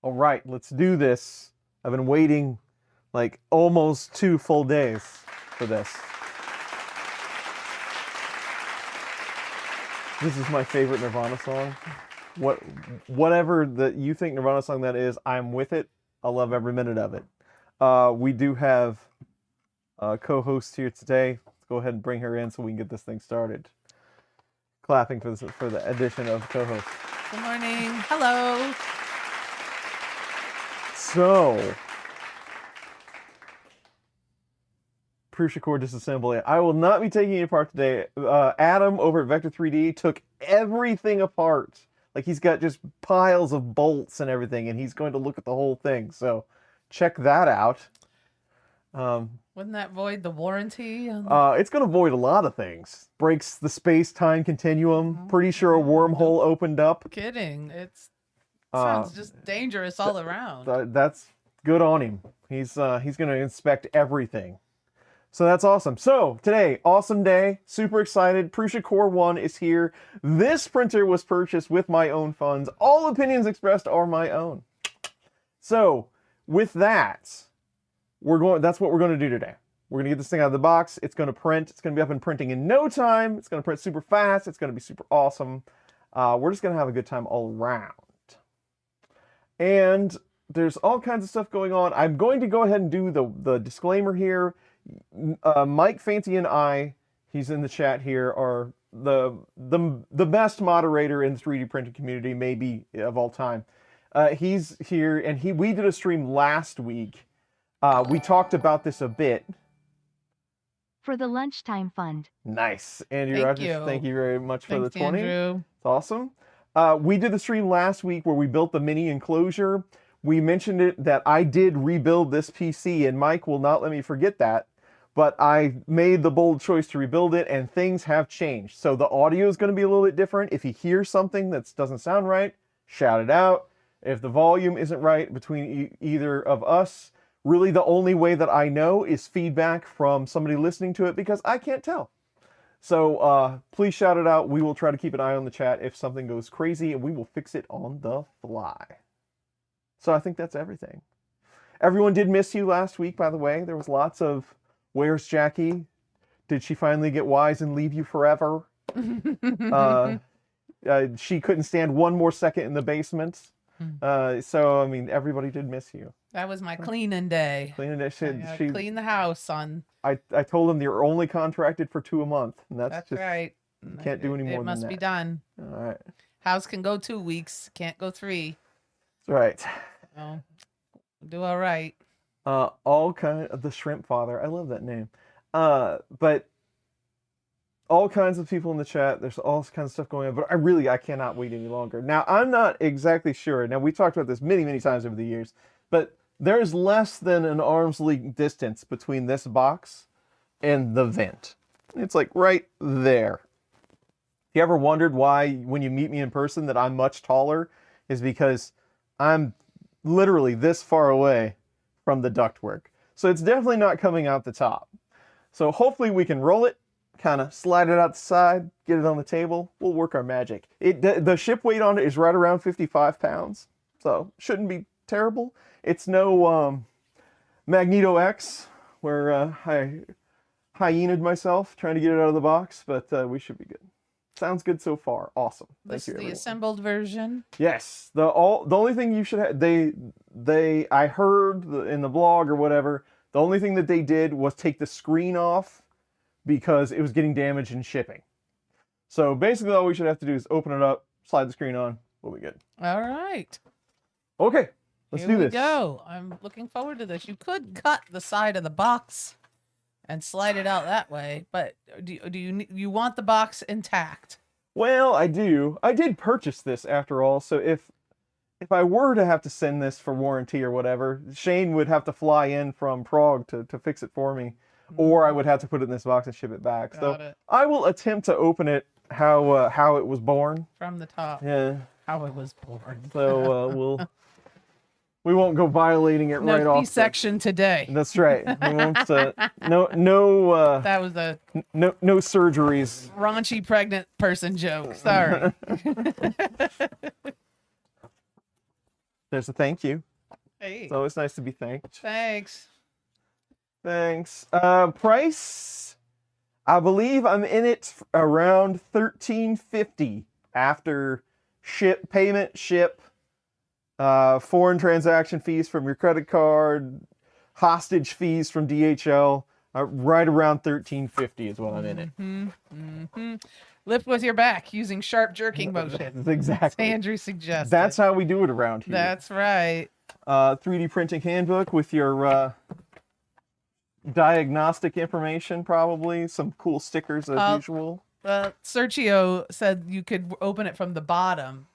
All right, let's do this. I've been waiting like almost 2 full days for this. This is my favorite Nirvana song. Whatever that you think Nirvana song that is, I'm with it. I love every minute of it. We do have a co-host here today. Let's go ahead and bring her in so we can get this thing started. Clapping for the addition of co-host. Good morning. Hello. So, Prusa Core disassembly. I will not be taking it apart today. Adam over at Vector 3D took everything apart. Like, he's got just piles of bolts and everything, and he's going to look at the whole thing. So, check that out. Wouldn't that void the warranty? It's going to void a lot of things. Breaks the space-time continuum. Pretty sure a wormhole opened up. Kidding. It sounds just dangerous all around. That's good on him. He's going to inspect everything. So that's awesome. So today, awesome day, super excited. Prusa Core One is here. This printer was purchased with my own funds. All opinions expressed are my own. So with that, that's what we're going to do today. We're going to get this thing out of the box. It's going to print. It's going to be up and printing in no time. It's going to print super fast. It's going to be super awesome. We're just going to have a good time all around. And there's all kinds of stuff going on. I'm going to go ahead and do the disclaimer here. Mike Fancy and I, he's in the chat here, are the best moderator in the 3D printing community, maybe of all time. He's here, and we did a stream last week. We talked about this a bit. For the lunchtime fund. Nice, Andrew Rogers. Thank you very much for the 20. Andrew. It's awesome. We did the stream last week where we built the mini enclosure. We mentioned it that I did rebuild this PC, and Mike will not let me forget that. But I made the bold choice to rebuild it, and things have changed. So the audio is going to be a little bit different. If you hear something that doesn't sound right, shout it out. If the volume isn't right between either of us, really the only way that I know is feedback from somebody listening to it, because I can't tell. So please shout it out. We will try to keep an eye on the chat if something goes crazy, and we will fix it on the fly. So I think that's everything. Everyone did miss you last week, by the way. There was lots of... Where's Jackie? Did she finally get wise and leave you forever? She couldn't stand one more second in the basement. So, I mean, everybody did miss you. That was my cleaning day. Cleaning day. She cleaned the house on... I told them you're only contracted for 2 a month. And that's just, right. Can't do any more than that. It must be done. All right. House can go 2 weeks. Can't go 3. That's right. Oh, do all right. All kind of the Shrimp Father. I love that name. But all kinds of people in the chat. There's all kinds of stuff going on. But I cannot wait any longer. Now, I'm not exactly sure. Now, we talked about this many, many times over the years. But there's less than an arm's length distance between this box and the vent. It's like right there. If you ever wondered why, when you meet me in person, that I'm much taller, is because I'm literally this far away from the ductwork. So it's definitely not coming out the top. So hopefully we can roll it, kind of slide it out the side, get it on the table. We'll work our magic. The ship weight on it is right around 55 pounds. So shouldn't be terrible. It's no Magneto X, where I hyena'd myself trying to get it out of the box, but we should be good. Sounds good so far. Awesome. This is the assembled version. Yes. The only thing you should have, I heard in the blog or whatever, the only thing that they did was take the screen off because it was getting damaged in shipping. So basically all we should have to do is open it up, slide the screen on, we'll be good. All right. Okay. Let's do this. Here we go. I'm looking forward to this. You could cut the side of the box and slide it out that way, but do you want the box intact? Well, I do. I did purchase this after all, so if I were to have to send this for warranty or whatever, Shane would have to fly in from Prague to fix it for me, or I would have to put it in this box and ship it back. So I will attempt to open it how it was born. From the top. Yeah. How it was born. So we won't go violating it right off. No C-section today. That's right. We won't, no. That was a no surgeries. Raunchy pregnant person joke. Sorry. There's a thank you. Hey. It's always nice to be thanked. Thanks. Thanks. Price, I believe I'm in it around $13.50 after payment, foreign transaction fees from your credit card, hostage fees from DHL. Right around $13.50 is what I'm in it. Lift with your back using sharp jerking motion. Exactly. As Andrew suggested. That's how we do it around here. That's right. 3D printing handbook with your diagnostic information, probably some cool stickers as usual. Sergio said you could open it from the bottom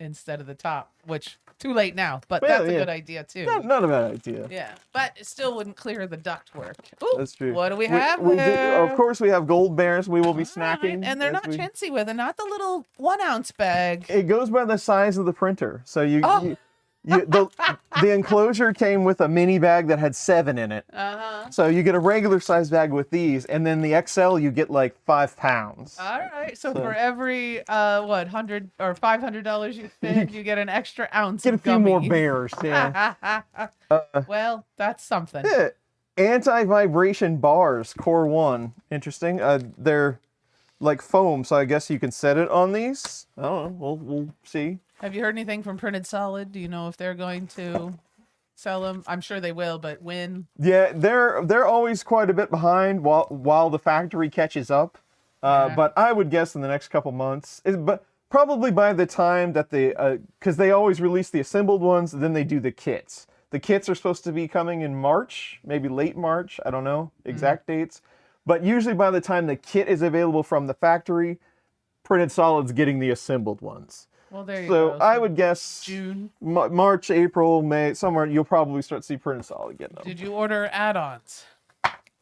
instead of the top, which too late now, but that's a good idea too. Not a bad idea. Yeah, but it still wouldn't clear the duct work. Ooh, That's true. What do we have We there? of course, we have gold bears. We will be All snacking. right, and they're not chintzy with it, not the little 1 ounce bag. It goes by the size of the printer. So the enclosure came with a mini bag that had 7 in it. So you get a regular size bag with these, and then the XL you get like 5 pounds. All right, so for every $100 or $500 you spend, you get an extra ounce. Get a of few more gummies. bears. Yeah. Well, that's something. Yeah. Anti-vibration bars, Core One. Interesting. They're like foam, so I guess you can set it on these. I don't know. We'll see. Have you heard anything from Printed Solid? Do you know if they're going to sell them? I'm sure they will, but when? Yeah, they're always quite a bit behind while the factory catches up. But I would guess in the next couple months. But probably by the time that because they always release the assembled ones, then they do the kits. The kits are supposed to be coming in March, maybe late March. I don't know exact dates. But usually by the time the kit is available from the factory, Printed Solid's getting the assembled ones. Well, there you go. So I would guess June, March, April, May, somewhere you'll probably start to see Printed Solid getting them. Did you order add-ons?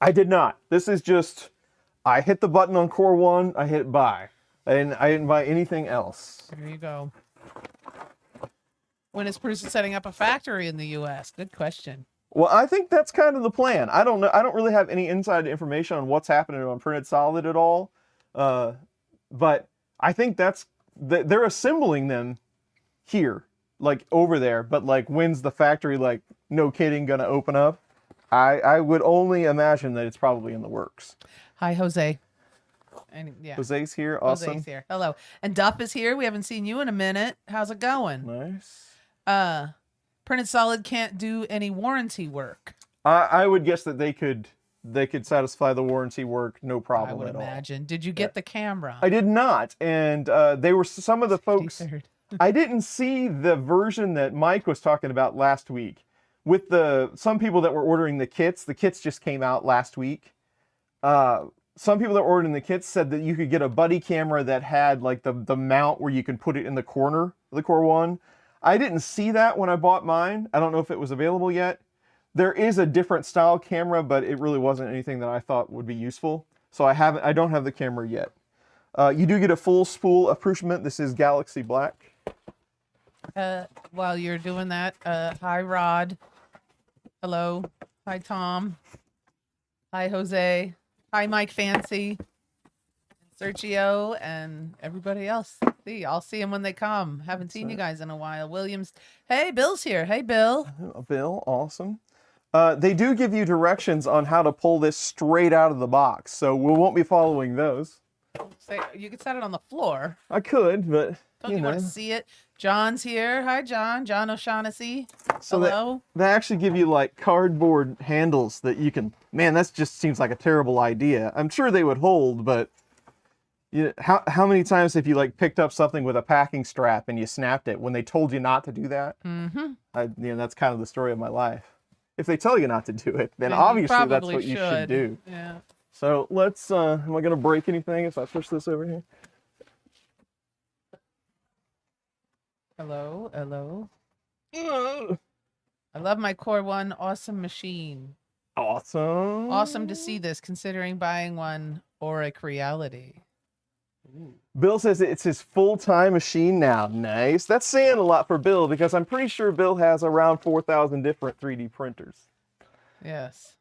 I did not. This is just, I hit the button on Core One, I hit buy. I didn't buy anything else. There you go. When is Prusa setting up a factory in the U.S.? Good question. Well, I think that's kind of the plan. I don't know. I don't really have any inside information on what's happening on Printed Solid at all. But I think they're assembling them here, like over there. But like, when's the factory, like, no kidding, gonna open up? I would only imagine that it's probably in the works. Hi, Jose. And, yeah. Jose's here. Awesome. Jose's here. Hello. And Duff is here. We haven't seen you in a minute. How's it going? Nice. Printed Solid can't do any warranty work. I would guess that they could satisfy the warranty work, no problem I would at imagine. Did you get the camera? all. I did not, and they were some of the folks. I didn't see the version that Mike was talking about last week. With some people that were ordering the kits just came out last week. Some people that were ordering the kits said that you could get a buddy camera that had like the mount where you can put it in the corner of the Core One. I didn't see that when I bought mine. I don't know if it was available yet. There is a different style camera, but it really wasn't anything that I thought would be useful. So I don't have the camera yet. You do get a full spool of Prusa Mint. This is Galaxy Black. While you're doing that, hi Rod. Hello. Hi Tom. Hi Jose. Hi Mike Fancy. Sergio and everybody else. I'll see them when they come. Haven't seen you guys in a while. Williams. Hey, Bill's here. Hey, Bill. Bill, awesome. They do give you directions on how to pull this straight out of the box, so we won't be following those. You could set it on the floor. I could, but Don't you want to see it? John's here. Hi, John. John O'Shaughnessy. So hello. They actually give you like cardboard handles that you can. Man, that just seems like a terrible idea. I'm sure they would hold, but how many times have you like picked up something with a packing strap and you snapped it when they told you not to do that? Mm-hmm. That's kind of the story of my life. If they tell you not to do it, then obviously that's what you should do. Yeah. So let's. Am I gonna break anything if I push this over here? Hello, hello. I love my Core One awesome machine. Awesome. Awesome to see this, considering buying one Auric Reality. Bill says it's his full-time machine now. Nice. That's saying a lot for Bill because I'm pretty sure Bill has around 4,000 different 3D printers. Yes.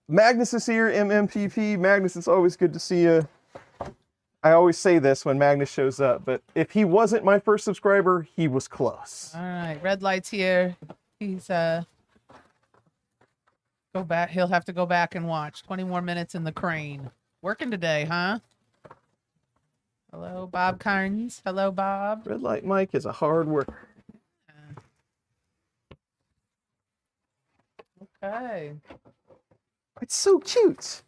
Magnus is here, MMPP. Magnus, it's always good to see you. I always say this when Magnus shows up, but if he wasn't my first subscriber, he was close. All right, red light's here. He's go back. He'll have to go back and watch. 20 more minutes in the crane. Working today, huh? Hello, Bob Carnes. Hello, Bob. Red Light Mike is a hard worker. Okay. It's so cute.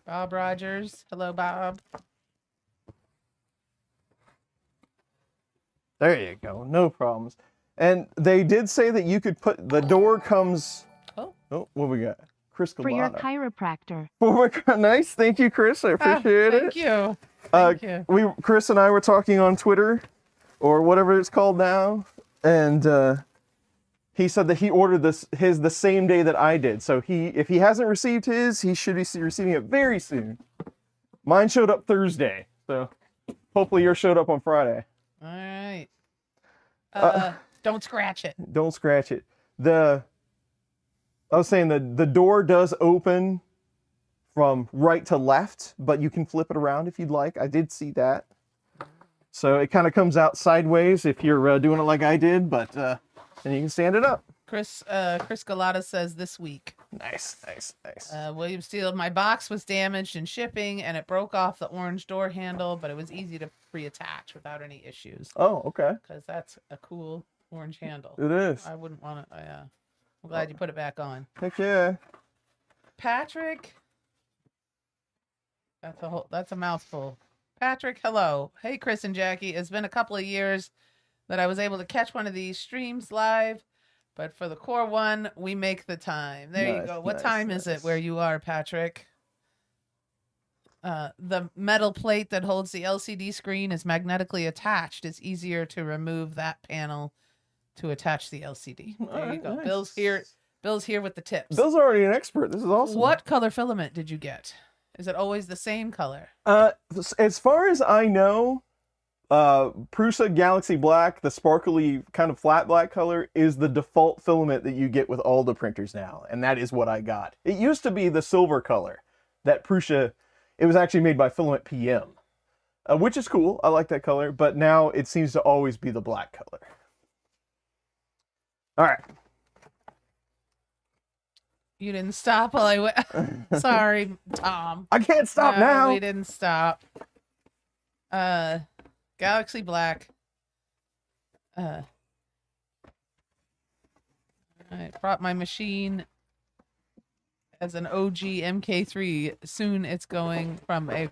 Bob Rogers. Hello, Bob. There you go. No problems. And they did say that you could put the door comes. Oh. Oh, what we got? Chris For your Galata. chiropractor. Oh my God, nice. Thank you, Chris. I appreciate it. Thank you. Thank you. Chris and I were talking on Twitter, or whatever it's called now, and he said that he ordered his the same day that I did. So if he hasn't received his, he should be receiving it very soon. Mine showed up Thursday, so hopefully yours showed up on Friday. All right. Don't scratch it. Don't scratch it. I was saying the door does open from right to left, but you can flip it around if you'd like. I did see that. So it kind of comes out sideways if you're doing it like I did, but then you can stand it up. Chris Galata says this week. Nice, nice, nice. William Steele, my box was damaged in shipping and it broke off the orange door handle, but it was easy to reattach without any issues. Oh, okay. Because that's a cool orange handle. It is. I wouldn't want to. I'm glad you put it back on. Heck yeah. Patrick. That's a mouthful. Patrick, hello. Hey, Chris and Jackie. It's been a couple of years that I was able to catch one of these streams live, but for the Core One, we make the time. There you go. What time is it where you are, Patrick? The metal plate that holds the LCD screen is magnetically attached. It's easier to remove that panel to attach the LCD. There you go. Nice. Bill's here with the tips. Bill's already an expert. This is awesome. What color filament did you get? Is it always the same color? As far as I know, Prusa Galaxy Black, the sparkly kind of flat black color, is the default filament that you get with all the printers now, and that is what I got. It used to be the silver color that Prusa. It was actually made by Filament PM, which is cool. I like that color, but now it seems to always be the black color. All right. You didn't stop while I went. Sorry, Tom. I can't stop now. We didn't stop. Galaxy Black. I brought my machine as an OG MK3. Soon it's going from a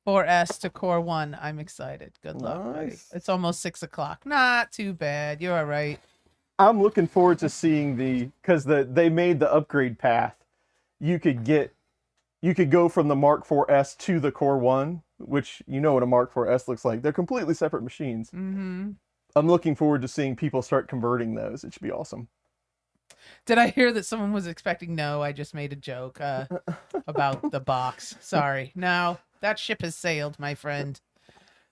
4S to Core One. I'm excited. Good luck, buddy. It's almost 6 o'clock. Not too bad. You're all right. I'm looking forward to seeing because they made the upgrade path. You could go from the Mark 4S to the Core One, which you know what a Mark 4S looks like. They're completely separate machines. Mm-hmm. I'm looking forward to seeing people start converting those. It should be awesome. Did I hear that someone was expecting? No, I just made a joke about the box. Sorry. No, that ship has sailed, my friend.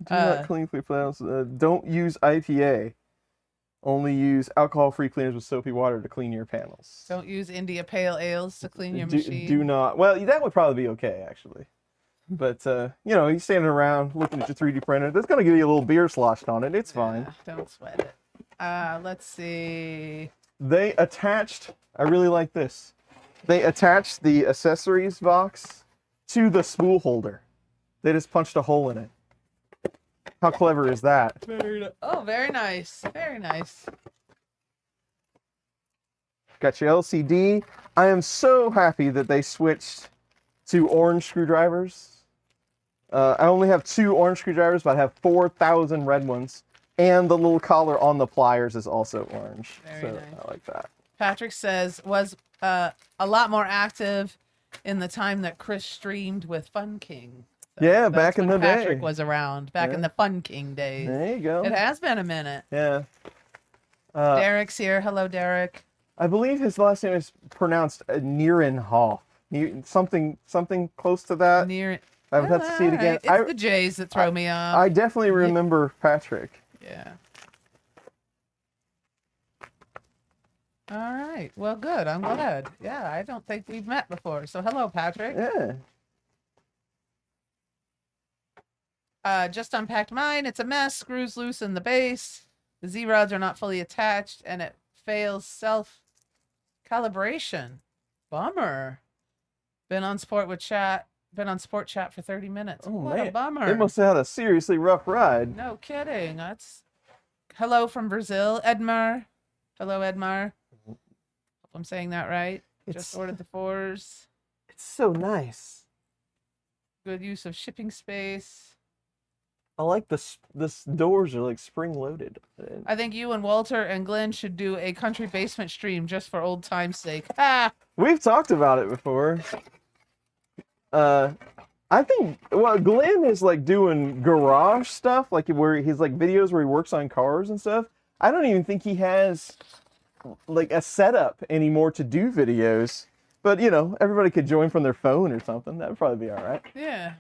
Do not clean free panels. Don't use IPA. Only use alcohol-free cleaners with soapy water to clean your panels. Don't use India Pale Ales to clean your machine. Do not. Well, that would probably be okay, actually. But, you're standing around looking at your 3D printer. That's going to give you a little beer sloshed on it. It's fine. Don't sweat it. Let's see. They attached, I really like this. They attached the accessories box to the spool holder. They just punched a hole in it. How clever is that? Very nice. Very nice. Got your LCD. I am so happy that they switched to orange screwdrivers. I only have 2 orange screwdrivers, but I have 4,000 red ones. And the little collar on the pliers is also orange. Very nice. I like that. Patrick says, was a lot more active in the time that Chris streamed with Fun King. So yeah, back in the day. Patrick was around, back in the Fun King days. There you go. It has been a minute. Yeah. Derek's here. Hello, Derek. I believe his last name is pronounced Nierenhoff. Something close to that. I would have to see it again. Right. It's the J's that throw me off. I definitely remember Patrick. Yeah. All right. Well, good. I'm glad. Yeah, I don't think we've met before. So, hello, Patrick. Yeah. Just unpacked mine. It's a mess. Screws loose in the base. The Z-rods are not fully attached, and it fails self-calibration. Bummer. Been on sport chat for 30 minutes. Oh, What man. a bummer. They must have had a seriously rough ride. No kidding. That's hello from Brazil, Edmar. Hello, Edmar. Hope I'm saying that right. Just ordered the 4s. It's so nice. Good use of shipping space. I like this doors are like spring loaded. I think you and Walter and Glenn should do a country basement stream just for old time's sake. Ah! We've talked about it before. I think Glenn is like doing garage stuff, like where he's like videos where he works on cars and stuff. I don't even think he has like a setup anymore to do videos. But you know, everybody could join from their phone or something. That'd probably be all right. Yeah.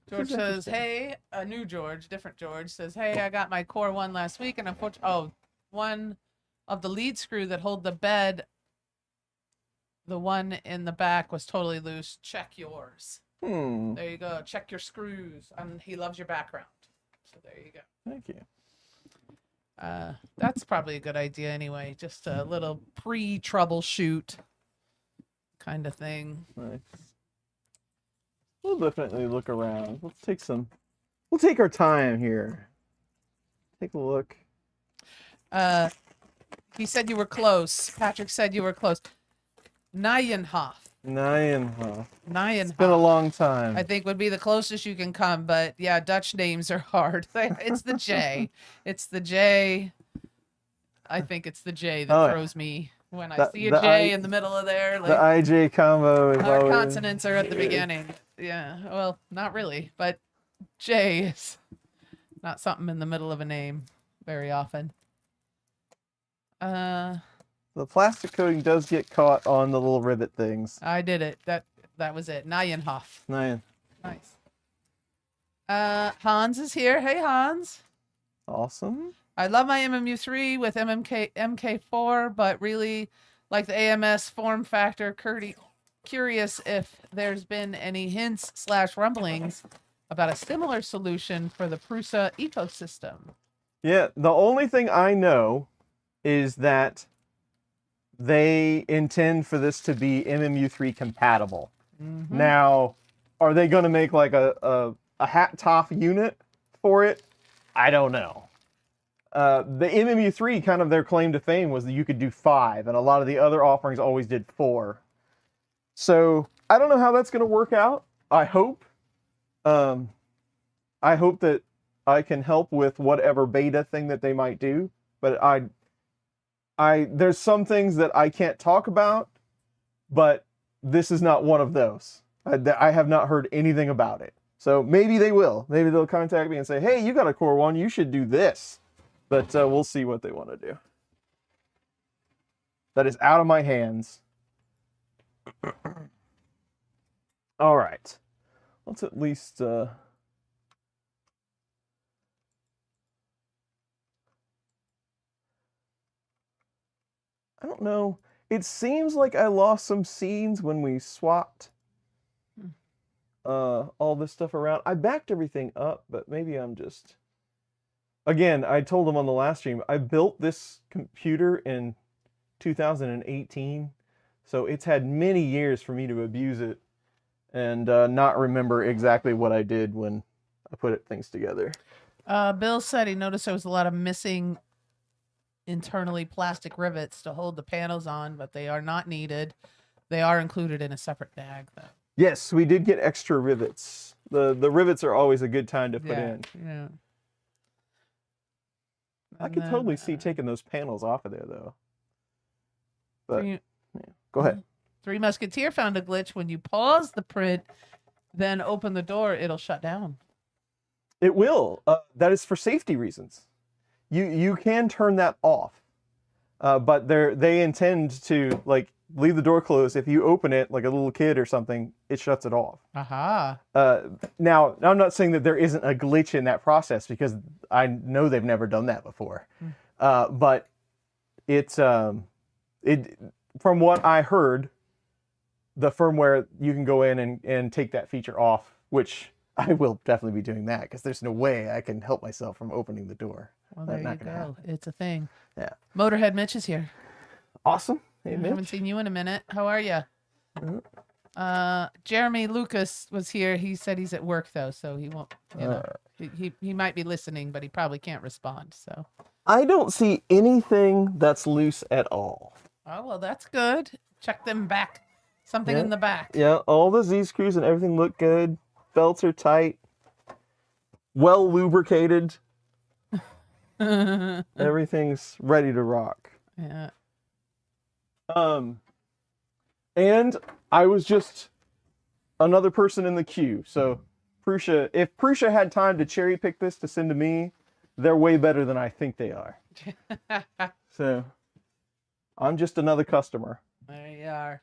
George says, hey, a new George, different George says, hey, I got my Core One last week, and unfortunately, one of the lead screw that hold the bed, the one in the back was totally loose. Check yours. There you go. Check your screws. He loves your background. So there you go. Thank you. That's probably a good idea anyway. Just a little pre-troubleshoot kind of thing. Nice. We'll definitely look around. We'll take our time here. Take a look. He said you were close. Patrick said you were close. Nijenhof. It's been a long time. I think would be the closest you can come, but yeah, Dutch names are hard. It's the J. It's the J. I think it's the J that throws me when I see a J in the middle of there. Like, the IJ combo is our always... consonants are at the beginning. Yeah, well, not really, but J is not something in the middle of a name very often. The plastic coating does get caught on the little rivet things. I did it. That was it. Nijenhof. Nice. Hans is here. Hey, Hans. Awesome. I love my MMU3 with MK4, but really like the AMS form factor. Curious if there's been any hints / rumblings about a similar solution for the Prusa ecosystem. Yeah, the only thing I know is that they intend for this to be MMU3 compatible. Mm-hmm. Now, are they going to make like a hat top unit for it? I don't know. The MMU3, kind of their claim to fame was that you could do 5, and a lot of the other offerings always did 4. So I don't know how that's going to work out. I hope that I can help with whatever beta thing that they might do. But there's some things that I can't talk about, but this is not one of those. I have not heard anything about it. So maybe they will. Maybe they'll contact me and say, hey, you got a Core One, you should do this. But we'll see what they want to do. That is out of my hands. All right. Let's at least... I don't know. It seems like I lost some scenes when we swapped all this stuff around. I backed everything up, but maybe I'm just... Again, I told them on the last stream, I built this computer in 2018, so it's had many years for me to abuse it and not remember exactly what I did when I put things together. Bill said he noticed there was a lot of missing internally plastic rivets to hold the panels on, but they are not needed. They are included in a separate bag, though. Yes, we did get extra rivets. The rivets are always a good time to put in. Yeah. I could totally see taking those panels off of there, though. But yeah. Go ahead. Three Musketeer found a glitch. When you pause the print, then open the door, it'll shut down. It will. That is for safety reasons. You can turn that off, but they intend to like leave the door closed. If you open it like a little kid or something, it shuts it off. Aha. Now I'm not saying that there isn't a glitch in that process because I know they've never done that before. But it's from what I heard, the firmware, you can go in and take that feature off, which I will definitely be doing that because there's no way I can help myself from opening the door. Well, That's there not you gonna go. happen. It's a thing. Yeah. Motorhead Mitch is here. Awesome. Hey, I Mitch. haven't seen you in a minute. How are you? Mhm. Jeremy Lucas was here. He said he's at work though, so he won't. You know, he might be listening, but he probably can't respond. So. I don't see anything that's loose at all. Oh well, that's good. Check them back. Something Yeah. in the back. Yeah, all the Z screws and everything look good. Belts are tight. Well lubricated. Everything's ready to rock. Yeah. And I was just another person in the queue. So Prusa, if Prusa had time to cherry pick this to send to me, they're way better than I think they are. So I'm just another customer. There you are.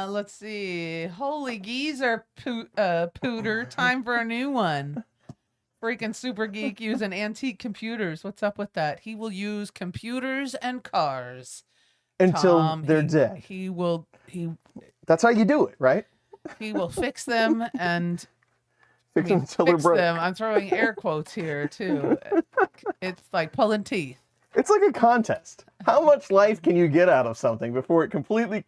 Let's see. Holy geezer, Pooter. Time for a new one. Freaking super geek using antique computers. What's up with that? He will use computers and cars Until Tom, they're dead. He will. That's how you do it, right? He will fix them and Fix them until they're fix broke. them. I'm throwing air quotes here too. It's like pulling teeth. It's like a contest. How much life can you get out of something before it completely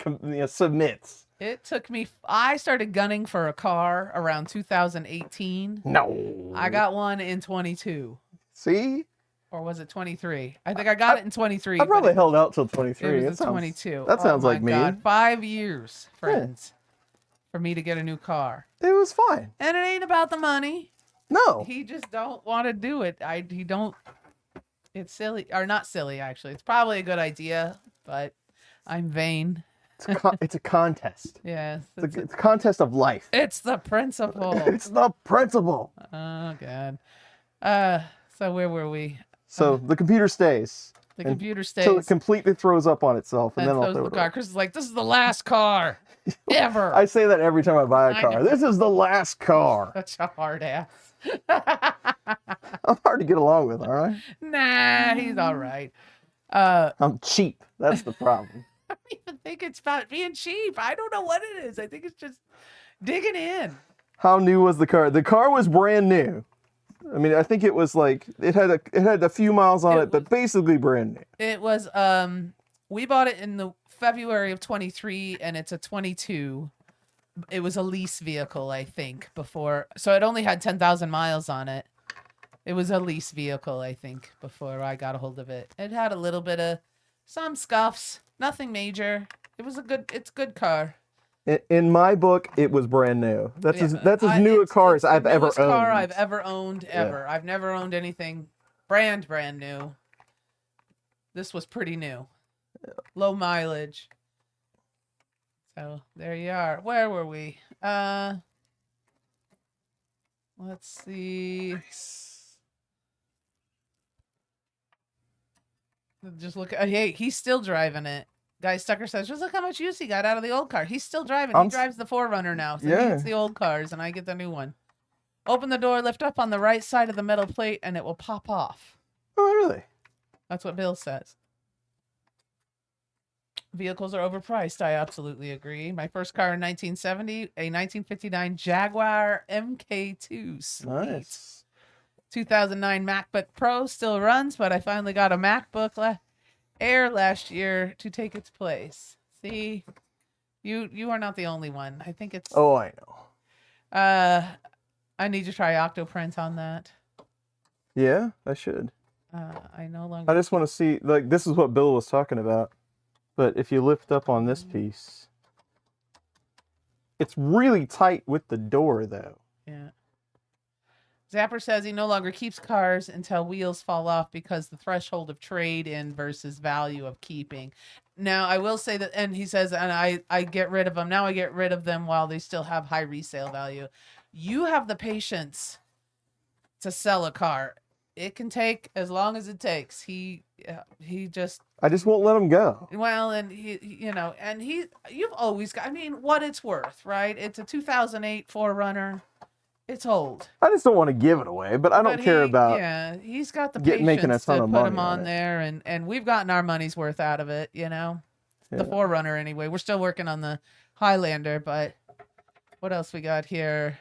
submits? It took me. I started gunning for a car around 2018. No. I got one in 22. See? Or was it 23? I think I got it in 23. I probably but held out till it 23. was 22. That sounds oh like my me. God. 5 years, friends, for me to get a new car. It was fine. And it ain't about the money. No. He just don't want to do it. He don't. It's silly, or not silly actually. It's probably a good idea, but I'm vain. It's a contest. Yes. It's a contest of life. It's the principle. It's the principle. Oh God. So where were we? So the computer stays. The And computer stays. Until it completely throws up on itself, and then I'll throws throw the it car. away. Chris is like, this is the last car ever. I say that every time I buy a I car. know. This is the last car. Such a hard ass. I'm hard to get along with, all right? Nah, he's all right. I'm cheap. That's the problem. I don't even think it's about being cheap. I don't know what it is. I think it's just digging in. How new was the car? The car was brand new. I mean, I think it was like it had a few miles on it, but basically brand new. It was we bought it in the February of 23 and it's a 22. It was a lease vehicle, I think, before. So it only had 10,000 miles on it. It was a lease vehicle, I think, before I got a hold of it. It had a little bit of some scuffs, nothing major. It's a good car. In my book, it was brand new. That's Yeah, as new a car as I've ever owned. Car I've ever owned ever. I've never owned anything brand new. This was pretty new. Low mileage. So there you are. Where were we? Let's see. Just look. Hey, he's still driving it. Guy Stucker says, just look how much use he got out of the old car. He's still driving. He drives the 4Runner now. So he gets the old cars and I get the new one. Open the door, lift up on the right side of the metal plate, and it will pop off. Oh, really? That's what Bill says. Vehicles are overpriced. I absolutely agree. My first car in 1970, a 1959 Jaguar MK2. Sweet. Nice. 2009 MacBook Pro still runs, but I finally got a MacBook Air last year to take its place. See, you are not the only one. I think it's. Oh, I know. I need to try Octoprint on that. Yeah, I should. I no longer. I just want to see, like, this is what Bill was talking about. But if you lift up on this piece, it's really tight with the door, though. Yeah. Zapper says he no longer keeps cars until wheels fall off because the threshold of trade-in versus value of keeping. Now, I will say that, and he says, and I get rid of them. Now I get rid of them while they still have high resale value. You have the patience to sell a car. It can take as long as it takes. He just. I just won't let him go. Well, and you've always got, I mean, what it's worth, right? It's a 2008 4Runner. It's old. I just don't want to give it away, but I don't care about. Yeah, he's got the making a patience ton to of put money him on on it. there, and we've gotten our money's worth out of it, you know. The Yeah. 4Runner anyway. We're still working on the Highlander, but what else we got here?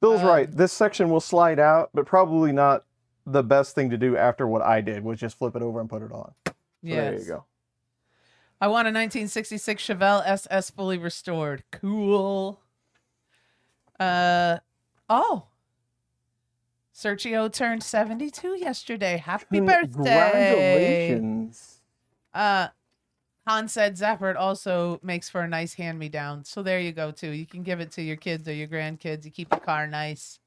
Bill's right. This section will slide out, but probably not the best thing to do after what I did, was just flip it over and put it on. So there you go. I want a 1966 Chevelle SS fully restored. Cool. Oh. Sergio turned 72 yesterday. Happy birthday. Congratulations. Han said Zappert also makes for a nice hand-me-down. So there you go, too. You can give it to your kids or your grandkids. You keep the car nice.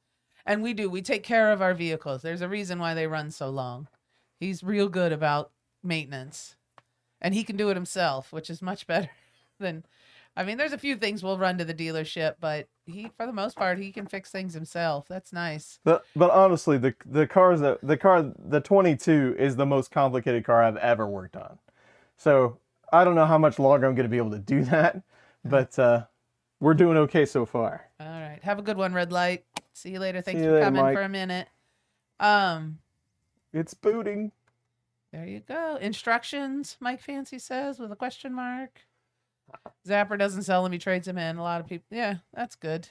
And we do. We take care of our vehicles. There's a reason why they run so long. He's real good about maintenance. And he can do it himself, which is much better than... I mean, there's a few things we'll run to the dealership, but he, for the most part, he can fix things himself. That's nice. But honestly, the 22 is the most complicated car I've ever worked on. So I don't know how much longer I'm going to be able to do that, but we're doing okay so far. All right. Have a good one, Red Light. See you later. Thanks See you for later, coming Mike. for a minute. It's booting. There you go. Instructions, Mike Fancy says, with a question mark. Zapper doesn't sell them, he trades them in. A lot of people. Yeah, that's good.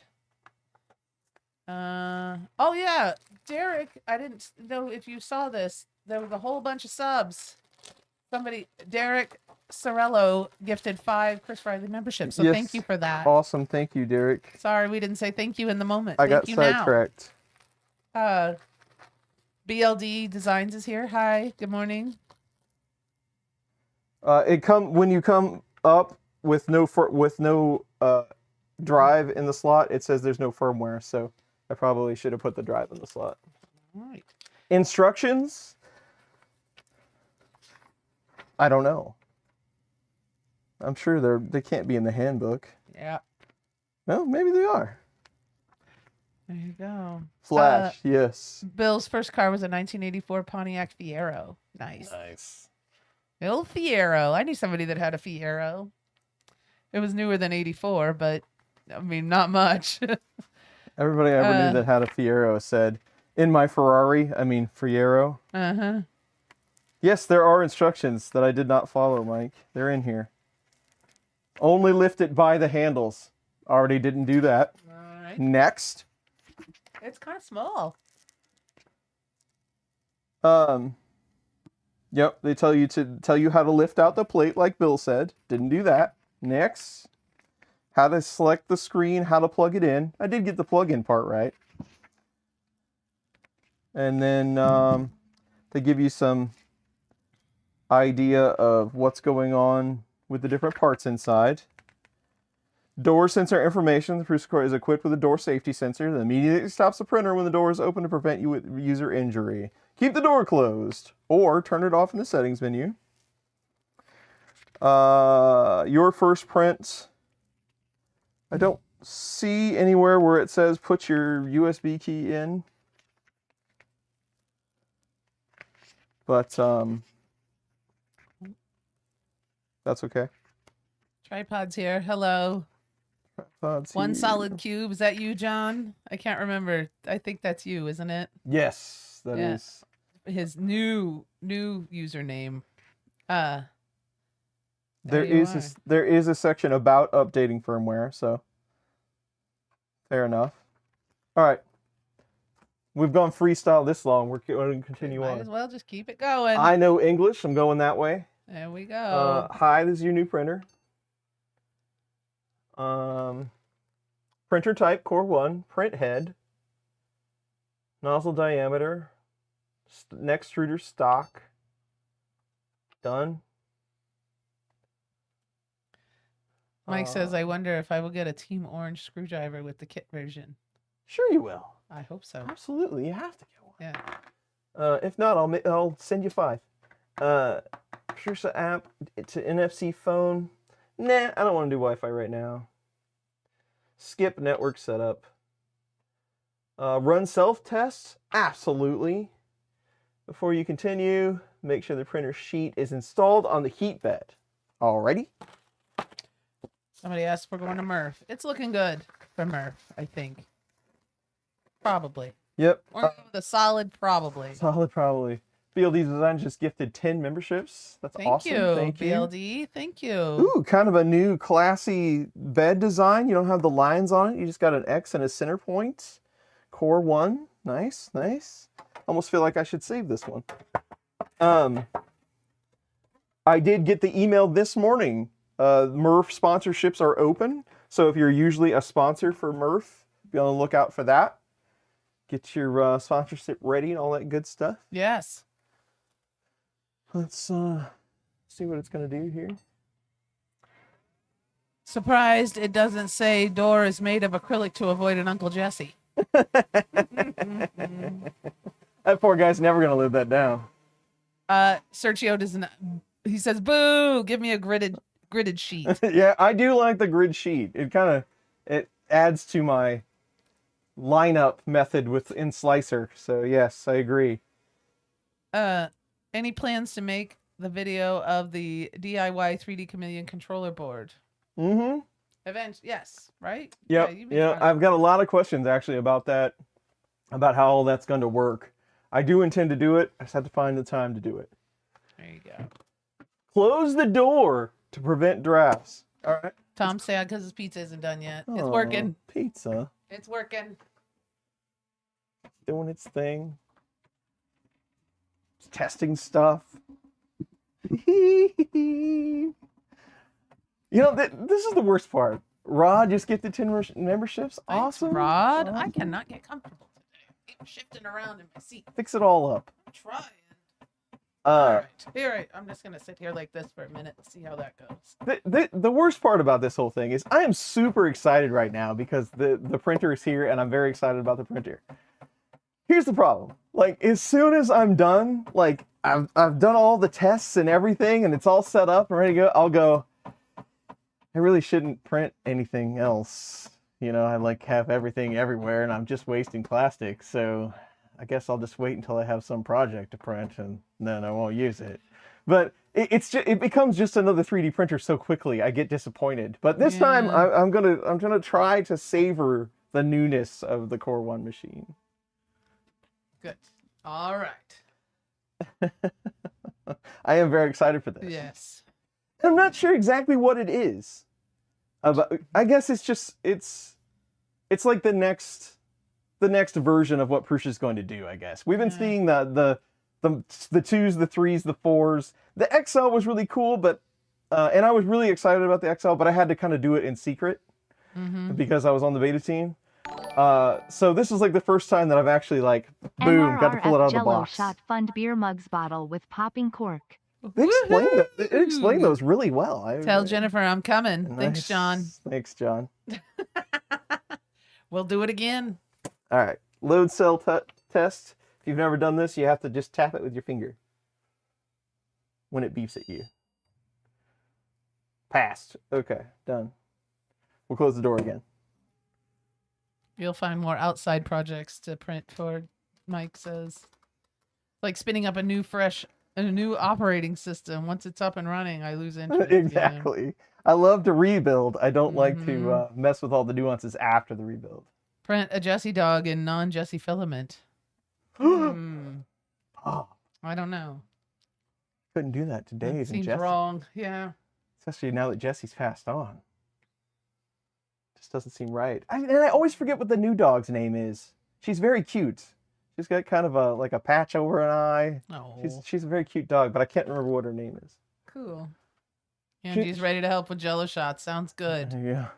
Oh yeah, Derek, I didn't know if you saw this. There was a whole bunch of subs. Derek Sorello gifted 5 Chris Riley memberships. So Yes. Thank you for that. Awesome. Thank you, Derek. Sorry we didn't say thank you in the moment. I Thank got you sidetracked. now. BLD Designs is here. Hi, good morning. When you come up with no drive in the slot, it says there's no firmware. So I probably should have put the drive in the slot. All right. Instructions? I don't know. I'm sure they can't be in the handbook. Yeah. No, maybe they are. There you go. Flash, yes. Bill's first car was a 1984 Pontiac Fiero. Nice. Nice. Bill Fiero. I knew somebody that had a Fiero. It was newer than 84, but I mean, not much. Everybody I ever knew that had a Fiero said, in my Ferrari, I mean Fiero. Uh-huh. Yes, there are instructions that I did not follow, Mike. They're in here. Only lift it by the handles. Already didn't do that. All right. Next. It's kind of small. Yep, they tell you how to lift out the plate like Bill said. Didn't do that. Next. How to select the screen, how to plug it in. I did get the plug-in part right. And then they give you some idea of what's going on with the different parts inside. Door sensor information. The Prusa Core is equipped with a door safety sensor that immediately stops the printer when the door is open to prevent user injury. Keep the door closed or turn it off in the settings menu. Your first print. I don't see anywhere where it says put your USB key in. But that's okay. Tripod's here. Hello. One solid cube. Is that you, John? I can't remember. I think that's you, isn't it? Yes, that is. His new username. There is a section about updating firmware, so fair enough. All right. We've gone freestyle this long. We're going to continue on. Might as well just keep it going. I know English. I'm going that way. There we go. Hi, this is your new printer. Printer type, Core One. Print head. Nozzle diameter. Neck extruder stock. Done. Mike says, I wonder if I will get a Team Orange screwdriver with the kit version. Sure you will. I hope so. Absolutely, you have to get one. Yeah. If not, I'll send you 5. Prusa app to NFC phone. Nah, I don't want to do Wi-Fi right now. Skip network setup. Run self-tests? Absolutely. Before you continue, make sure the printer sheet is installed on the heat bed. Alrighty. Somebody asked if we're going to Murph. It's looking good for Murph, I think. Probably. Yep. We're going with a solid probably. Solid probably. BLD Design just gifted 10 memberships. That's Thank awesome. you, Thank you. BLD. Thank you. Ooh, kind of a new classy bed design. You don't have the lines on it. You just got an X and a center point. Core One. Nice, nice. Almost feel like I should save this one. I did get the email this morning. Murph sponsorships are open. So if you're usually a sponsor for Murph, be on the lookout for that. Get your sponsorship ready and all that good stuff. Yes. Let's see what it's going to do here. Surprised it doesn't say door is made of acrylic to avoid an Uncle Jesse. That poor guy's never going to live that down. Sergio doesn't. He says, "Boo! Give me a gridded sheet." Yeah, I do like the grid sheet. It adds to my lineup method in Slicer. So yes, I agree. Any plans to make the video of the DIY 3D Chameleon controller board? Mm-hmm. Event, yes, right? Yep. Yeah, I've got a lot of questions actually about that, about how all that's going to work. I do intend to do it. I just have to find the time to do it. There you go. Close the door to prevent drafts. All right. Tom's sad because his pizza isn't done yet. It's Oh, working. Pizza. It's working. Doing its thing. It's testing stuff. You know, this is the worst part. Rod just get the 10 memberships. Thanks, Awesome. Rod. I Awesome. cannot get comfortable today. Keep shifting around in my seat. Fix it all up. I'm trying. All Uh, right. Here, right. I'm just gonna sit here like this for a minute and see how that goes. the worst part about this whole thing is I am super excited right now because the printer is here and I'm very excited about the printer. Here's the problem. Like, as soon as I'm done, like I've done all the tests and everything and it's all set up and ready to go, I'll go, I really shouldn't print anything else. You know, I like have everything everywhere and I'm just wasting plastic. So I guess I'll just wait until I have some project to print and then I won't use it. But it becomes just another 3D printer so quickly. I get disappointed. But this time I'm gonna try to savor the newness of the Core One machine. Good. All right. I am very excited for this. Yes. I'm not sure exactly what it is. I guess it's like the next version of what Prusa's going to do. I guess we've been seeing the 2s, the 3s, the 4s. The XL was really cool, but and I was really excited about the XL, but I had to kind of do it in secret because I was on the beta team. So this is like the first time that I've actually like boom got to pull it out of the box. Shot fund beer mugs bottle with popping cork. They explained those really well. Tell Jennifer I'm coming. Nice. Thanks, John. Thanks, John. We'll do it again. All right, load cell test. If you've never done this, you have to just tap it with your finger when it beeps at you. Passed. Okay, done. We'll close the door again. You'll find more outside projects to print for, Mike says. Like spinning up a new operating system. Once it's up and running, I lose interest. Exactly. I love to rebuild. I don't like to mess with all the nuances after the rebuild. Print a Jessie dog in non-Jessie filament. Oh, I don't know. couldn't do that today. That seems wrong. Yeah. Especially now that Jesse's passed on. Just doesn't seem right. And I always forget what the new dog's name is. She's very cute. She's got kind of a patch over an eye. Oh. She's a very cute dog, but I can't remember what her name is. Cool. Angie's ready to help with Jello shots. Sounds good. Yeah.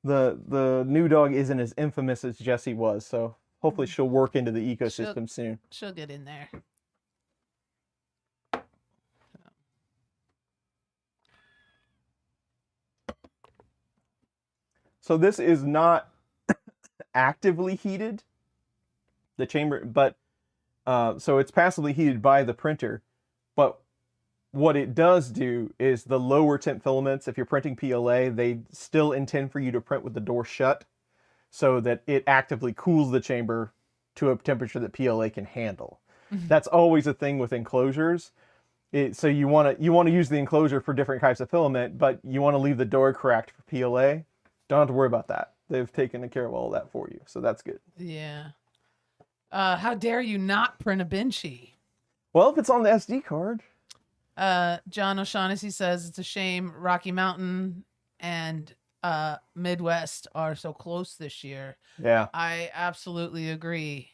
The new dog isn't as infamous as Jessie was, so hopefully she'll work into the ecosystem soon. She'll get in there. So this is not actively heated, the chamber, but so it's passively heated by the printer. But what it does do is the lower temp filaments, if you're printing PLA, they still intend for you to print with the door shut so that it actively cools the chamber to a temperature that PLA can handle. That's always a thing with enclosures. So you want to use the enclosure for different types of filament, but you want to leave the door cracked for PLA. Don't have to worry about that. They've taken care of all of that for you, so that's good. Yeah. How dare you not print a Benchi? Well, if it's on the SD card. John O'Shaughnessy says it's a shame Rocky Mountain and Midwest are so close this year. Yeah. I absolutely agree.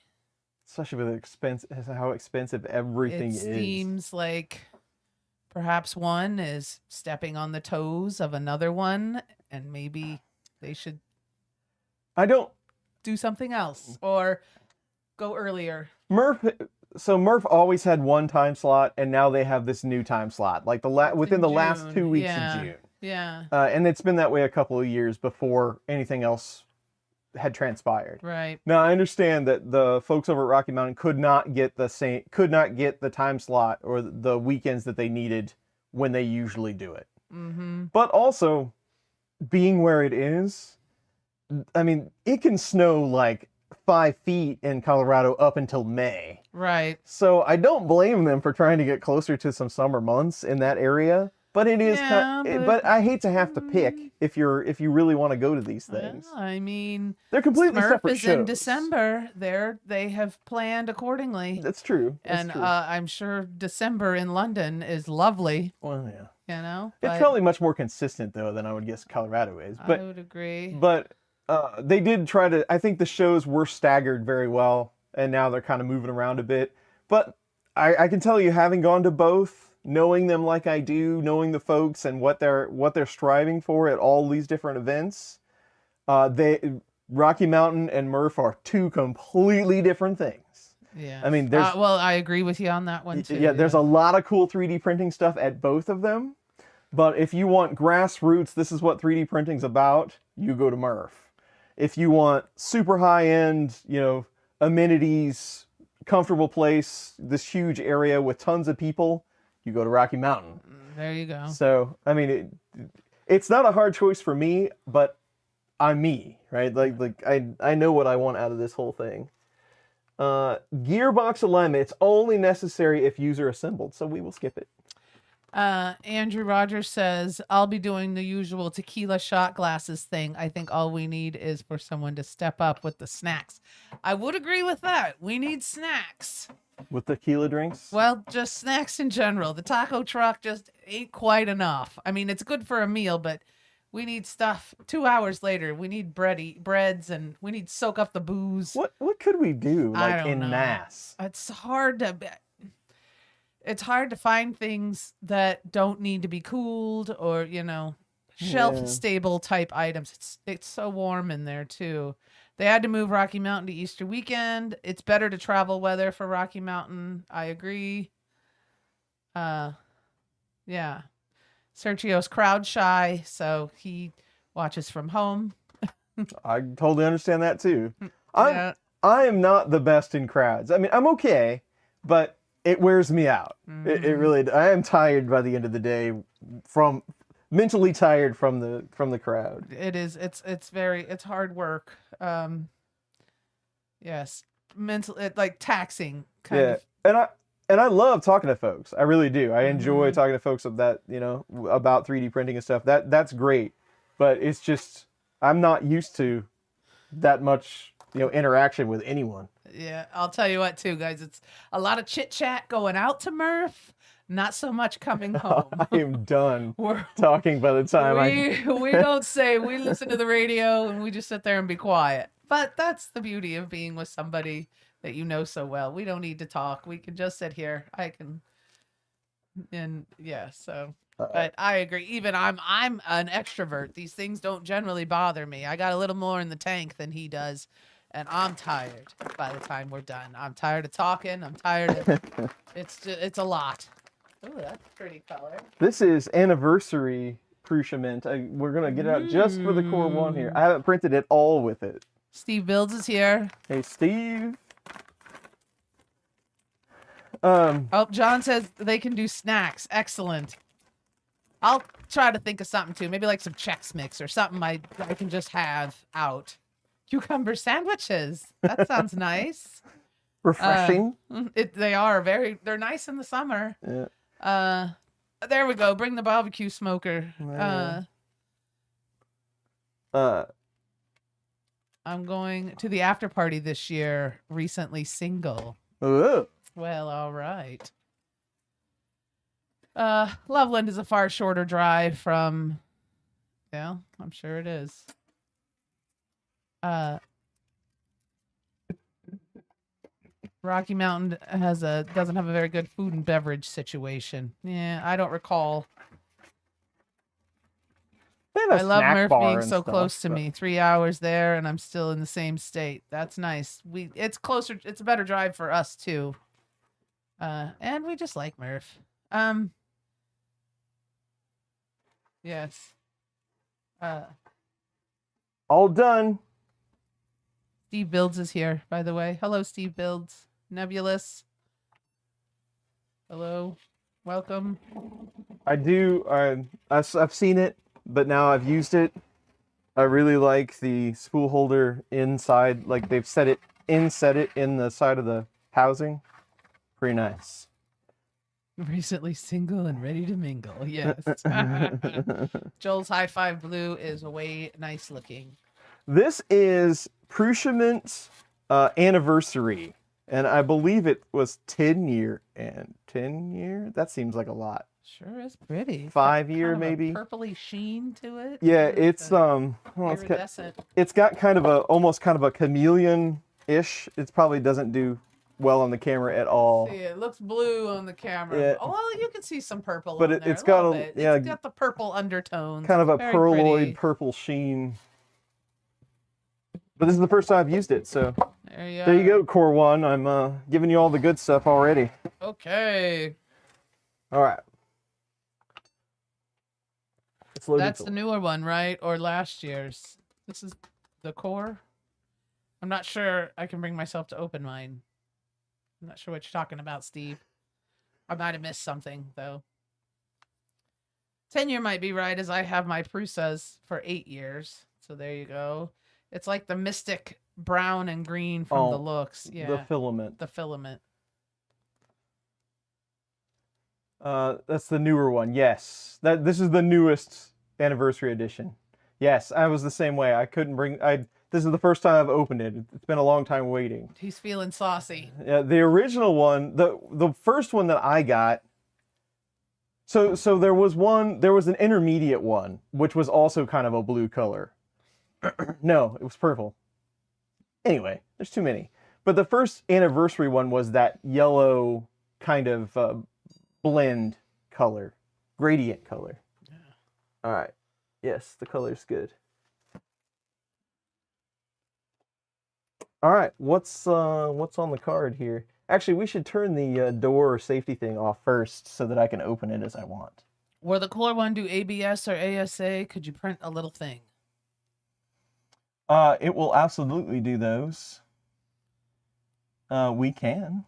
Especially with how expensive everything It is. seems like perhaps one is stepping on the toes of another one, and maybe they should do something else or go earlier. Murph always had one time slot, and now they have this new time slot, like within the last 2 weeks of June. Yeah. And it's been that way a couple of years before anything else had transpired. Right. Now I understand that the folks over at Rocky Mountain could not get the time slot or the weekends that they needed when they usually do it. Mm-hmm. But also, being where it is, I mean, it can snow like 5 feet in Colorado up until May. Right. So I don't blame them for trying to get closer to some summer months in that area. But it is, but I hate to have to pick if you really want to go to these things. Well, I mean, they're completely Smurf separate is shows. in December. They have planned accordingly. That's true. And I'm sure December in London is lovely. Well, yeah. You know, it's probably much more consistent though than I would guess Colorado is. But I would agree. But they did try to. I think the shows were staggered very well, and now they're kind of moving around a bit. But I can tell you, having gone to both, knowing them like I do, knowing the folks and what they're striving for at all these different events, Rocky Mountain and Murph are two completely different things. Yeah. I mean, there's well, I agree with you on that one too. Yeah, there's a lot of cool 3D printing stuff at both of them. But if you want grassroots, this is what 3D printing's about, you go to Murph. If you want super high-end, amenities, comfortable place, this huge area with tons of people, you go to Rocky Mountain. There you go. So, I mean, it's not a hard choice for me, but I'm me, right? Like I know what I want out of this whole thing. Gearbox alignment, it's only necessary if user assembled, so we will skip it. Andrew Rogers says, I'll be doing the usual tequila shot glasses thing. I think all we need is for someone to step up with the snacks. I would agree with that. We need snacks. With tequila drinks? Well, just snacks in general. The taco truck just ain't quite enough. I mean, it's good for a meal, but we need stuff 2 hours later. We need breads, and we need to soak up the booze. What could we do, I like, don't in know. mass? It's hard to find things that don't need to be cooled or, shelf stable type items. It's so warm in there too. They had to move Rocky Mountain to Easter weekend. It's better to travel weather for Rocky Mountain. I agree. Yeah. Sergio's crowd shy, so he watches from home. I totally understand that too. Yeah. I am not the best in crowds. I mean, I'm okay, but it wears me out. Mm-hmm. It really. I am tired by the end of the day, mentally tired from the crowd. It is. It's hard work. Yes, like taxing kind of. And I love talking to folks. I really do. I enjoy talking to folks about 3D printing and stuff. That's great, but it's just I'm not used to that much interaction with anyone. Yeah, I'll tell you what too, guys. It's a lot of chit chat going out to Murph, not so much coming home. I am done talking by the time we don't say. We listen to the radio and we just sit there and be quiet. But that's the beauty of being with somebody that you know so well. We don't need to talk. We can just sit here. But I agree. Even I'm an extrovert. These things don't generally bother me. I got a little more in the tank than he does. And I'm tired by the time we're done. I'm tired of talking. I'm tired of it's a lot. Oh, that's a pretty color. This is anniversary Prusa mint. We're gonna get it out just for the Core One here. I haven't printed it all with it. Steve Builds is here. Hey, Steve. John says they can do snacks. Excellent. I'll try to think of something too. Maybe like some Chex Mix or something I can just have out. Cucumber sandwiches. That sounds nice. Refreshing. They're nice in the summer. Yeah. There we go. Bring the barbecue smoker. I'm going to the after party this year. Recently single. Ugh. Well, all right. Loveland is a far shorter drive from. Yeah, I'm sure it is. Rocky Mountain doesn't have a very good food and beverage situation. Yeah, I don't recall. They have a I love snack Murph bar being and so stuff, close to but- me. 3 hours there, and I'm still in the same state. That's nice. It's closer. It's a better drive for us too. And we just like Murph. Yes. All done. Steve Builds is here, by the way. Hello, Steve Builds. Nebulous. Hello. Welcome. I do. I've seen it, but now I've used it. I really like the spool holder inside. Like they've set it in the side of the housing. Pretty nice. Recently single and ready to mingle. Yes. Joel's High Five Blue is way nice looking. This is Prusa anniversary, and I believe it was 10 year. That seems like a lot. Sure is pretty. It's 5 got year kind of a maybe. purpley sheen to it. Yeah, With it's the well, iridescent. it's got kind of almost kind of a chameleon-ish. It probably doesn't do well on the camera at all. See, it looks blue on the camera. Yeah. Oh, well, you can see some purple But on there. it's got little a- bit. yeah, It's got the purple undertones. Kind of a It's very pearloid pretty. purple sheen. But this is the first time I've used it, so There there you go, Core One. I'm giving you all the good stuff already. Okay. All right. It's loaded. That's the newer one, right? Or last year's. This is the core. I'm not sure I can bring myself to open mine. I'm not sure what you're talking about, Steve. I might have missed something, though. 10 year might be right, as I have my Prusas for 8 years. So there you go. It's like the mystic brown and green from the looks. Yeah. The filament. The filament. That's the newer one. Yes. This is the newest anniversary edition. Yes, I was the same way. I couldn't bring. This is the first time I've opened it. It's been a long time waiting. He's feeling saucy. Yeah, the original one, the first one that I got. So there was an intermediate one, which was also kind of a blue color. No, it was purple. Anyway, there's too many. But the first anniversary one was that yellow kind of blend color, gradient color. Yeah. All right. Yes, the color's good. All right, what's on the card here? Actually, we should turn the door safety thing off first so that I can open it as I want. Will the Core One do ABS or ASA? Could you print a little thing? It will absolutely do those. We can.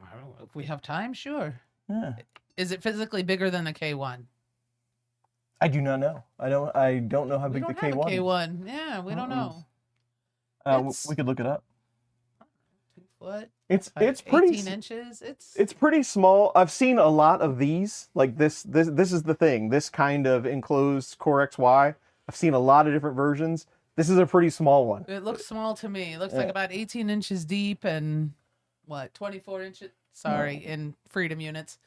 I don't know. If we have time, sure. Yeah. Is it physically bigger than the K1? I do not know. I don't know how We big don't the have K1 a is. K1. Yeah, we don't know. We could look it up. 2 foot. It's like pretty 18 inches. It's pretty small. I've seen a lot of these. Like this is the thing. This kind of enclosed Core XY. I've seen a lot of different versions. This is a pretty small one. It looks small to me. It looks Yeah. like about 18 inches deep and 24 inches. Sorry, in freedom units.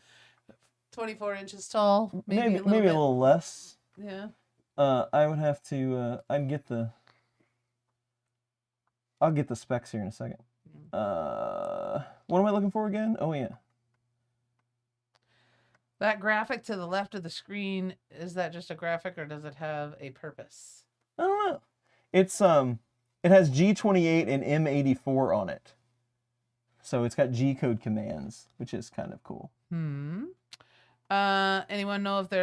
24 inches tall. Maybe a little bit. less. Yeah. I would have to. I'll get the specs here in a second. What am I looking for again? Oh yeah. That graphic to the left of the screen, is that just a graphic or does it have a purpose? I don't know. It's it has G28 and M84 on it. So it's got G-code commands, which is kind of cool. Anyone know if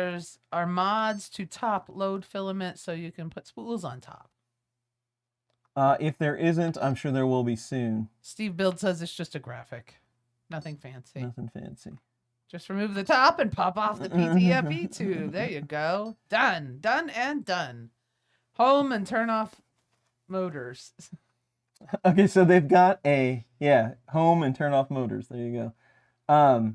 are mods to top load filament so you can put spools on top? If there isn't, I'm sure there will be soon. Steve Build says it's just a graphic. Nothing fancy. Nothing fancy. Just remove the top and pop off the PTFE tube. There you go. Done. Done and done. Home and turn off motors. Okay, so they've got home and turn off motors. There you go.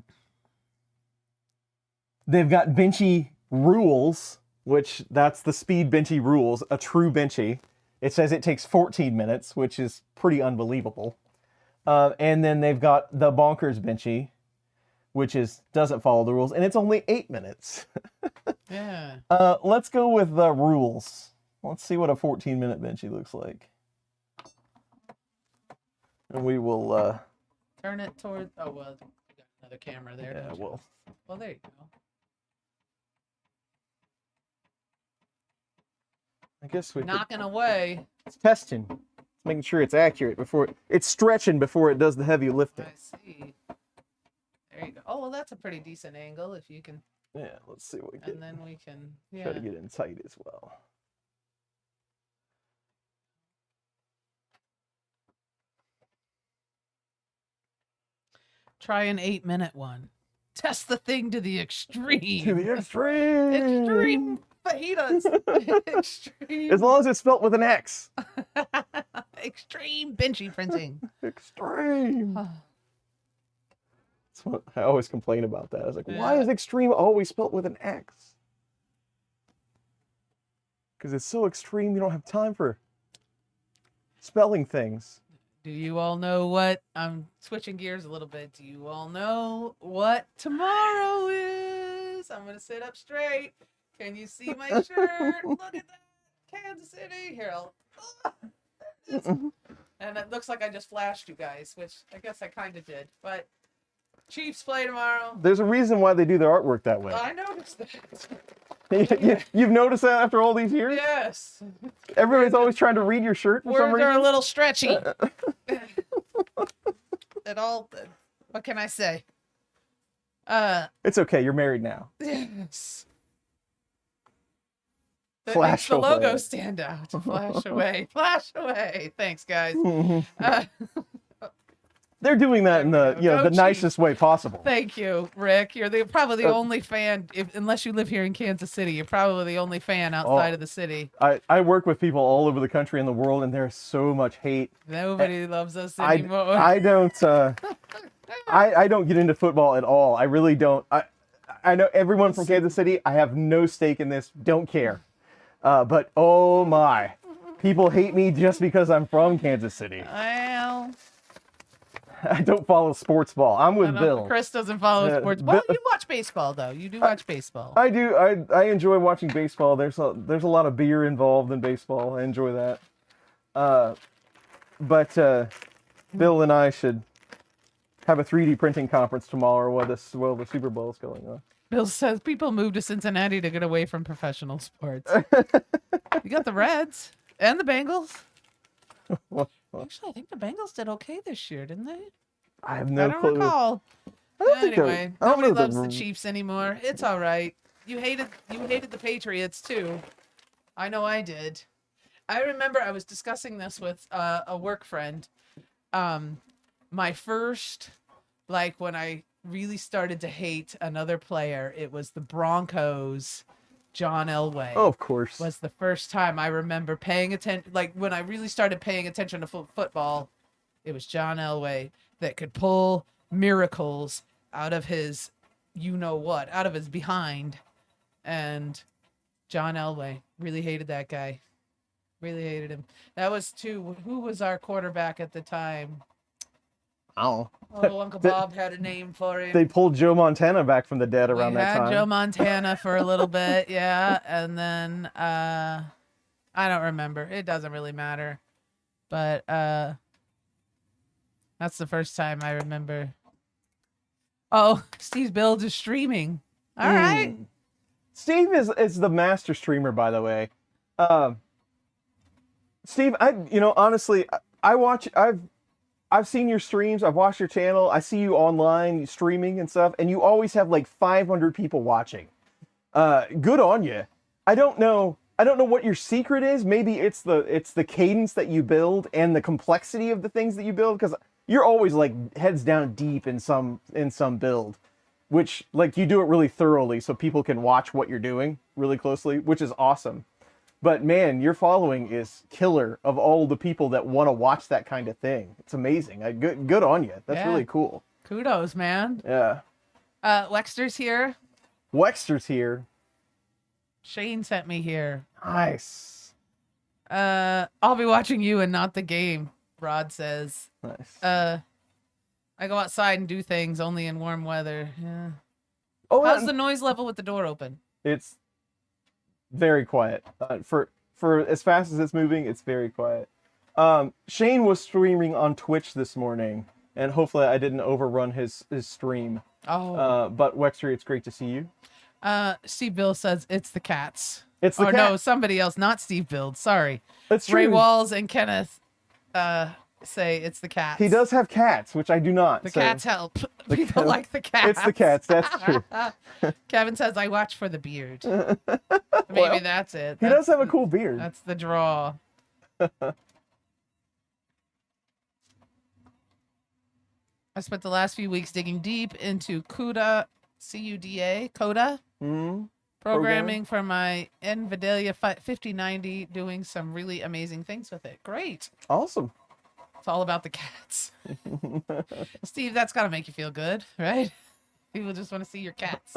They've got benchy rules, which that's the speed benchy rules, a true benchy. It says it takes 14 minutes, which is pretty unbelievable. And then they've got the bonkers benchy, doesn't follow the rules, and it's only 8 minutes. Yeah. Let's go with the rules. Let's see what a 14-minute Benchy looks like. And we will Turn it toward. Oh well, you got another camera there. yeah, don't you? well, Well, there you go. I guess we could, Knocking away. it's testing. It's making sure it's accurate before it's stretching before it does the heavy lifting. I see. There you go. Oh well, that's a pretty decent angle if you can. Yeah, let's see what we get. And then we can. Try to Yeah. get in tight as well. Try an 8-minute one. Test the thing to the extreme. To the extreme. Extreme fajitas. Extreme. As long as it's spelt with an X. Extreme Benchy printing. Extreme. That's what I always complain about that. I was like, why Yeah. is extreme always spelt with an X? Because it's so extreme you don't have time for spelling things. Do you all know what? I'm switching gears a little bit. Do you all know what tomorrow is? I'm going to sit up straight. Can you see my shirt? Look at that. Kansas City. Here, I'll. There it is. And it looks like I just flashed you guys, which I guess I kind of did. But Chiefs play tomorrow. There's a reason why they do their artwork that way. I noticed that. You've noticed that after all these years? Yes. Everybody's always trying to read your shirt for some Words are reason. a little stretchy. It all. What can I say? It's okay. You're married now. Yes. That Flash makes the logo away. stand out. Flash away. Flash away. Thanks, guys. They're doing that in the Go the Chiefs. nicest way possible. Thank you, Rick. You're probably the only fan, unless you live here in Kansas City. You're probably the only fan outside of the city. I work with people all over the country and the world, and there's so much hate. Nobody loves us I anymore. don't I don't get into football at all. I really don't. I know everyone from Kansas City. I have no stake in this. Don't care. But oh my, people hate me just because I'm from Kansas City. Well, I don't follow sports ball. I'm I with don't- Bill. Chris doesn't follow Yeah, sports. Well, Bill- you watch baseball though. You do watch baseball. I do. I enjoy watching baseball. There's a lot of beer involved in baseball. I enjoy that. But Bill and I should have a 3D printing conference tomorrow while the Super Bowl is going on. Bill says people move to Cincinnati to get away from professional sports. You got the Reds and the Bengals. Actually, I think the Bengals did okay this year, didn't they? I have I no don't clue. recall. I don't think Anyway, I don't nobody know loves the Chiefs anymore. It's all right. You hated the Patriots too. I know I did. I remember I was discussing this with a work friend. My first, like when I really started to hate another player, it was the Broncos. John Elway. Oh, of course. Was the first time I remember paying attention. Like when I really started paying attention to football, it was John Elway that could pull miracles out of his, out of his behind. And John Elway, really hated that guy. Really hated him. That was who was our quarterback at the time? Oh. Oh, Uncle Bob had a name for him. They pulled Joe Montana back from the dead around We that had time. Joe Montana for a little bit, yeah, and then I don't remember. It doesn't really matter, but that's the first time I remember. Oh, Steve's build is streaming. All right. Steve is the master streamer, by the way. Steve, honestly, I've seen your streams. I've watched your channel. I see you online streaming and stuff, and you always have like 500 people watching. Good on you. I don't know what your secret is. Maybe it's the cadence that you build and the complexity of the things that you build, because you're always like heads down deep in some build, which like you do it really thoroughly so people can watch what you're doing really closely, which is awesome. But man, your following is killer of all the people that want to watch that kind of thing. It's amazing. Good on you. That's really cool. Kudos, man. Yeah. Wexter's here. Wexter's here. Shane sent me here. Nice. I'll be watching you and not the game, Rod says. Nice. I go outside and do things only in warm weather. Yeah. Oh, How's the noise level with the door open? It's very quiet. For as fast as it's moving, it's very quiet. Shane was streaming on Twitch this morning, and hopefully I didn't overrun his stream. Oh. But Wexter, it's great to see you. Steve Bill says it's the cats. It's the or cat. no, somebody else, not Steve Build. Sorry. That's Ray true. Walls and Kenneth say it's the cats. He does have cats, which I do not. The so cats help. People like the cats. It's the cats. That's true. Kevin says I watch for the beard. Maybe Well, that's it. He does have a cool beard. That's the draw. I spent the last few weeks digging deep into CUDA, C-U-D-A, CODA. Mm-hmm. Programming for my NVIDIA 5090, doing some really amazing things with it. Great. Awesome. It's all about the cats. Steve, that's got to make you feel good, right? People just want to see your cats.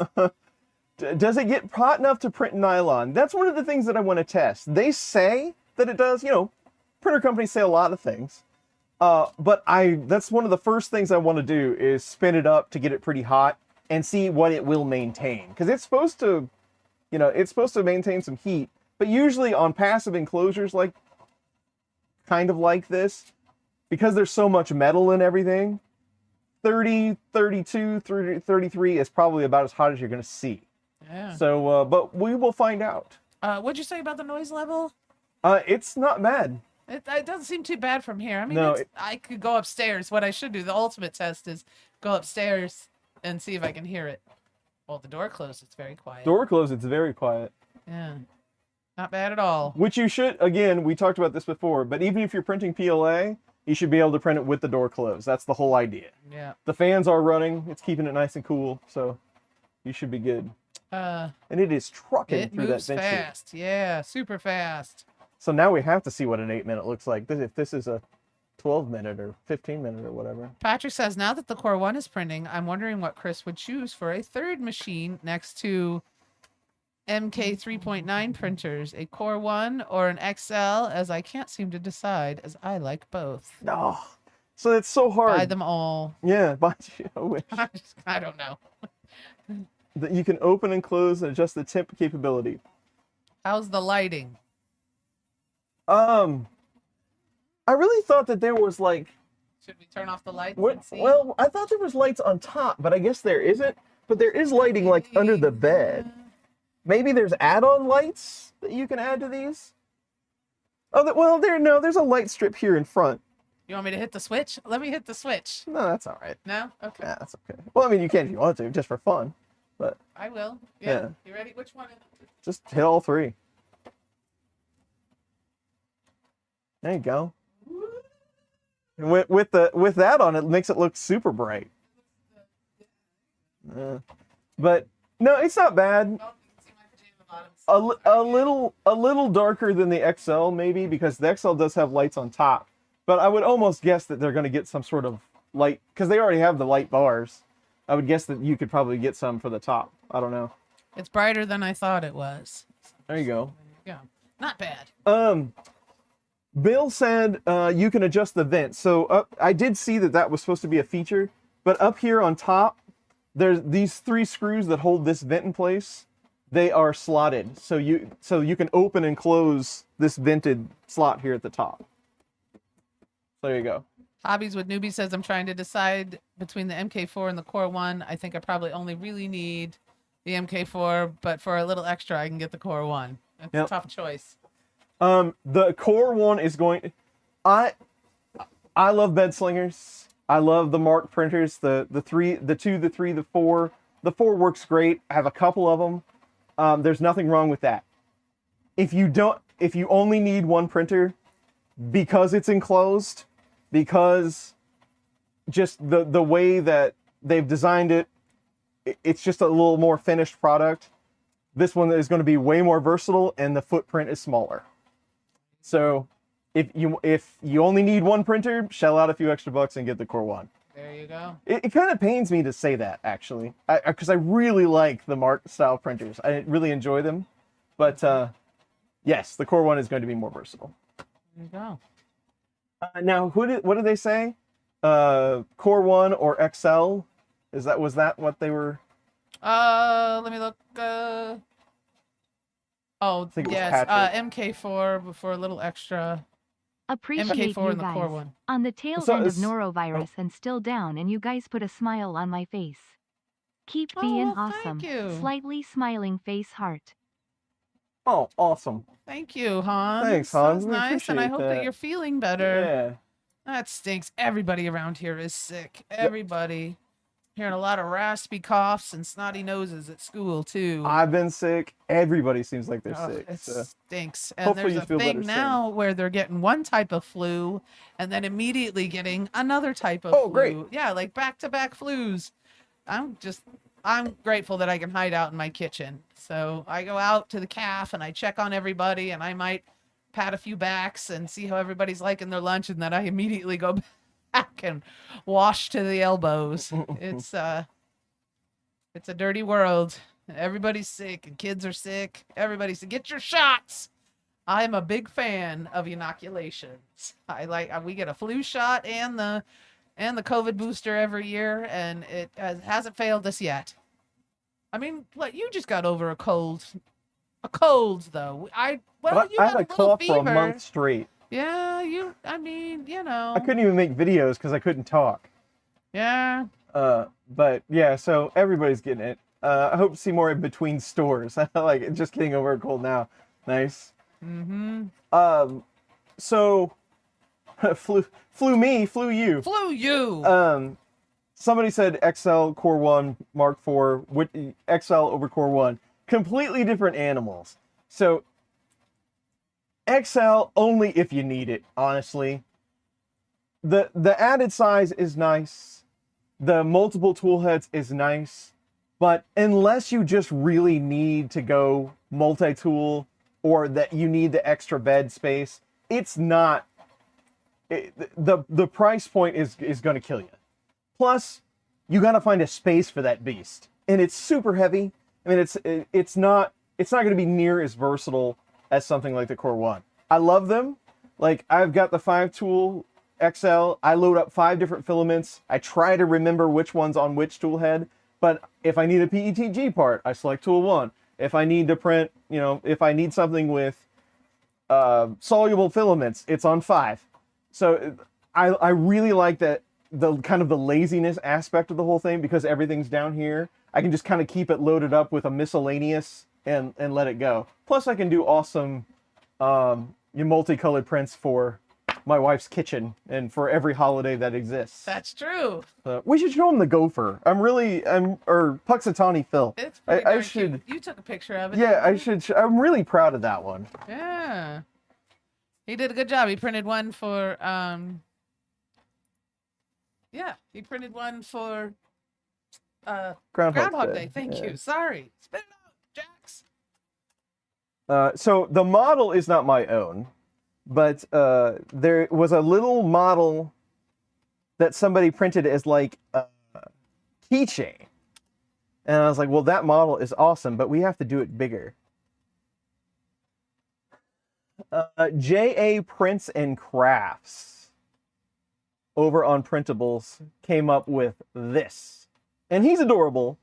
Does it get hot enough to print nylon? That's one of the things that I want to test. They say that it does. You know, printer companies say a lot of things. But that's one of the first things I want to do is spin it up to get it pretty hot and see what it will maintain. Because it's supposed to, it's supposed to maintain some heat. But usually on passive enclosures kind of like this, because there's so much metal and everything, 30, 32, 30, 33 is probably about as hot as you're going to see. Yeah. So, but we will find out. What'd you say about the noise level? It's not bad. It doesn't seem too bad from here. I mean, No, I could go upstairs. What I should do, the ultimate test is go upstairs and see if I can hear it. Well, the door closed. It's very quiet. Door closed, it's very quiet. Yeah. Not bad at all. Which you should, again, we talked about this before, but even if you're printing PLA, you should be able to print it with the door closed. That's the whole idea. Yeah. The fans are running. It's keeping it nice and cool, so you should be good. And it is trucking through that moves vent chute. fast. Yeah, super fast. So now we have to see what an 8-minute looks like. If this is a 12-minute or 15-minute or whatever. Patrick says, now that the Core One is printing, I'm wondering what Chris would choose for a third machine next to MK 3.9 printers, a Core One or an XL, as I can't seem to decide, as I like both. No. So it's so hard. Buy them all. Yeah, buy I wish. I don't know. That you can open and close and adjust the temp capability. How's the lighting? I really thought that there was Should we turn off the lights and see? well, I thought there was lights on top, but I guess there isn't. But there is lighting under the bed. Maybe there's add-on lights that you can add to these. Oh, there's a light strip here in front. You want me to hit the switch? Let me hit the switch. No, that's all right. No? Okay. Yeah, that's okay. Well, I mean, you can if you want to, just for fun. But I will. Yeah. Yeah. You ready? Which one? just hit all three. There you go. With that on, it makes it look super bright. But no, it's not bad. Oh, you can see my pajama bottoms. A little darker than the XL maybe, because the XL does have lights on top. But I would almost guess that they're going to get some sort of light, because they already have the light bars. I would guess that you could probably get some for the top. I don't know. It's brighter than I thought it was. There you go. There you go. Not bad. Bill said you can adjust the vents. So I did see that was supposed to be a feature, but up here on top, there's these 3 screws that hold this vent in place. They are slotted, so you can open and close this vented slot here at the top. There you go. Hobbies with Newbie says, I'm trying to decide between the MK4 and the Core One. I think I probably only really need the MK4, but for a little extra, I can get the Core One. That's a tough choice. The Core One is going. I love bed slingers. I love the Mark printers. The 3, the 2, the 3, the 4. The 4 works great. I have a couple of them. There's nothing wrong with that. If you only need one printer, because it's enclosed, because just the way that they've designed it, it's just a little more finished product. This one is going to be way more versatile, and the footprint is smaller. So if you only need one printer, shell out a few extra bucks and get the Core One. There you go. It kind of pains me to say that, actually, because I really like the Mark style printers. I really enjoy them, but yes, the Core One is going to be more versatile. There you go. Now, what do they say? Core One or XL? Was that what they were? Let me look. Oh, think it was yes. Patrick. MK4 for a little extra. Appreciate MK4 you and the Core guys. One. On the tail So end of it's- norovirus and still down, and you guys put a smile on my face. Keep Oh, being well, awesome. thank you. Slightly smiling face heart. Oh, awesome. Thank you, Hans. Thanks, Hans. That's We nice, and I appreciate hope that that. you're feeling better. Yeah. That stinks. Everybody around here is sick. Everybody. Hearing a lot of raspy coughs and snotty noses at school too. I've been sick. Everybody seems like they're Ugh, sick. it So. stinks. And Hopefully there's you a feel thing better soon. now where they're getting one type of flu and then immediately getting another type of flu. Great. Yeah, like back-to-back flus. I'm grateful that I can hide out in my kitchen. So I go out to the calf and I check on everybody and I might pat a few backs and see how everybody's liking their lunch, and then I immediately go back and wash to the elbows. It's a dirty world. Everybody's sick and kids are sick. Everybody's sick. Get your shots. I'm a big fan of inoculations. We get a flu shot and the COVID booster every year, and it hasn't failed us yet. I mean, you just got over a cold. A cold though. You I had had a little cough for a fever. month straight. Yeah, I couldn't even make videos because I couldn't talk. Yeah. But yeah, so everybody's getting it. I hope to see more in between stores. Like just getting over a cold now. Nice. Mm-hmm. So flew me, flew you. Flew you. Somebody said XL Core One Mark IV with XL over Core One. Completely different animals. So XL only if you need it, honestly. The added size is nice. The multiple tool heads is nice. But unless you just really need to go multi-tool or that you need the extra bed space, it's not. The price point is going to kill you. Plus, you got to find a space for that beast, and it's super heavy. I mean, it's not going to be near as versatile as something like the Core One. I love them. Like I've got the 5-tool XL. I load up 5 different filaments. I try to remember which one's on which tool head. But if I need a PETG part, I select tool 1. If I need to print, if I need something with soluble filaments, it's on 5. So I really like that, the kind of the laziness aspect of the whole thing, because everything's down here. I can just kind of keep it loaded up with a miscellaneous and let it go. Plus I can do awesome multicolored prints for my wife's kitchen and for every holiday that exists. That's true. We should show him the gopher. Or Puxatawny Phil. It's pretty I darn should. cute. You took a picture of it. Yeah, didn't you? I'm really proud of that one. Yeah. He did a good job. He printed one for he printed one for Groundhog Day. Thank you. Sorry. Spit it out, Jax. So the model is not my own, but there was a little model that somebody printed as like a keychain. And I was like, well, that model is awesome, but we have to do it bigger. J.A. Prints and Crafts over on Printables came up with this. And he's adorable,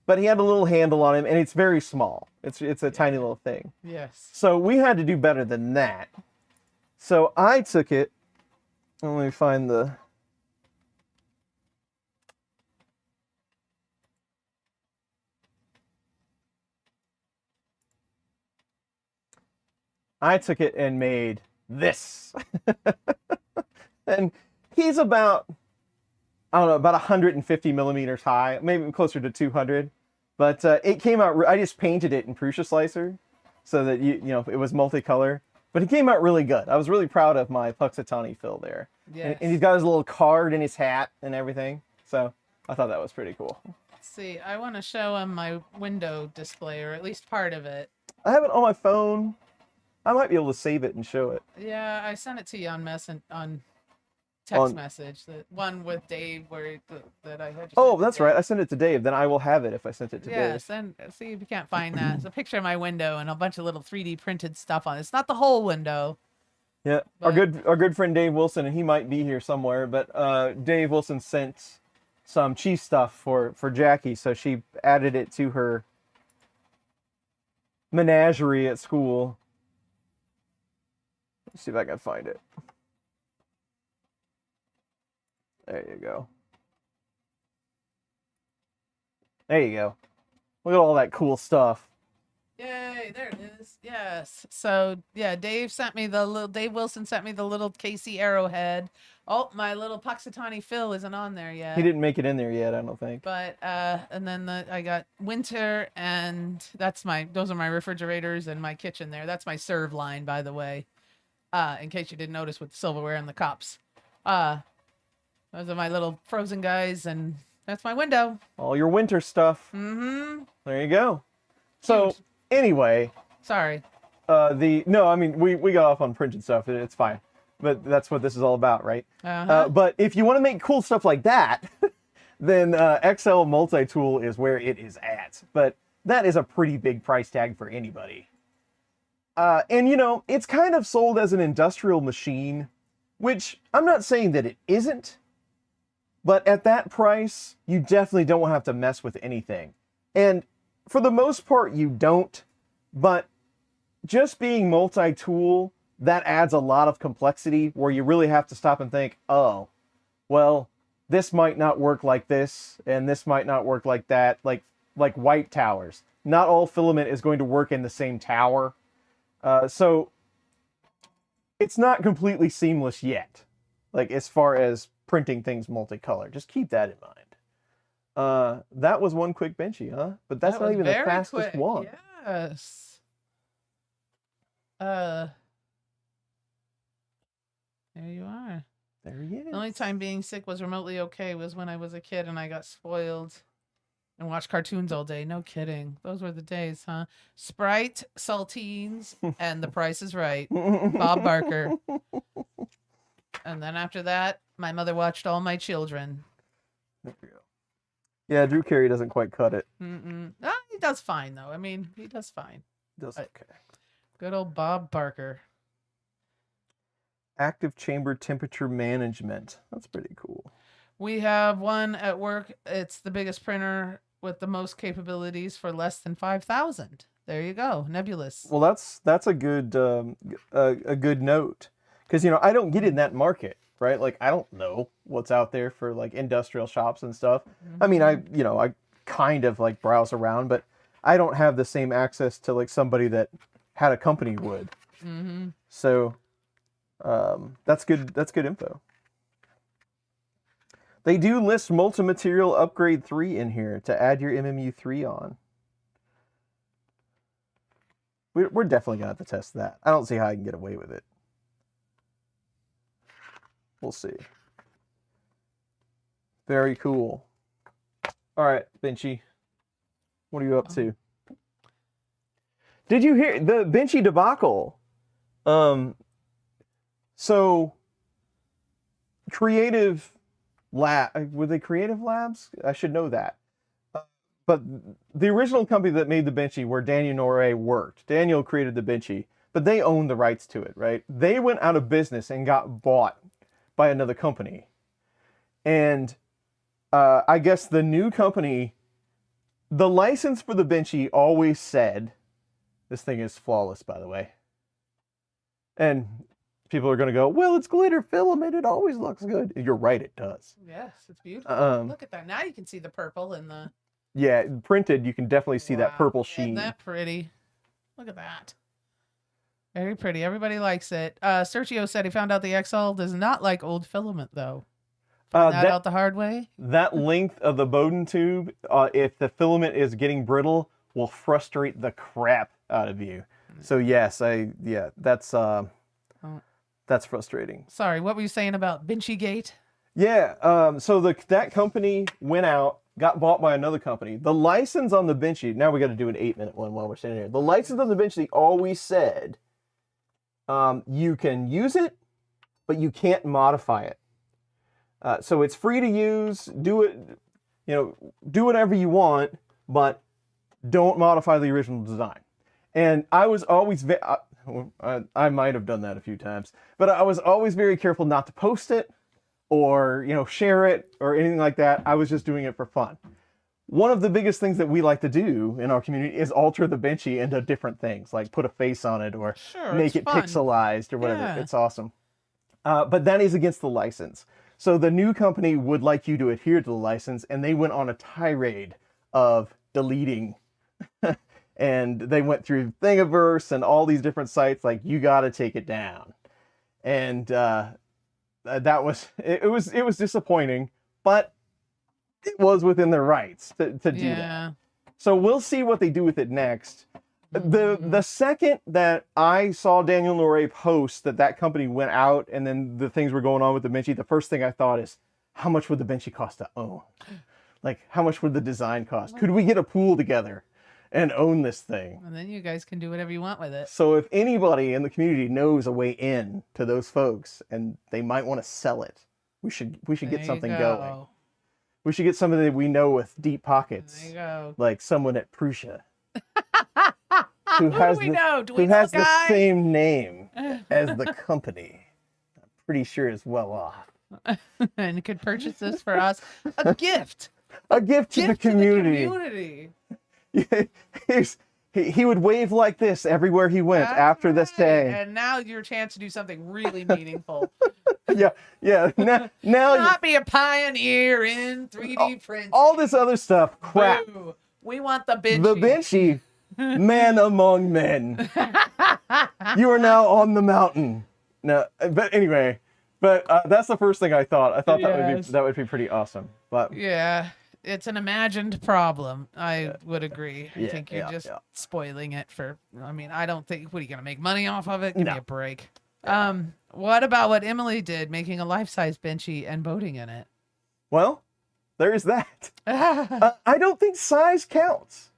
but he had a little handle on him, and it's very small. It's a tiny little thing. Yes. So we had to do better than that. So I took it. Let me find the... I took it and made this. And he's about, I don't know, about 150 millimeters high, maybe closer to 200. But it came out, I just painted it in Prusa Slicer so that, it was multicolor. But it came out really good. I was really proud of my Puxatawny Phil there. Yes. And he's got his little card in his hat and everything. So I thought that was pretty cool. Let's see. I want to show him my window display, or at least part of it. I have it on my phone. I might be able to save it and show it. Yeah, I sent it to you on text message. The one with Dave that I had. Oh, that's right. I sent it to Dave. Then I will have it if I sent it to Dave. Yes, and see if you can't find that. It's a picture of my window and a bunch of little 3D printed stuff on it. It's not the whole window, Yeah, our good friend Dave Wilson, and he might be here somewhere, but Dave Wilson sent some cheese stuff for Jackie, so she added it to her menagerie at school. Let's see if I can find it. There you go. There you go. Look at all that cool stuff. Yay, there it is. Yes. So yeah, Dave Wilson sent me the little Casey arrowhead. Oh, my little Puxatawny Phil isn't on there yet. He didn't make it in there yet, I don't think. But and then I got winter, and those are my refrigerators and my kitchen there. That's my serve line, by the way. In case you didn't notice with the silverware and the cups. Those are my little frozen guys, and that's my window. All your winter stuff. Mm-hmm. There you go. So Cute. anyway, Sorry. no, I mean we got off on printed stuff. It's fine, but that's what this is all about, right? But if you want to make cool stuff like that, then XL Multi-Tool is where it is at. But that is a pretty big price tag for anybody. And you know, it's kind of sold as an industrial machine, which I'm not saying that it isn't, but at that price, you definitely don't have to mess with anything. And for the most part, you don't, but just being multi-tool, that adds a lot of complexity where you really have to stop and think, oh, well, this might not work like this, and this might not work like that, like white towers. Not all filament is going to work in the same tower. So it's not completely seamless yet, like as far as printing things multicolor. Just keep that in mind. That was one quick benchy, huh? But that's not even the fastest one. Yes. There you are. There he is. The only time being sick was remotely okay was when I was a kid and I got spoiled and watched cartoons all day. No kidding. Those were the days, huh? Sprite, saltines, and The Price is Right. Bob Barker. And then after that, my mother watched All My Children. There we go. Yeah, Drew Carey doesn't quite cut it. He does fine, though. I mean, he does fine. Does okay. Good old Bob Barker. Active chamber temperature management. That's pretty cool. We have one at work. It's the biggest printer with the most capabilities for less than 5,000. There you go, Nebulous. Well, that's a good good note, because you know I don't get in that market, right? Like I don't know what's out there for like industrial shops and stuff. I mean, I kind of like browse around, but I don't have the same access to like somebody that had a company would. So that's good. That's good info. They do list multi-material upgrade 3 in here to add your MMU 3 on. We're definitely gonna have to test that. I don't see how I can get away with it. We'll see. Very cool. All right, Benchy, what are you up to? Did you hear the Benchy debacle? So Creative Lab, were they Creative Labs? I should know that. But the original company that made the Benchy, where Daniel Noré worked, Daniel created the Benchy, but they owned the rights to it, right? They went out of business and got bought by another company. And I guess the new company, the license for the Benchy always said, this thing is flawless, by the way. And people are going to go, well, it's glitter filament. It always looks good. You're right, it does. Yes, it's beautiful. Look at that. Now you can see the purple and the... Yeah, printed, you can definitely see that purple sheen. Isn't that pretty? Look at that. Very pretty. Everybody likes it. Sergio said he found out the XL does not like old filament, though. Found that out the hard way? That length of the Bowden tube, if the filament is getting brittle, will frustrate the crap out of you. So yes, that's frustrating. Sorry, what were you saying about Benchy Gate? Yeah, so that company went out, got bought by another company. The license on the Benchy, now we got to do an 8-minute one while we're sitting here. The license on the Benchy always said, you can use it, but you can't modify it. So it's free to use, do it, do whatever you want, but don't modify the original design. And I was always, I might have done that a few times, but I was always very careful not to post it or, share it or anything like that. I was just doing it for fun. One of the biggest things that we like to do in our community is alter the Benchy into different things, like put a face on it or Sure, make it's it fun. pixelized or whatever. Yeah. It's awesome. But that is against the license. So the new company would like you to adhere to the license, and they went on a tirade of deleting. And they went through Thingiverse and all these different sites like, you got to take it down. And that was, it was disappointing, but it was within their rights to do that. So we'll see what they do with it next. The second that I saw Daniel Noré post that company went out and then the things were going on with the Benchy, the first thing I thought is, how much would the Benchy cost to own? Like, how much would the design cost? Could we get a pool together and own this thing? And then you guys can do whatever you want with it. So if anybody in the community knows a way in to those folks and they might want to sell it, we should get something going. We should get somebody that we know with deep pockets. There you go. Like someone at Prusa. Who Who has do we know? Do we who know has a the guy? same name as the company. I'm pretty sure is well off. And could purchase this for us. A gift. A gift to the community. He would wave like this everywhere he went after this day. And now your chance to do something really meaningful. Yeah. Now Not be a pioneer in 3D printing. all this other stuff, crap. Boo. We want the Benchy. The Benchy, man among men. You are now on the mountain. No, but anyway, that's the first thing I thought. I thought that would be pretty awesome. But yeah, it's an imagined problem. I would agree. I think you're just yeah. spoiling it for. I mean, I don't think. What are you gonna make money off of it? Give No. me a break. What about what Emily did, making a life-size Benchy and boating in it? well, there is that. I don't think size counts.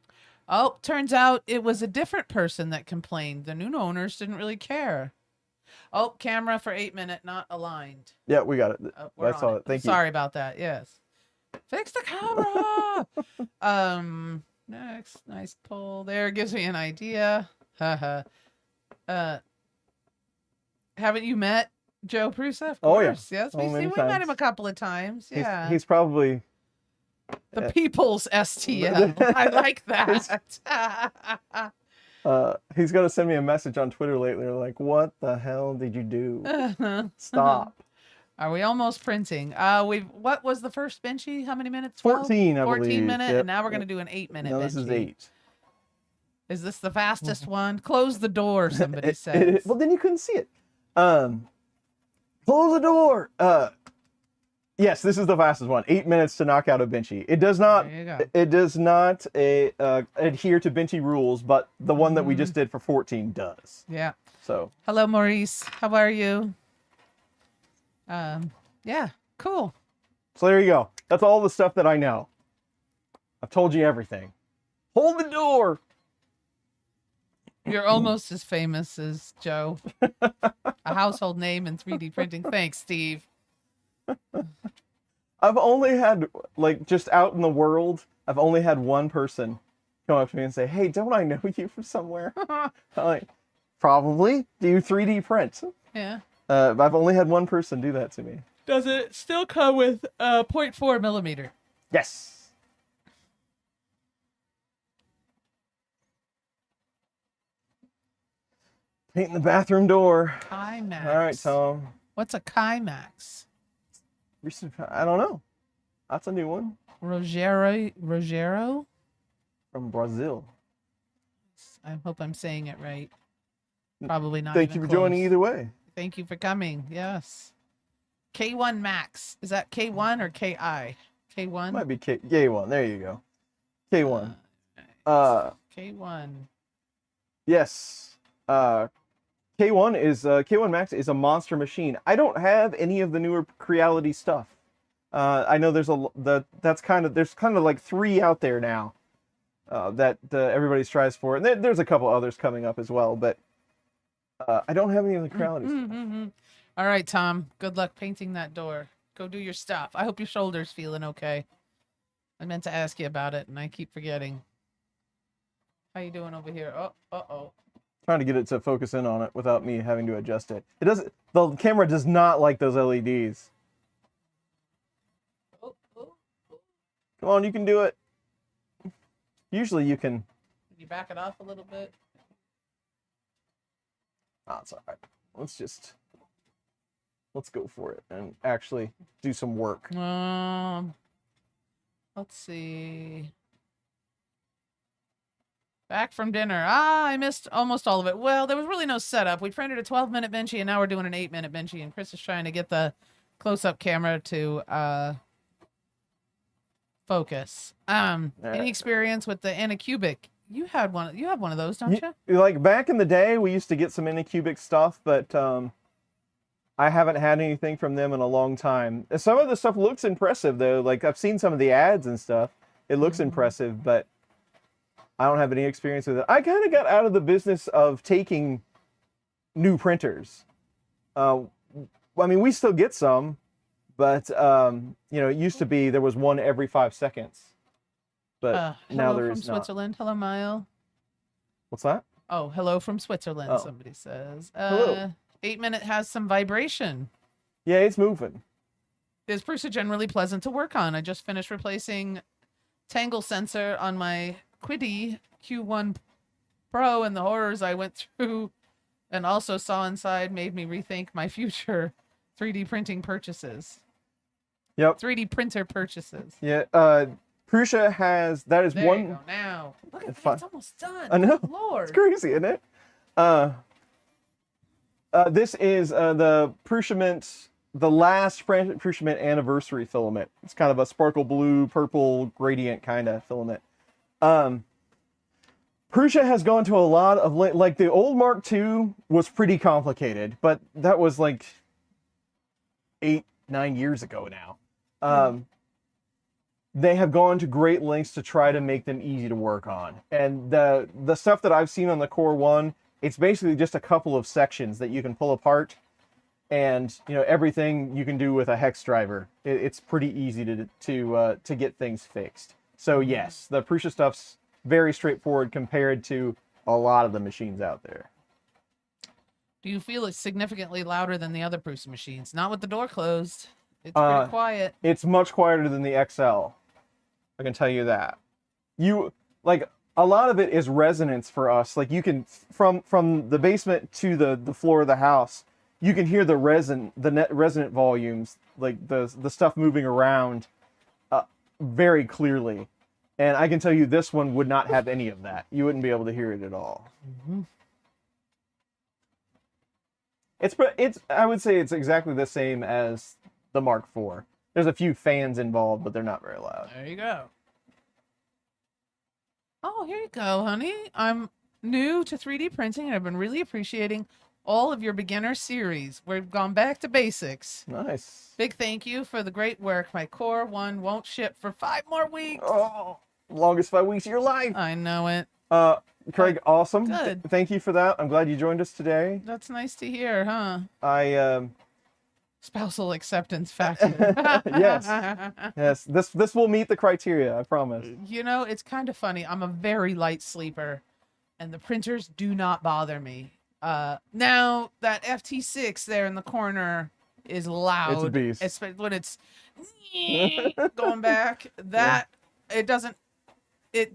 Oh, turns out it was a different person that complained. The new owners didn't really care. Oh, camera for 8 minute, not aligned. Yeah, we got it. We're That's on all. it. Thank you. Sorry about that. Yes. Fix the camera. Next, nice pull there. Gives me an idea. Haven't you met Joe Prusa? Of Oh, yeah. course. Yes, Oh, many we met times. him a couple of times. Yeah. He's probably the people's STL. I like that. he's gonna send me a message on Twitter lately, like, "What the hell did you do? Stop." Are we almost printing? What was the first Benchy? How many minutes? 12? 14, I 14 believe. minute, Yep. and now we're gonna do an 8 minute. No, this is 8. Is this the fastest one? Close the door, somebody says. Well, then you couldn't see it. Close the door. Yes, this is the fastest one. 8 minutes to knock out a Benchy. It does not. There you go. It does not adhere to Benchy rules, but the one that we just did for 14 does. Yeah. So. Hello, Maurice. How are you? Yeah. Cool. So there you go. That's all the stuff that I know. I've told you everything. Hold the door. You're almost as famous as Joe. A household name in 3D printing. Thanks, Steve. I've only had, like, just out in the world, I've only had one person come up to me and say, "Hey, don't I know you from somewhere?" I'm like, probably. Do you 3D print? Yeah. I've only had one person do that to me. Does it still come with 0.4 millimeter? Yes. Painting the bathroom door. Kimax. All right, Tom. What's a Kimax? I don't know. That's a new one. Rogero? From Brazil. I hope I'm saying it right. Probably not. Thank even you for joining close. either way. Thank you for coming. Yes. K1 Max. Is that K1 or KI? K1? Might be K1. There you go. K1. K1. Yes. K1 Max is a monster machine. I don't have any of the newer Creality stuff. I know there's there's kind of like 3 out there now that everybody strives for, and there's a couple others coming up as well. But I don't have any of the Creality stuff. All right, Tom. Good luck painting that door. Go do your stuff. I hope your shoulder's feeling okay. I meant to ask you about it, and I keep forgetting. How you doing over here? Oh, uh-oh. Trying to get it to focus in on it without me having to adjust it. It doesn't. The camera does not like those LEDs. Oh, oh, oh. Come on, you can do it. Usually you can. You back it off a little bit. Oh, it's all right. Let's go for it and actually do some work. Let's see. Back from dinner. I missed almost all of it. Well, there was really no setup. We printed a 12-minute Benchy, and now we're doing an 8-minute Benchy, and Chris is trying to get the close-up camera to focus. Any experience with the Anycubic? You have one of those, don't you? Like back in the day, we used to get some Anycubic stuff, but I haven't had anything from them in a long time. Some of the stuff looks impressive, though. Like, I've seen some of the ads and stuff. It looks impressive, but I don't have any experience with it. I kind of got out of the business of taking new printers. I mean, we still get some, but, you know, it used to be there was one every 5 seconds. But now there is not. Hello from Switzerland. Hello, Mile. What's that? Oh, hello from Switzerland, Oh. somebody says. Hello. 8-minute has some vibration. Yeah, it's moving. Is Prusa generally pleasant to work on? I just finished replacing tangle sensor on my Quiddy Q1 Pro, and the horrors I went through and also saw inside made me rethink my future 3D printing purchases. Yep. 3D printer purchases. Yeah, Prusa has, that is There one. you go. Now, look at It's that. fine. It's almost done. I know. Lord. It's crazy, isn't it? This is the Prusa the last Prusa anniversary filament. It's kind of a sparkle blue, purple gradient kind of filament. Prusa has gone to a lot of, like the old Mark II was pretty complicated, but that was like 8-9 years ago now. They have gone to great lengths to try to make them easy to work on. And the stuff that I've seen on the Core One, it's basically just a couple of sections that you can pull apart, and you know everything you can do with a hex driver. It's pretty easy to get things fixed. So yes, the Prusa stuff's very straightforward compared to a lot of the machines out there. Do you feel it's significantly louder than the other Prusa machines? Not with the door closed. It's pretty quiet. It's much quieter than the XL. I can tell you that. Like a lot of it is resonance for us. Like you can from the basement to the floor of the house, you can hear the net resonant volumes, like the stuff moving around, very clearly. And I can tell you this one would not have any of that. You wouldn't be able to hear it at all. Mm-hmm. I would say it's exactly the same as the Mark IV. There's a few fans involved, but they're not very loud. There you go. Oh, here you go, honey. I'm new to 3D printing, and I've been really appreciating all of your beginner series. We've gone back to basics. Nice. Big thank you for the great work. My Core One won't ship for 5 more weeks. Oh, longest 5 weeks of your life. I know it. Craig, awesome. Good. Thank you for that. I'm glad you joined us today. That's nice to hear, huh? Spousal acceptance factor. Yes. This will meet the criteria, I promise. You know, it's kind of funny. I'm a very light sleeper, and the printers do not bother me. Now that FT6 there in the corner is loud. It's a beast. Especially when it's going back. That it doesn't.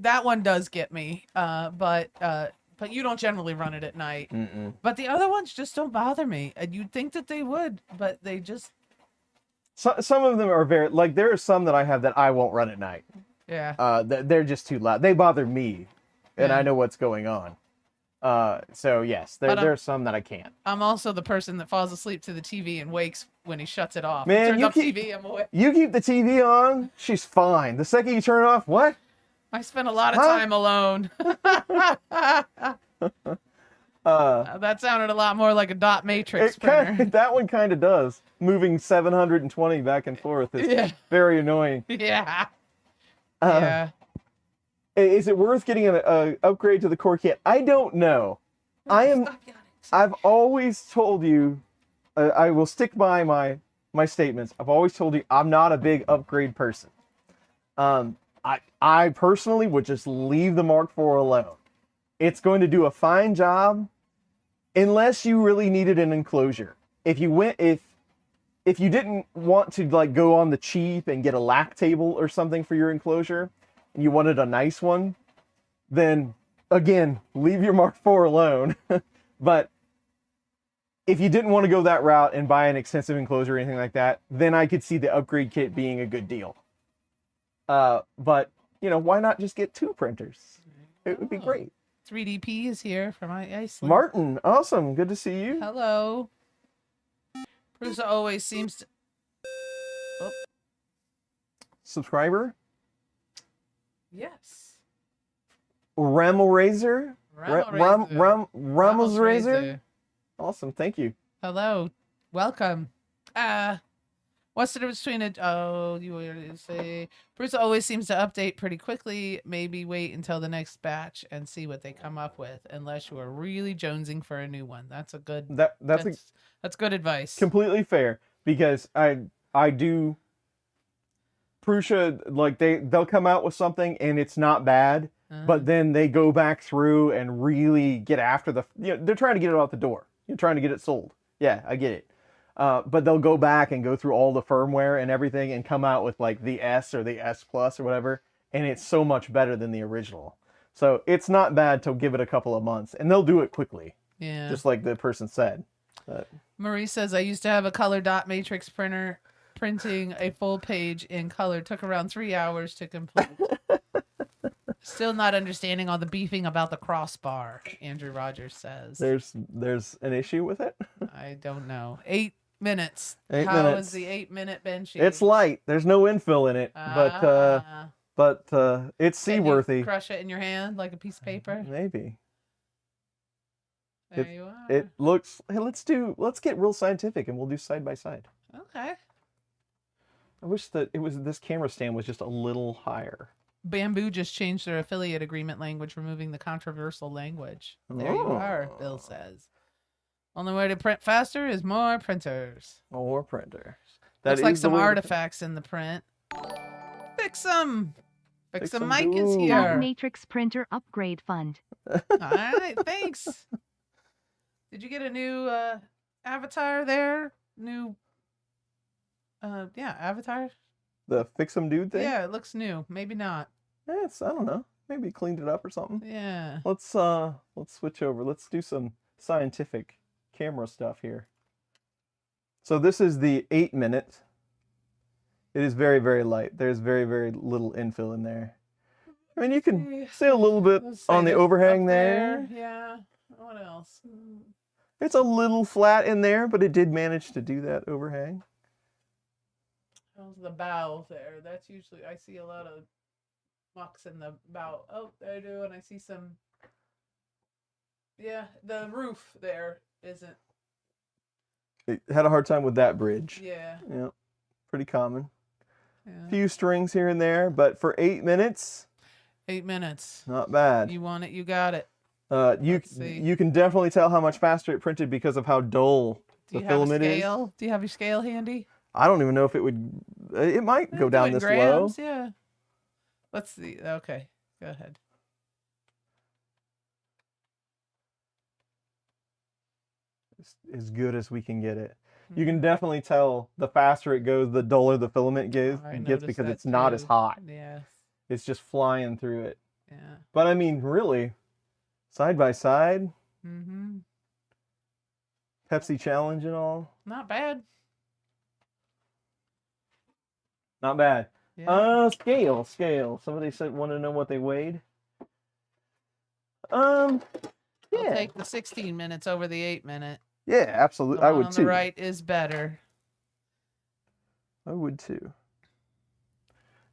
That one does get me. But you don't generally run it at night. Mm-mm. But the other ones just don't bother me. And you'd think that they would, but they just. Some of them are very, like, there are some that I have that I won't run at night. Yeah. They're just too loud. They bother me, and Yeah. I know what's going on. So yes, there are some that I can't. I'm also the person that falls asleep to the TV and wakes when he shuts it off. Man, Turns you off keep- TV, I'm awake. You keep the TV on, she's fine. The second you turn it off, what? I spend a lot of Huh? time alone. That sounded a lot more like a dot matrix printer. That one kind of does. Moving 720 back and forth is Yeah. very annoying. Yeah. Uh, Yeah. Is it worth getting an upgrade to the core kit? I don't know. Stop yawning. I've always told you, I will stick by my statements. I've always told you I'm not a big upgrade person. I personally would just leave the Mark IV alone. It's going to do a fine job unless you really needed an enclosure. If you didn't want to like go on the cheap and get a lac table or something for your enclosure, and you wanted a nice one, then again, leave your Mark IV alone. But if you didn't want to go that route and buy an extensive enclosure or anything like that, then I could see the upgrade kit being a good deal. But you know, why not just get 2 printers? It would be great. 3DP is here from Iceland. Martin, awesome. Good to see you. Hello. Prusa always seems to... Oh, Subscriber? yes. Ramel Razor? Ramel's Razor? Razor. Awesome, thank you. Hello. Welcome. What's the difference between it? Oh, you were to say Prusa always seems to update pretty quickly. Maybe wait until the next batch and see what they come up with, unless you are really jonesing for a new one. That's a good. That's good advice. Completely fair, because I do. Prusa, like they'll come out with something and it's not bad, but then they go back through and really get after they're trying to get it out the door. You're trying to get it sold. Yeah, I get it. But they'll go back and go through all the firmware and everything and come out with like the S or the S Plus or whatever, and it's so much better than the original. So it's not bad to give it a couple of months, and they'll do it quickly. Yeah. Just like the person said. Marie says, I used to have a color dot matrix printer. Printing a full page in color took around 3 hours to complete. Still not understanding all the beefing about the crossbar, Andrew Rogers says. There's an issue with it? I don't know. 8 minutes. 8 How minutes. is the 8-minute benching? It's light. There's no infill in it, but it's seaworthy. You crush it in your hand like a piece of paper. Maybe. There you are. It looks. Hey, let's get real scientific, and we'll do side by side. Okay. I wish that this camera stand was just a little higher. Bamboo just changed their affiliate agreement language, removing the controversial language. There you are, Bill says. Only way to print faster is more printers. More printers. Looks like some artifacts in the print. Fix them. Fix them. Mike is Dot here. Matrix Printer Upgrade Fund. All right, thanks. Did you get a new avatar there? New avatar. The fix 'em dude thing? Yeah, it looks new. Maybe not. I don't know. Maybe cleaned it up or something. Yeah. Let's switch over. Let's do some scientific camera stuff here. So this is the 8-minute. It is very, very light. There's very, very little infill in there. I mean, you can see a little bit on the overhang there. Yeah. What else? It's a little flat in there, but it did manage to do that overhang. How's the bow there? That's usually, I see a lot of mucks in the bow. Oh, there I do, and I see some. Yeah, the roof there isn't. It had a hard time with that bridge. Yeah. Yeah, pretty common. Yeah. Few strings here and there, but for 8 minutes, 8 minutes. not bad. You want it, you got it. You can definitely tell how much faster it printed because of how dull the filament is. Do you have your scale handy? I don't even know if it would. It might go down this grams, low. Yeah. Let's see. Okay, go ahead. As good as we can get it. You can definitely tell the faster it goes, the duller the filament gets because it's not as hot. Yeah. It's just flying through it. Yeah. But I mean, really, side by side, Mm-hmm. Pepsi challenge and all. Not bad. Not bad. Yeah. Scale. Somebody said wanted to know what they weighed. Yeah. I'll take the 16 minutes over the 8-minute. Yeah, absolutely. The I one would on too. the right is better. I would too.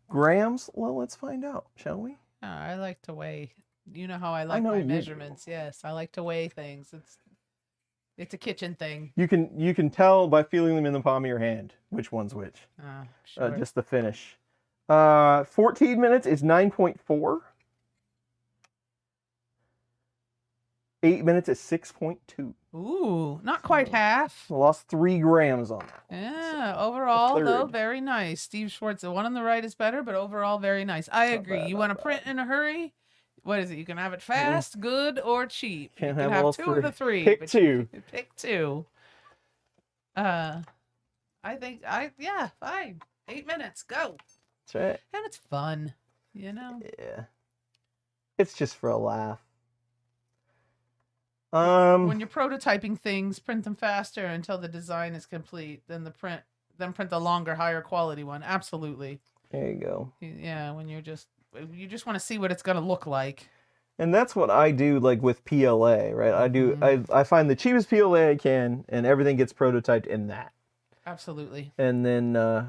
Grams? Well, let's find out, shall we? Oh, I like to weigh. You know how I like know my you do. measurements. Yes, I like to weigh things. It's a kitchen thing. You can tell by feeling them in the palm of your hand which one's which. Sure. Just the finish. 14 minutes is 9.4. 8 minutes is 6.2. Ooh, not quite half. I lost 3 grams on that. Yeah, overall though, third. very nice. Steve Schwartz, the one on the right is better, but overall very nice. I agree. bad, You not want to bad. print in a hurry? What is it? You can have it fast, good, or cheap. Can't you can have all two of the three. Pick but two. Pick two. I think fine. 8 minutes, go. That's right. And it's fun, you know. Yeah. It's just for a laugh. When you're prototyping things, print them faster until the design is complete. Then print the longer, higher quality one. Absolutely. There you go. Yeah, when you just want to see what it's gonna look like. And that's what I do, like with PLA, right? I find the cheapest PLA I can, and everything gets prototyped in that. Absolutely. And then the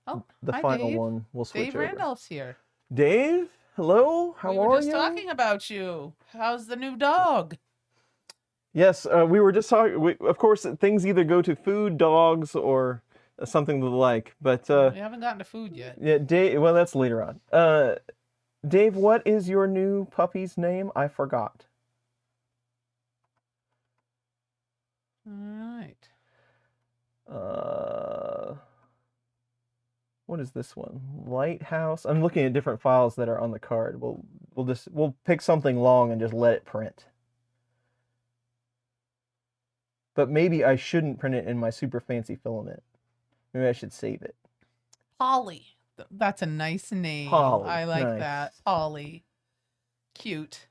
hi, final Dave. one we'll switch Dave over. Randolph's here. Dave, hello. How we are were just you? talking about you. How's the new dog? Yes, we were just talking. Of course, things either go to food, dogs, or something the like. But We haven't gotten to food yet. yeah, Dave. Well, that's later on. Dave, what is your new puppy's name? I forgot. All right. What is this one? Lighthouse. I'm looking at different files that are on the card. We'll pick something long and just let it print. But maybe I shouldn't print it in my super fancy filament. Maybe I should save it. Polly. That's a nice name. Polly, I like nice. that. Polly. Cute.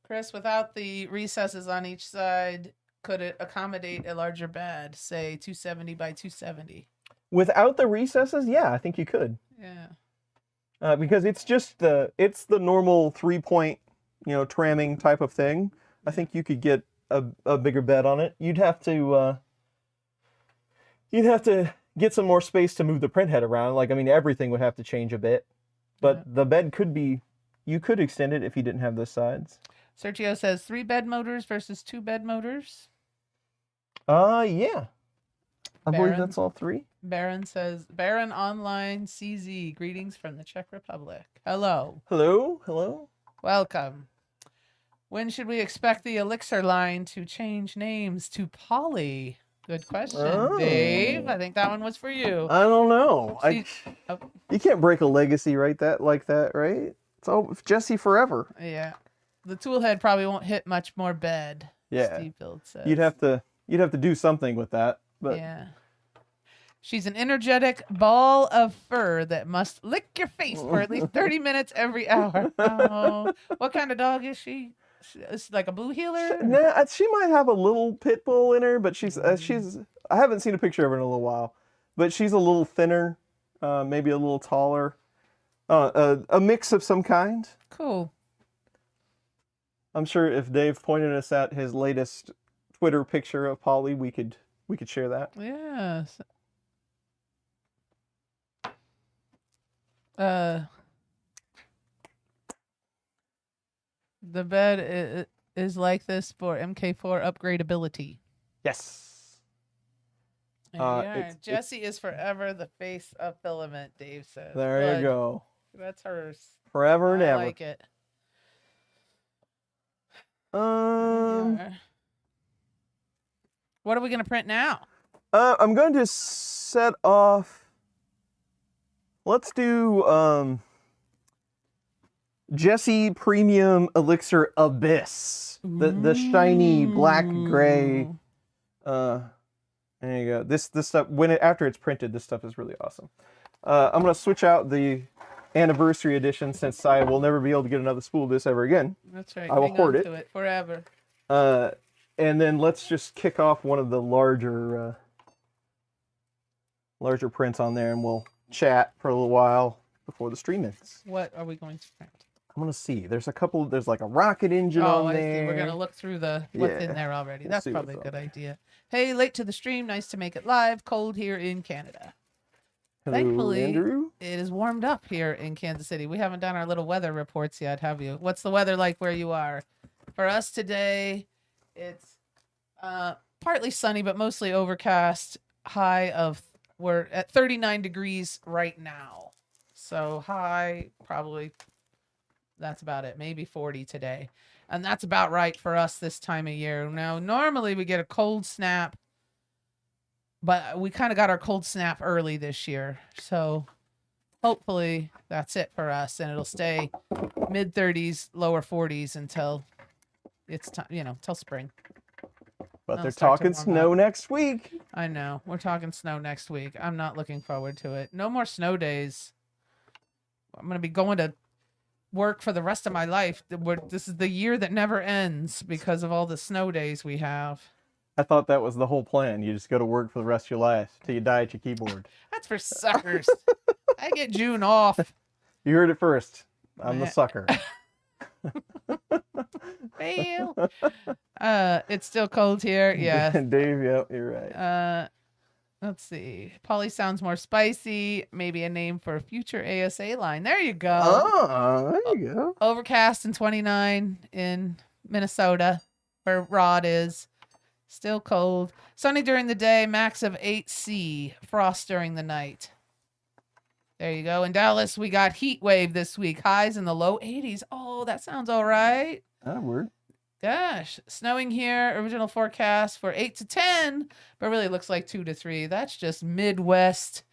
Chris, without the recesses on each side, could it accommodate a larger bed, say 270 by 270? Without the recesses, yeah, I think you could. Yeah. Because it's the normal 3-point, tramming type of thing. I think you could get a bigger bed on it. You'd have to get some more space to move the print head around. Like, I mean, everything would have to change a bit, but the bed you could extend it if you didn't have those sides. Sergio says 3 bed motors versus 2 bed motors. Yeah. I believe Baron? that's all 3. Baron says, Baron Online CZ, greetings from the Czech Republic. Hello. Hello. Welcome. When should we expect the Elixir line to change names to Polly? Good question, Dave. I think that one was for you. I don't know. Oh. You can't break a legacy like that, right? It's all Jesse forever. Yeah. The toolhead probably won't hit much more bed. Yeah. Steve Build says. You'd have to do something with that. But yeah. She's an energetic ball of fur that must lick your face for at least 30 minutes every hour. Oh, what kind of dog is she? It's like a blue heeler? Nah, she might have a little pit bull in her, but she's I haven't seen a picture of her in a little while, but she's a little thinner, maybe a little taller, a mix of some kind. Cool. I'm sure if Dave pointed us at his latest Twitter picture of Polly, we could share that. Yes. The bed is like this for MK4 upgradability. Yes. Jesse is forever the face of filament, Dave says. There you go. That's hers. Forever and ever. I like it. What are we going to print now? I'm going to set off. Let's do Jesse Premium Elixir Abyss. The shiny black gray. There you go. This stuff after it's printed, this stuff is really awesome. I'm gonna switch out the anniversary edition since I will never be able to get another spool of this ever again. That's right. I will hoard it. To it forever. And then let's just kick off one of the larger prints on there, and we'll chat for a little while before the stream ends. What are we going to print? I'm gonna see. There's like a rocket engine on there. We're gonna look through what's in there already. That's probably a good idea. Hey, late to the stream. Nice to make it live. Cold here in Canada. Hello, Thankfully, Andrew. it is warmed up here in Kansas City. We haven't done our little weather reports yet, have you? What's the weather like where you are? For us today, it's partly sunny, but mostly overcast. We're at 39 degrees right now. So high, probably, that's about it. Maybe 40 today. And that's about right for us this time of year. Now, normally we get a cold snap, but we kind of got our cold snap early this year. So hopefully that's it for us, and it'll stay mid 30s, lower 40s until it's time, till spring. But It'll they're start to talking warm snow up. next week. I know. We're talking snow next week. I'm not looking forward to it. No more snow days. I'm going to be going to work for the rest of my life. This is the year that never ends because of all the snow days we have. I thought that was the whole plan. You just go to work for the rest of your life till you die at your keyboard. That's for suckers. I get June off. You heard it first. I'm the sucker. Fail. It's still cold here. Yeah. Dave, yep, you're right. Let's see. Polly sounds more spicy. Maybe a name for a future ASA line. There you go. Oh, there you go. Overcast and 29 in Minnesota, where Rod is. Still cold. Sunny during the day, max of 8C. Frost during the night. There you go. In Dallas, we got heat wave this week. Highs in the low 80s. Oh, that sounds all right. That'll work. Gosh. Snowing here. Original forecast for 8 to 10, but really looks like 2 to 3. That's just Midwest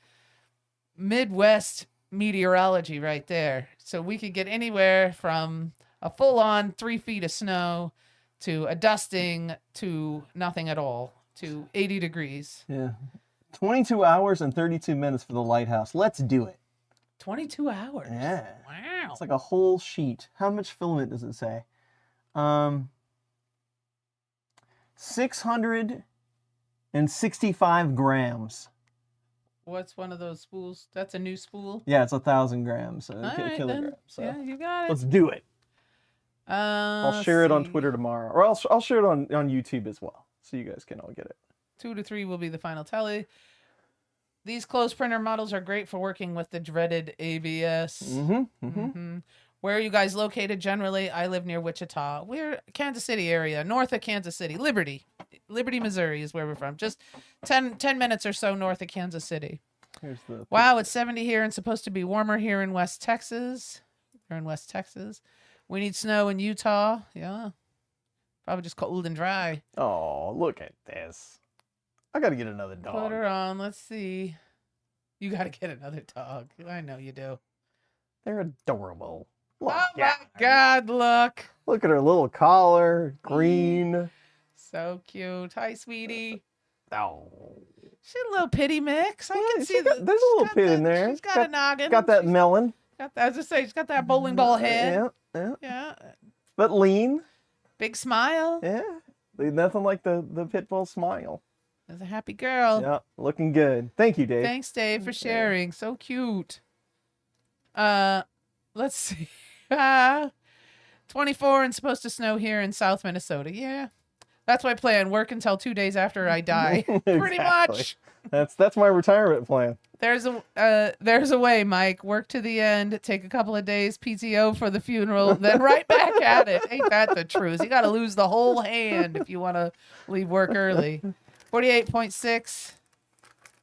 meteorology right there. So we could get anywhere from a full-on 3 feet of snow to a dusting to nothing at all to 80 degrees. Yeah. 22 hours and 32 minutes for the lighthouse. Let's do it. 22 hours. Yeah. Wow. It's like a whole sheet. How much filament does it say? 665 grams. What's one of those spools? That's a new spool. Yeah, it's 1,000 grams. All right, kilograms. then. So Yeah, you got it. let's do it. I'll Let's share it on see. Twitter tomorrow, or I'll share it on YouTube as well, so you guys can all get it. 2 to 3 will be the final tally. These closed printer models are great for working with the dreaded ABS. Where are you guys located generally? I live near Wichita. We're Kansas City area, north of Kansas City. Liberty, Missouri is where we're from. Just 10 minutes or so north of Kansas City. Here's the Wow, it's 70 here and supposed to be warmer here in West Texas. We're in West Texas. We need snow in Utah. Yeah. Probably just cold and dry. Oh, look at this. I gotta get another dog. Put her on. Let's see. You got to get another dog. I know you do. They're adorable. Look, Oh my God, look. Look at her little collar, green. So cute. Hi, sweetie. Oh. She's a little pitty mix. I Yeah, can she see got- there's a little pit in there. She's got a noggin. Got that She's melon. got that, as I say, she's got that bowling ball head. Yeah. Yeah. But lean. Big smile. Yeah. Nothing like the Pitbull smile. There's a happy girl. Yeah, looking good. Thank you, Dave. Thanks, Dave, for sharing. So cute. Let's see. 24 and supposed to snow here in South Minnesota. Yeah. That's my plan. Work until 2 days after I die. Pretty Exactly. much. That's my retirement plan. There's a way, Mike. Work to the end, take a couple of days PTO for the funeral, then right back at it. Ain't that the truth? You got to lose the whole hand if you want to leave work early. 48.6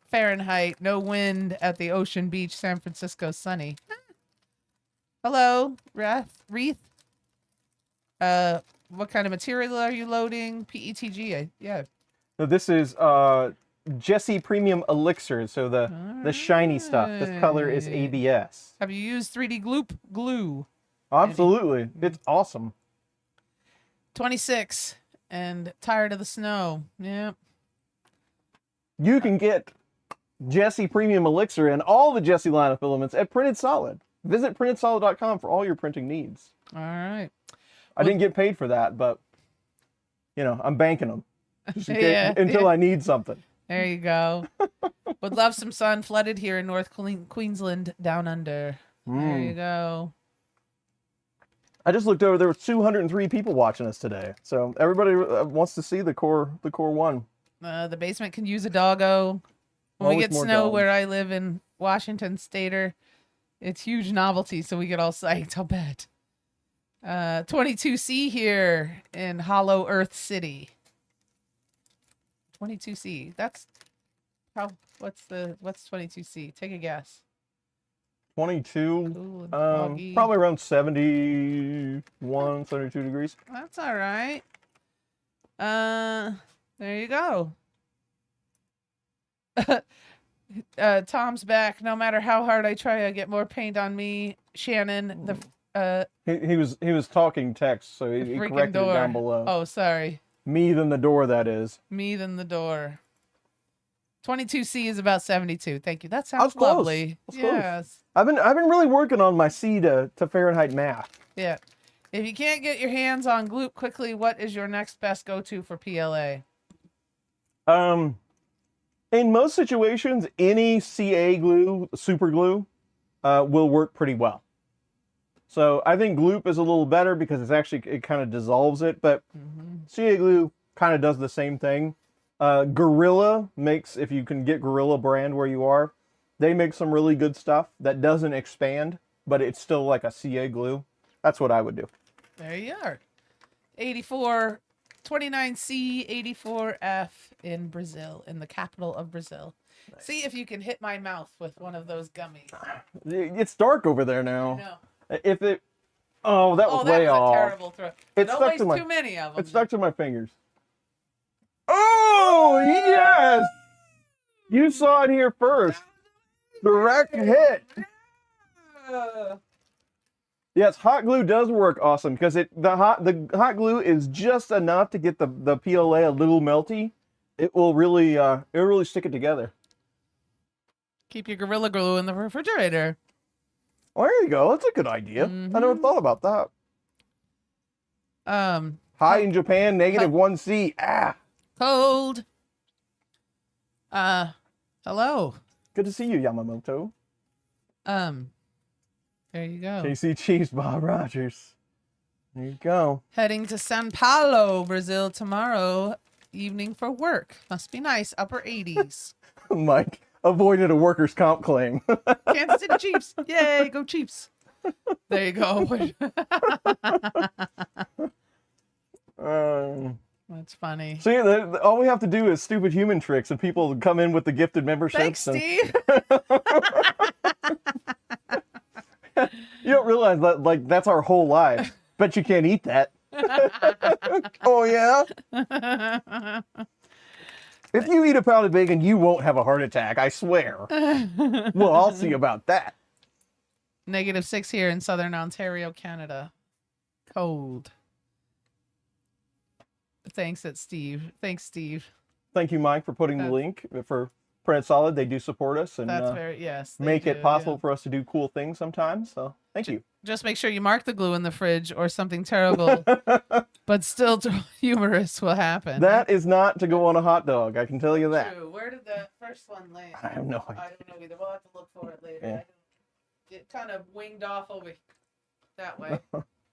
Fahrenheit, no wind at the Ocean Beach, San Francisco, sunny. Hello, Wreath. What kind of material are you loading? PETG, yeah. So this is Jesse Premium Elixir, so the shiny stuff. This color is ABS. Have you used 3D glue? Absolutely. It's awesome. 26 and tired of the snow. Yeah. You can get Jesse Premium Elixir and all the Jesse line of filaments at Printed Solid. Visit printedsolid.com for all your printing needs. All right. I didn't get paid for that, but I'm banking them just in case, Yeah, until I need something. There you go. Would love some sun. Flooded here in North Queensland, down under. There you go. I just looked over. There were 203 people watching us today, so everybody wants to see the Core One. The basement can use a doggo. When we Always get more snow dogs. where I live in Washington Stater, it's huge novelty, so we get all psyched. I'll bet. 22C here in Hollow Earth City. 22C. That's how. What's 22C? Take a guess. 22, Cool and foggy. probably around 71, 72 degrees. That's all right. There you go. Tom's back. No matter how hard I try, I get more paint on me. Shannon, He was talking text, so he freaking corrected door. it down below. Oh, sorry. Me than the door, that is. Me than the door. 22C is about 72. Thank you. That sounds That's close. lovely. That's close. Yes. I've been really working on my C to Fahrenheit math. Yeah. If you can't get your hands on Gloop quickly, what is your next best go-to for PLA? In most situations, any CA glue, super glue, will work pretty well. So I think Gloop is a little better because it kind of dissolves it, but CA glue kind of does the same thing. Gorilla makes, if you can get Gorilla brand where you are, they make some really good stuff that doesn't expand, but it's still like a CA glue. That's what I would do. There you are. 84, 29C, 84F in Brazil, in the capital of Brazil. Nice. See if you can hit my mouth with one of those gummies. It's dark over there now. I know. If it, oh, that was way off. A terrible throw. It Don't stuck waste to my, too many of them. It stuck to my fingers. Oh, yes! You saw it here first. Direct hit. Yes, hot glue does work awesome because the hot glue is just enough to get the PLA a little melty. It will really stick it together. Keep your Gorilla Glue in the refrigerator. Well, there you go. That's a good idea. I never thought about that. High in Japan, -1C. Ah. Cold. Hello. Good to see you, Yamamoto. There you go. KC Chiefs, Bob Rogers. There you go. Heading to Sao Paulo, Brazil tomorrow evening for work. Must be nice. Upper 80s. Mike avoided a workers' comp claim. Kansas City Chiefs. Yay, go Chiefs. There you go. That's funny. See, all we have to do is stupid human tricks, and people come in with the gifted memberships. Thanks, Steve. You don't realize that, like, that's our whole life. Bet you can't eat that. Oh, yeah? If you eat a pound of bacon, you won't have a heart attack, I swear. Well, I'll see about that. -6 here in Southern Ontario, Canada. Cold. Thanks, Steve. Thanks, Steve. Thank you, Mike, for putting the link for Printed Solid. They do support us and that's very, yes, make it possible for us to do cool things sometimes. So thank you. Just make sure you mark the glue in the fridge or something terrible, but still humorous will happen. That is not to go on a hot dog. I can tell you that. True. Where did the first one land? I have no idea. I don't know either. We'll have to look for it later. Yeah. It kind of winged off over that way.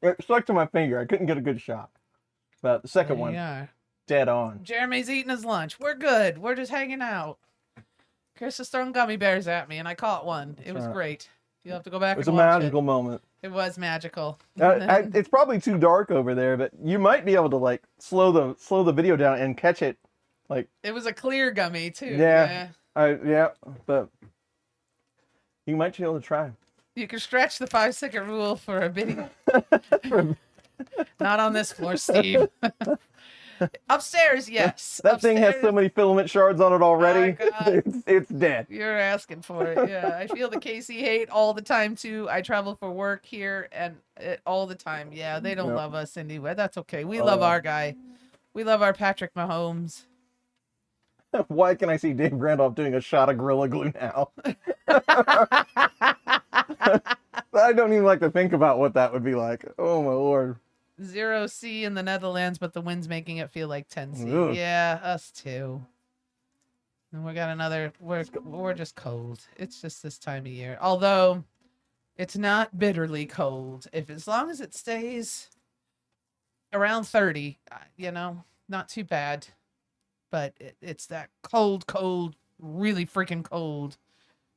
It stuck to my finger. I couldn't get a good shot. But the second one, dead on. Jeremy's eating his lunch. We're good. We're just hanging out. Chris is throwing gummy bears at me, and I caught one. It was great. You'll have to go back and watch it. It was a magical moment. It was magical. It's probably too dark over there, but you might be able to, like, slow the video down and catch it. Like, it was a clear gummy, too. Yeah. But you might be able to try. You can stretch the 5-second rule for a video. Not on this floor, Steve. Upstairs, yes. That thing has so many filament shards on it already. Oh, it's dead. You're asking for it. Yeah, I feel the KC hate all the time too. I travel for work here and all the time. Yeah, they don't love us anyway. That's okay. We love our guy. We love our Patrick Mahomes. Why can I see Dave Randolph doing a shot of Gorilla Glue now? I don't even like to think about what that would be like. Oh my lord. 0C in the Netherlands, but the wind's making it feel like 10C. Ugh. Yeah, us too. And we got another. We're just cold. It's just this time of year. Although it's not bitterly cold. As long as it stays around 30, not too bad. But it's that cold, really freaking cold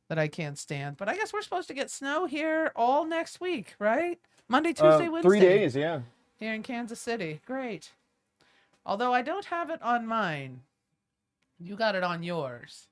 that I can't stand. But I guess we're supposed to get snow here all next week, right? Monday, Tuesday, Wednesday. 3 days, yeah. Here in Kansas City. Great. Although I don't have it on mine. You got it on yours.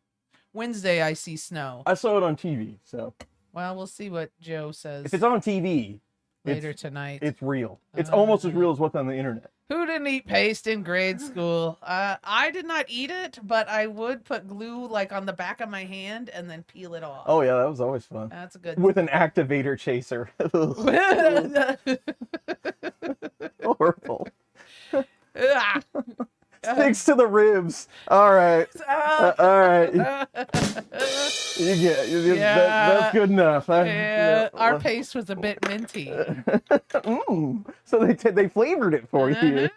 Wednesday I see snow. I saw it on TV, so. Well, we'll see what Joe says. If it's on TV later tonight. it's real. It's almost as real as what's on the internet. Who didn't eat paste in grade school? I did not eat it, but I would put glue like on the back of my hand and then peel it off. Oh yeah, that was always fun. That's a good. With an activator chaser. Horrible. Ah. Sticks to the ribs. All right. All right. You get that's good enough. Yeah, our paste was a bit minty. So they flavored it for you.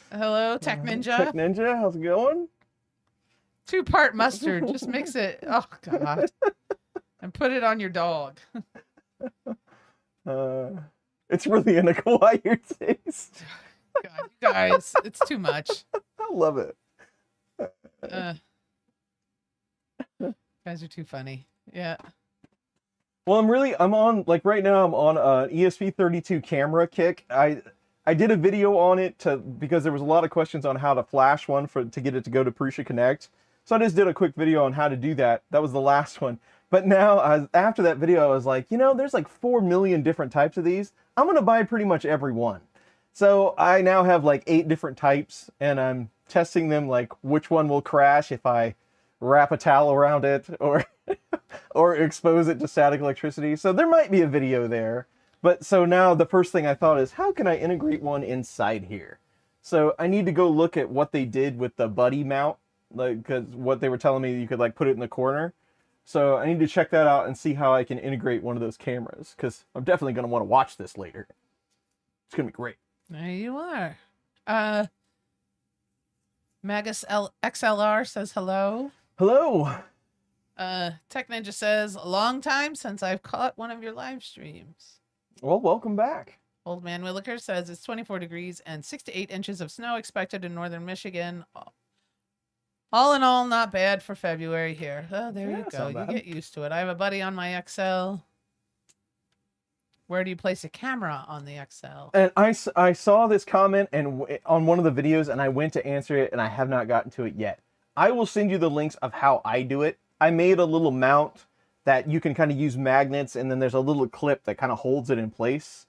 Hello, Tech Ninja. Tech Ninja, how's it going? 2-part mustard. Just mix it. Oh God. And put it on your dog. It's really an acquired taste. God, you guys, it's too much. I love it. Guys are too funny. Yeah. Well, I'm on, like right now, I'm on an ESP32 camera kick. I did a video on it because there was a lot of questions on how to flash one to get it to go to Prusa Connect. So I just did a quick video on how to do that. That was the last one. But now, after that video, I was like, there's like 4 million different types of these. I'm going to buy pretty much every one. So I now have like 8 different types, and I'm testing them, like which one will crash if I wrap a towel around it or or expose it to static electricity. So there might be a video there. But so now the first thing I thought is, how can I integrate one inside here? So I need to go look at what they did with the buddy mount, like, because what they were telling me, you could like put it in the corner. So I need to check that out and see how I can integrate one of those cameras, because I'm definitely going to want to watch this later. It's going to be great. There you are. Magus XLR says hello. Hello. Tech Ninja says, a long time since I've caught one of your live streams. Well, welcome back. Old Man Williker says it's 24 degrees and 6 to 8 inches of snow expected in northern Michigan. All in all, not bad for February here. Oh, there you go. You get used to it. I have a buddy on my XL. Where do you place a camera on the XL? And I saw this comment on one of the videos, and I went to answer it, and I have not gotten to it yet. I will send you the links of how I do it. I made a little mount that you can kind of use magnets, and then there's a little clip that kind of holds it in place.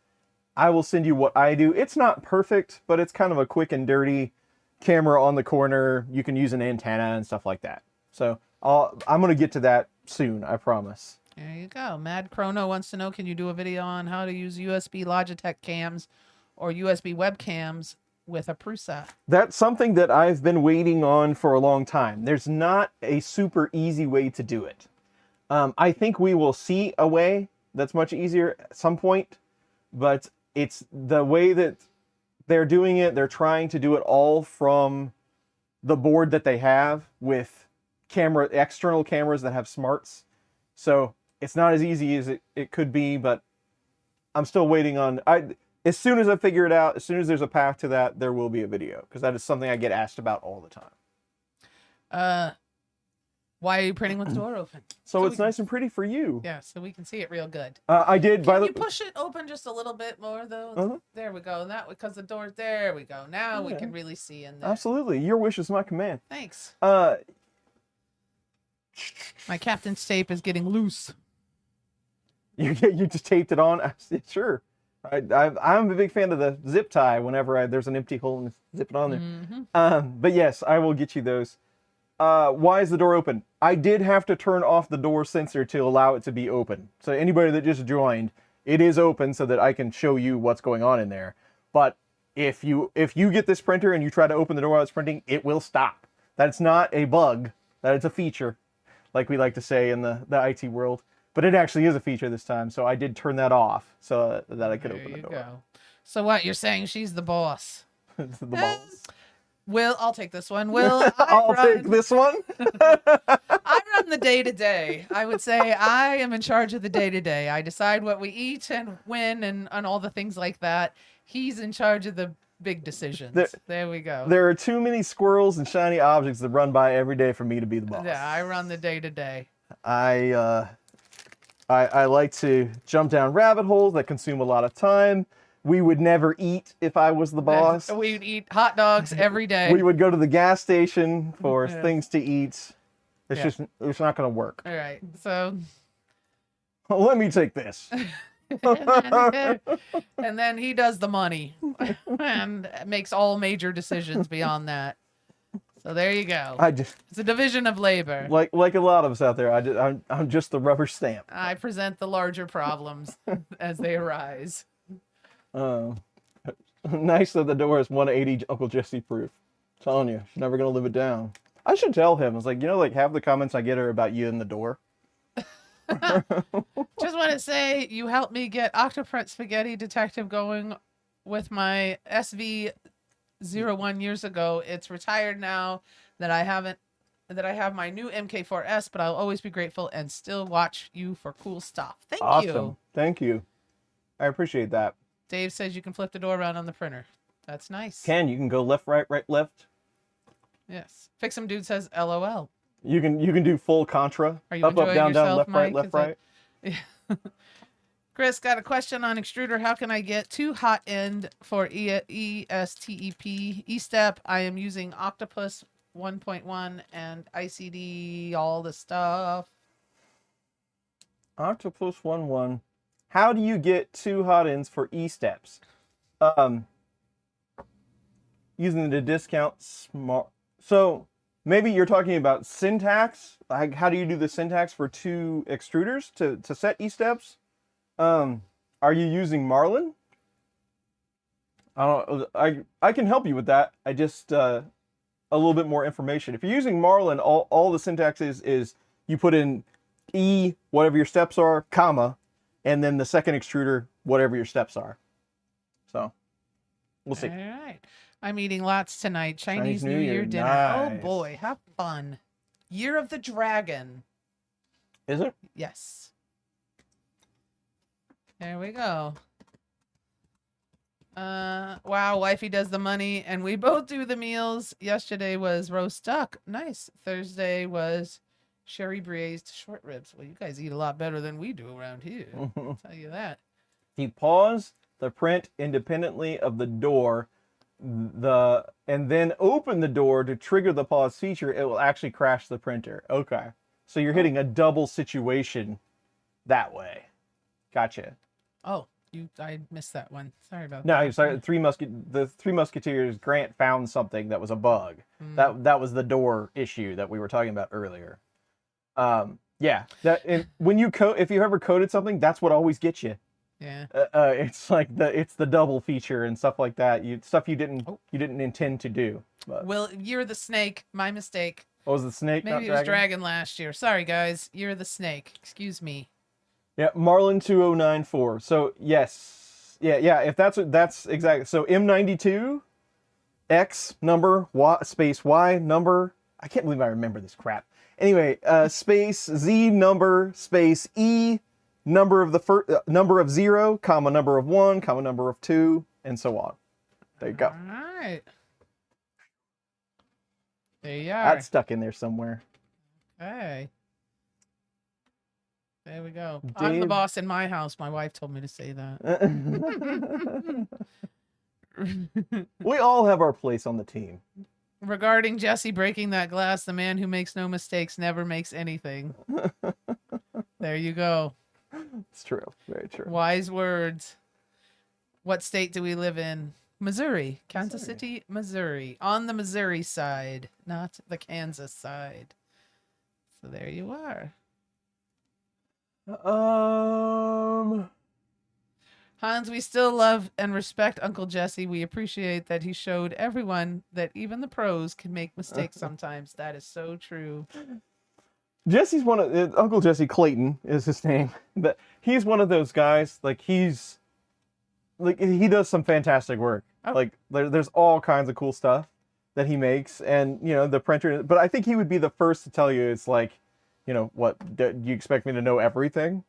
I will send you what I do. It's not perfect, but it's kind of a quick and dirty camera on the corner. You can use an antenna and stuff like that. So I'm going to get to that soon, I promise. There you go. Mad Chrono wants to know, can you do a video on how to use USB Logitech cams or USB webcams with a Prusa? That's something that I've been waiting on for a long time. There's not a super easy way to do it. I think we will see a way that's much easier at some point, but it's the way that they're doing it. They're trying to do it all from the board that they have with external cameras that have smarts. So it's not as easy as it could be, but I'm still waiting on. As soon as I figure it out, as soon as there's a path to that, there will be a video, because that is something I get asked about all the time. Why are you printing with the door open? So it's nice and pretty for you. Yeah, so we can see it real good. I did. Can you push it open just a little bit more, though? There we go. That because the door's there. We go. Now we can really see in there. Absolutely. Your wish is my command. Thanks. My captain's tape is getting loose. You just taped it on? Sure. I'm a big fan of the zip tie whenever there's an empty hole and zip it on there. Mm-hmm. But yes, I will get you those. Why is the door open? I did have to turn off the door sensor to allow it to be open. So anybody that just joined, it is open so that I can show you what's going on in there. But if you get this printer and you try to open the door while it's printing, it will stop. That's not a bug. That is a feature, like we like to say in the IT world. But it actually is a feature this time, so I did turn that off so that I could open the door. There you go. So what, you're saying she's the boss? The boss. Will, I'll take this one. Will, I'll take this one. I run the day-to-day. I would say I am in charge of the day-to-day. I decide what we eat and when and all the things like that. He's in charge of the big decisions. There we go. There are too many squirrels and shiny objects that run by every day for me to be the boss. Yeah, I run the day-to-day. I like to jump down rabbit holes that consume a lot of time. We would never eat if I was the boss. We would eat hot dogs every day. We would go to the gas station for things to eat. It's not going to work. All right, so Let me take this. And then he does the money and makes all major decisions beyond that. So there you go. I just It's a division of labor. like a lot of us out there. I'm just the rubber stamp. I present the larger problems as they arise. Nice that the door is 180 Uncle Jesse proof. Telling you, she's never gonna live it down. I should tell him. It's like, like half the comments I get are about you in the door. Just want to say you helped me get Octoprint Spaghetti Detective going with my SV01 years ago. It's retired now that I have my new MK4S, but I'll always be grateful and still watch you for cool stuff. Thank you. Thank you. I appreciate that. Dave says you can flip the door around on the printer. That's nice. You can go left, right, right, left. Yes. Fix'em Dude says LOL. You can do full contra. Are you up, enjoying down, yourself, down, left, right, Mike? left, Is right. Chris got a question on extruder. How can I get 2 hot end for ESTEP E-step? I am using Octopus 1.1 and ICD, all the stuff. Octopus 1.1. How do you get 2 hot ends for E-steps? Using the discount smart. So maybe you're talking about syntax. Like, how do you do the syntax for 2 extruders to set E-steps? Are you using Marlin? I can help you with that. I just a little bit more information. If you're using Marlin, all the syntax is you put in E, whatever your steps are, comma, and then the second extruder, whatever your steps are. So we'll see. All right. I'm eating lots tonight. Chinese New Year Year dinner. nice. Oh boy, have fun. Year of the Dragon. Is it? Yes. There we go. Wow, wifey does the money and we both do the meals. Yesterday was roast duck. Nice. Thursday was sherry braised short ribs. Well, you guys eat a lot better than we do around here. I'll tell you that. If you pause the print independently of the door, and then open the door to trigger the pause feature, it will actually crash the printer. Okay. So you're hitting a double situation that way. Gotcha. Oh, I missed that one. Sorry about No, that. sorry. The Three Musketeers, Grant found something that was a bug. That was the door issue that we were talking about earlier. Yeah. When you if you ever coded something, that's what always gets you. Yeah. It's like it's the double feature and stuff like that. Stuff you didn't intend to do. But. Well, you're the snake. My mistake. What was the snake? Maybe it was dragon last year. Sorry, guys. You're the snake. Excuse me. Yeah, Marlin 2094. So yes, yeah. If that's exactly. So M92, X number, space Y number. I can't believe I remember this crap. Anyway, space Z number, space E number of the number of 0, comma number of 1, comma number of 2, and so on. There you go. All right. There you are. That's stuck in there somewhere. Okay. There we go. I'm the boss in my house. My wife told me to say that. We all have our place on the team. Regarding Jesse breaking that glass, the man who makes no mistakes never makes anything. There you go. It's true. Very true. Wise words. What state do we live in? Missouri. Kansas City, Missouri. On the Missouri side, not the Kansas side. So there you are. Hans, we still love and respect Uncle Jesse. We appreciate that he showed everyone that even the pros can make mistakes sometimes. That is so true. Jesse's Uncle Jesse Clayton is his name, but he's one of those guys. He does some fantastic work. Oh. Like there's all kinds of cool stuff that he makes, and the printer. But I think he would be the first to tell you it's like, what do you expect me to know everything?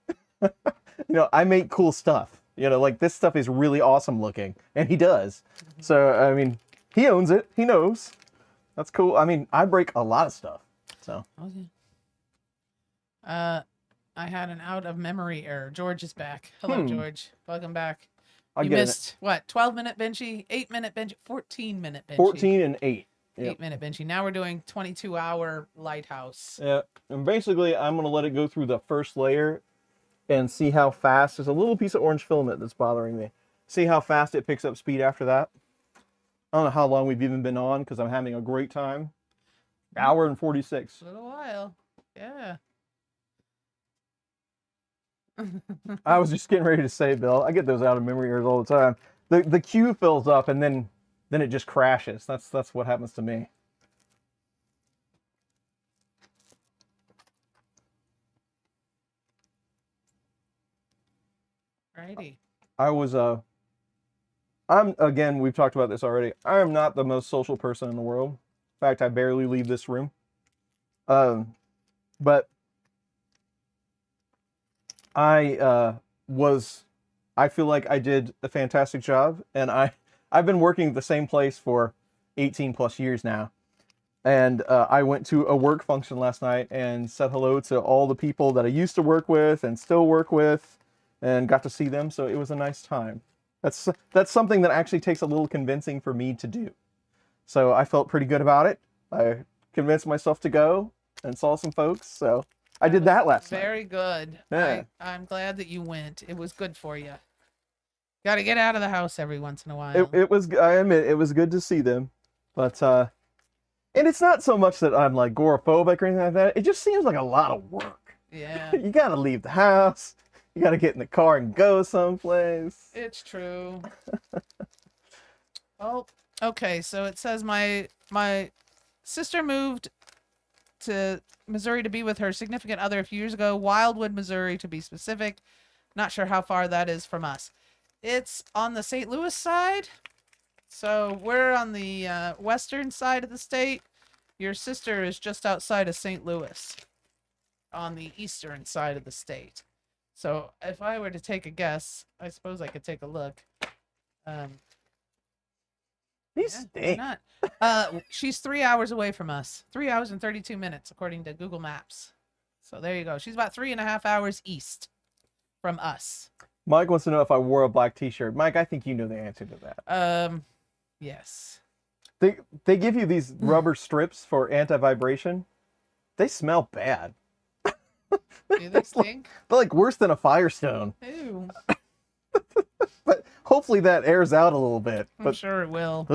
I make cool stuff. Like this stuff is really awesome looking, and he does. So I mean, he owns it. He knows. That's cool. I mean, I break a lot of stuff. So. Okay. I had an out of memory error. George is back. Hello, George. Welcome back. You missed what? 12-minute Benchy, 8-minute Benchy, 14-minute Benchy. 14 and 8. Yep. 8-minute Benchy. Now we're doing 22-hour Lighthouse. Yeah, and basically I'm gonna let it go through the first layer, and see how fast. There's a little piece of orange filament that's bothering me. See how fast it picks up speed after that. I don't know how long we've even been on because I'm having a great time. Hour and 46. A little while. Yeah. I was just getting ready to say, Bill, I get those out of memory errors all the time. The queue fills up and then it just crashes. That's what happens to me. Righty. Again, we've talked about this already. I am not the most social person in the world. In fact, I barely leave this room. But I feel like I did a fantastic job, and I've been working at the same place for 18 plus years now. And I went to a work function last night and said hello to all the people that I used to work with and still work with, and got to see them. So it was a nice time. That's something that actually takes a little convincing for me to do. So I felt pretty good about it. I convinced myself to go and saw some folks. So I did that last night. Very good. Yeah. I'm glad that you went. It was good for you. Got to get out of the house every once in a while. It was, I admit, it was good to see them. But, and it's not so much that I'm like agoraphobic or anything like that. It just seems like a lot of work. Yeah. You got to leave the house. You got to get in the car and go someplace. It's true. Oh, okay. So it says my sister moved to Missouri to be with her significant other a few years ago. Wildwood, Missouri, to be specific. Not sure how far that is from us. It's on the St. Louis side. So we're on the western side of the state. Your sister is just outside of St. Louis on the eastern side of the state. So if I were to take a guess, I suppose I could take a look. These Why stink. not? She's 3 hours away from us. 3 hours and 32 minutes, according to Google Maps. So there you go. She's about 3.5 hours east from us. Mike wants to know if I wore a black t-shirt. Mike, I think you know the answer to that. Yes. They give you these rubber strips for anti-vibration. They smell bad. Do they stink? They're like worse than a Firestone. Ew. But hopefully that airs out a little bit. I'm But sure it will.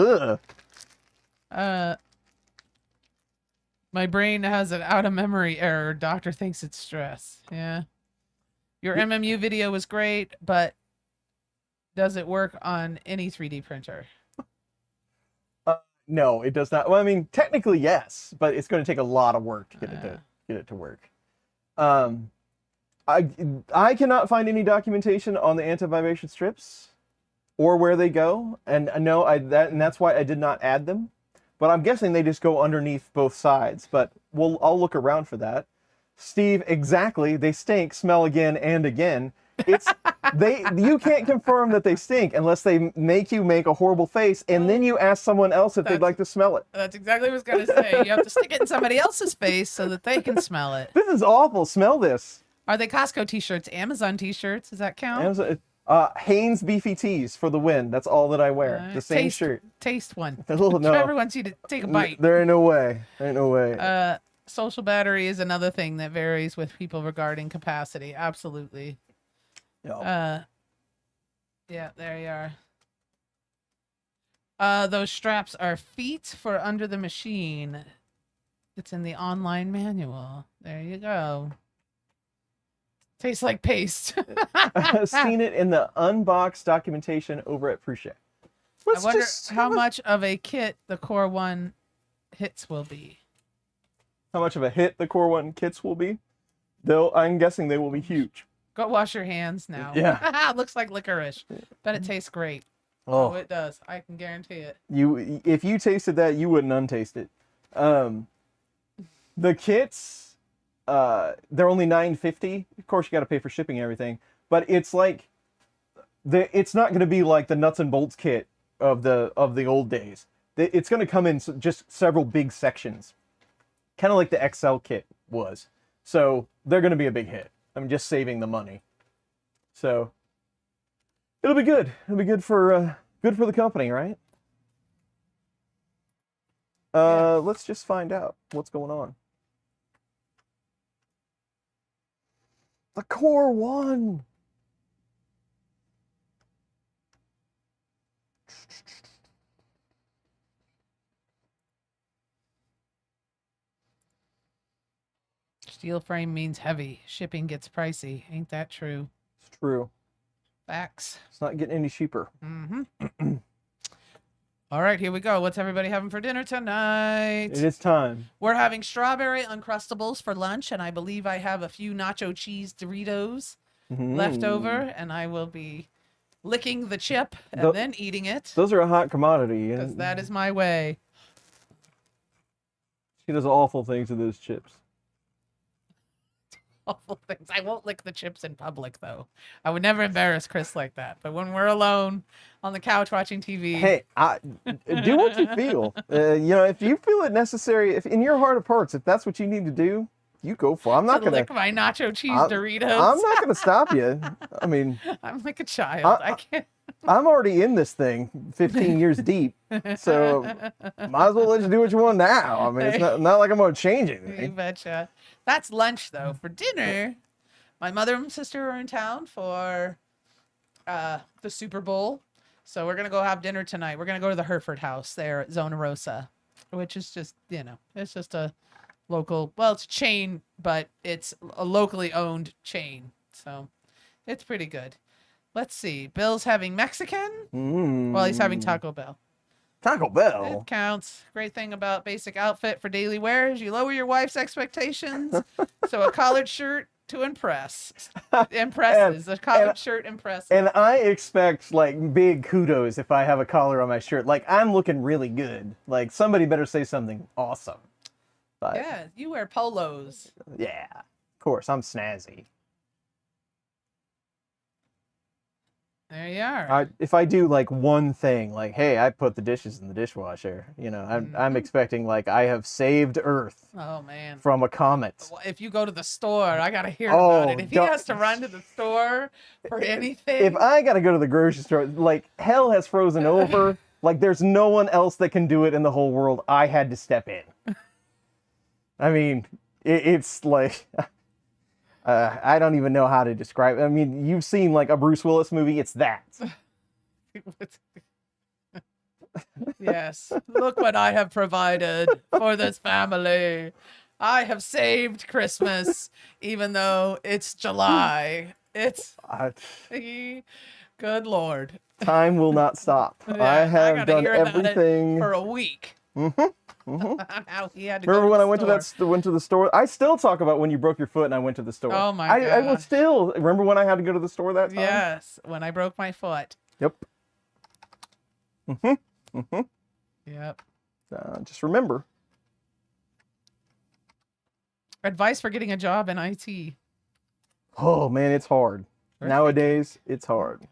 ugh. My brain has an out of memory error. Doctor thinks it's stress. Yeah. Your MMU video was great, but does it work on any 3D printer? No, it does not. Well, I mean, technically yes, but it's going to take a lot of work to get it to work. I cannot find any documentation on the anti-vibration strips or where they go, and no, that's why I did not add them. But I'm guessing they just go underneath both sides. But I'll look around for that. Steve, exactly. They stink, smell again and again. You can't confirm that they stink unless they make you make a horrible face, and then you ask someone else if they'd like to smell it. That's exactly what I was going to say. You have to stick it in somebody else's face so that they can smell it. This is awful. Smell this. Are they Costco t-shirts, Amazon t-shirts? Does that count? Hanes beefy tees for the win. That's all that I wear. The same shirt. Taste one. No. Trevor wants you to take a bite. There ain't no way. There ain't no way. Social battery is another thing that varies with people regarding capacity. Absolutely. Yeah. Yeah, there you are. Those straps are feet for under the machine. It's in the online manual. There you go. Tastes like paste. I've seen it in the unboxed documentation over at Prusa. I wonder how much of a kit the Core One hits will be. How much of a hit the Core One kits will be? I'm guessing they will be huge. Go wash your hands now. Yeah. Looks like licorice, but it tastes great. Oh, It does. I can guarantee it. if you tasted that, you wouldn't untaste it. The kits, they're only $9.50. Of course, you got to pay for shipping and everything. But it's like, it's not going to be like the nuts and bolts kit of the old days. It's going to come in just several big sections, kind of like the XL kit was. So they're going to be a big hit. I'm just saving the money. So it'll be good. It'll be good for the company, right? Let's just find out what's going on. The Core One. Steel frame means heavy. Shipping gets pricey. Ain't that true? It's true. Facts. It's not getting any cheaper. Mm-hmm. All right, here we go. What's everybody having for dinner tonight? It is time. We're having strawberry Uncrustables for lunch, and I believe I have a few nacho cheese Doritos left over, and I will be licking the chip and then eating it. Those are a hot commodity. Because that is my way. She does awful things to those chips. Awful things. I won't lick the chips in public, though. I would never embarrass Chris like that. But when we're alone on the couch watching TV, hey, do what you feel. If you feel it necessary, if in your heart of hearts, if that's what you need to do, you go for it. I'm not gonna lick my nacho cheese Doritos. I'm not gonna stop you. I mean, I'm like a child. I can't. I'm already in this thing 15 years deep, so might as well let you do what you want now. I mean, it's not like I'm going to change anything. You betcha. That's lunch, though. For dinner, my mother and sister are in town for the Super Bowl, so we're going to go have dinner tonight. We're going to go to the Hereford House there at Zona Rosa, which is just, it's just a local, well, it's a chain, but it's a locally owned chain, so it's pretty good. Let's see. Bill's having Mexican. Well, he's having Taco Bell. Taco Bell. It counts. Great thing about basic outfit for daily wear is you lower your wife's expectations. So a collared shirt to impresses. A collared shirt impresses. And I expect like big kudos if I have a collar on my shirt. Like I'm looking really good. Like somebody better say something awesome. But, yeah, you wear polos. Yeah, of course. I'm snazzy. There you are. If I do like one thing, like, hey, I put the dishes in the dishwasher, I'm expecting like I have saved Earth. Oh man. From a comet. If you go to the store, I gotta hear about it. If he has to run to the store for anything. If I gotta go to the grocery store, like hell has frozen over. Like there's no one else that can do it in the whole world. I had to step in. I mean, it's like. I don't even know how to describe it. I mean, you've seen like a Bruce Willis movie. It's that. Yes. Look what I have provided for this family. I have saved Christmas, even though it's July. It's good Lord. Time will not stop. Yeah, I have done hear everything for a week. How he had to Remember go when I went to the store? I still talk about when you broke your foot and I went to the store. Oh my god! I will still remember when I had to go to the store that time. Yes, when I broke my foot. Yep. Yep. Just remember. Advice for getting a job in IT. Oh man, it's hard. Nowadays, it's hard.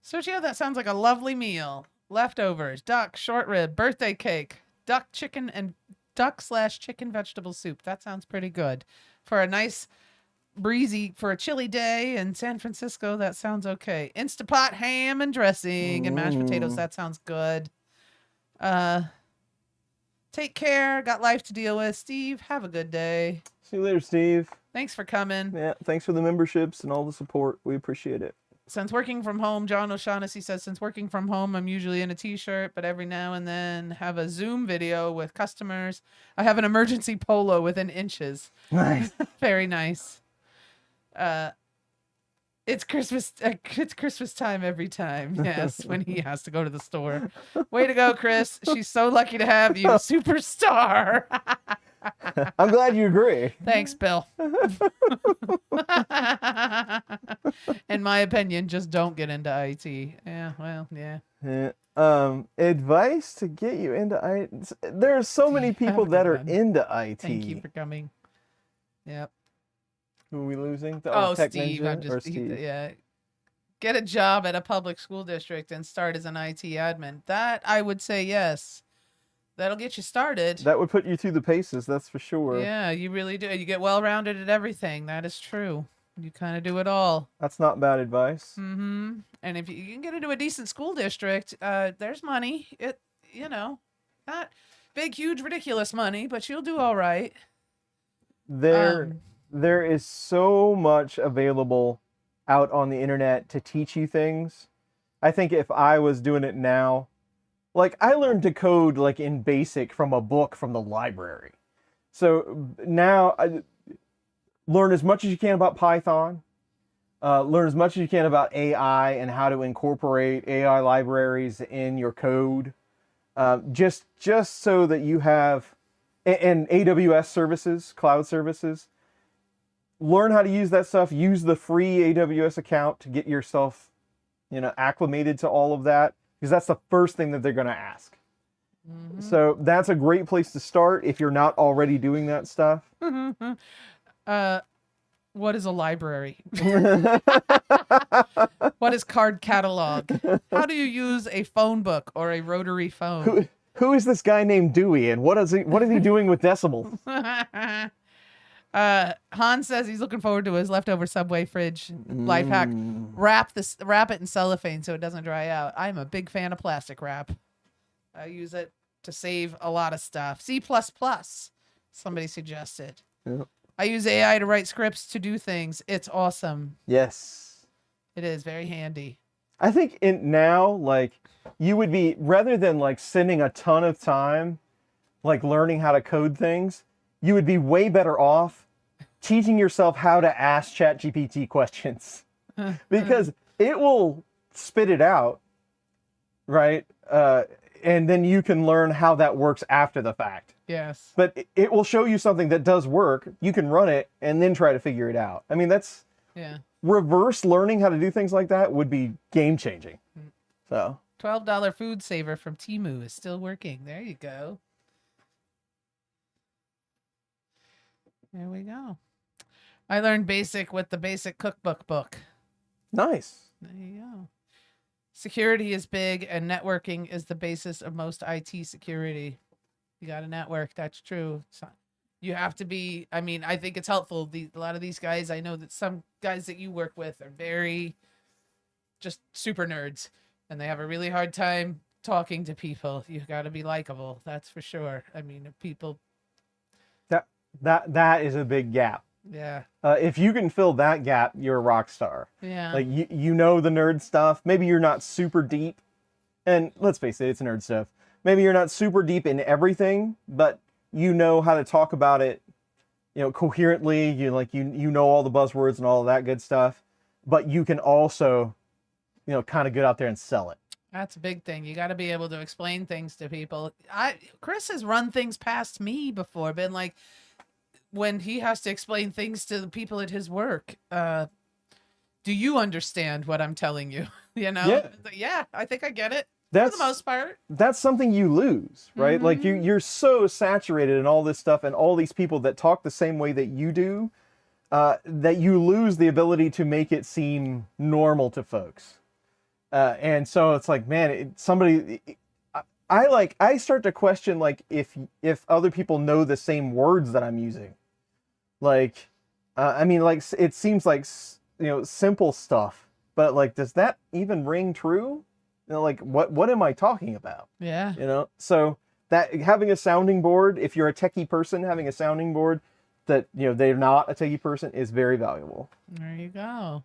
So yeah, that sounds like a lovely meal. Leftovers, duck, short rib, birthday cake, duck/chicken vegetable soup. That sounds pretty good. For a nice breezy, for a chilly day in San Francisco, that sounds okay. Instapot ham and dressing and mashed potatoes. That sounds good. Take care. Got life to deal with. Steve, have a good day. See you later, Steve. Thanks for coming. Yeah, thanks for the memberships and all the support. We appreciate it. Since working from home, John O'Shaughnessy says, since working from home, I'm usually in a t-shirt, but every now and then have a Zoom video with customers. I have an emergency polo within inches. Nice. Very nice. It's Christmas time every time. Yes, when he has to go to the store. Way to go, Chris. She's so lucky to have you. Superstar. I'm glad you agree. Thanks, Bill. In my opinion, just don't get into IT. Yeah, well, yeah. Advice to get you into IT. There are so many people that are into IT. Thank you for coming. Yep. Who are we losing? Steve. Ninja, I'm just yeah. Get a job at a public school district and start as an IT admin. That I would say yes. That'll get you started. That would put you through the paces, that's for sure. Yeah, you really do. You get well-rounded at everything. That is true. You kind of do it all. That's not bad advice. Mm-hmm. And if you can get into a decent school district, there's money. Not big, huge, ridiculous money, but you'll do all right. There there is so much available out on the internet to teach you things. I think if I was doing it now, like I learned to code like in BASIC from a book from the library. So now I learn as much as you can about Python, learn as much as you can about AI and how to incorporate AI libraries in your code, just so that you have, and AWS services, cloud services. Learn how to use that stuff. Use the free AWS account to get yourself, acclimated to all of that, because that's the first thing that they're going to ask. Mm-hmm. So that's a great place to start if you're not already doing that stuff. What is a library? What is card catalog? How do you use a phone book or a rotary phone? Who is this guy named Dewey, and what is he doing with decimals? Han says he's looking forward to his leftover Subway fridge life hack. Wrap it in cellophane so it doesn't dry out. I'm a big fan of plastic wrap. I use it to save a lot of stuff. C++, somebody suggested. Yep. I use AI to write scripts to do things. It's awesome. Yes. It is very handy. I think now, like, you would be, rather than like spending a ton of time like learning how to code things, you would be way better off teaching yourself how to ask ChatGPT questions. Because it will spit it out, right? And then you can learn how that works after the fact. Yes. But it will show you something that does work. You can run it and then try to figure it out. I mean, that's reverse learning how to do things like that would be game changing. So $12 food saver from Temu is still working. There you go. There we go. I learned BASIC with the Basic Cookbook book. Nice. There you go. Security is big, and networking is the basis of most IT security. You got to network. That's true. So you have to be, I mean, I think it's helpful. A lot of these guys, I know that some guys that you work with are very just super nerds, and they have a really hard time talking to people. You got to be likable. That's for sure. I mean, if people. That is a big gap. Yeah. If you can fill that gap, you're a rock star. Yeah. Like you know the nerd stuff. Maybe you're not super deep, and let's face it, it's nerd stuff. Maybe you're not super deep in everything, but you know how to talk about it, coherently. You know all the buzzwords and all of that good stuff. But you can also, kind of get out there and sell it. That's a big thing. You got to be able to explain things to people. Chris has run things past me before, been like, when he has to explain things to the people at his work, do you understand what I'm telling you? Yeah, I think I get it. For the most part. That's something you lose, right? Mm-hmm. Like you're so saturated in all this stuff and all these people that talk the same way that you do, that you lose the ability to make it seem normal to folks. And so it's like, man, I start to question like if other people know the same words that I'm using. Like, I mean, like it seems like simple stuff, but like, does that even ring true? Like what am I talking about? Yeah. So that having a sounding board, if you're a techie person, having a sounding board that they're not a techie person is very valuable. There you go.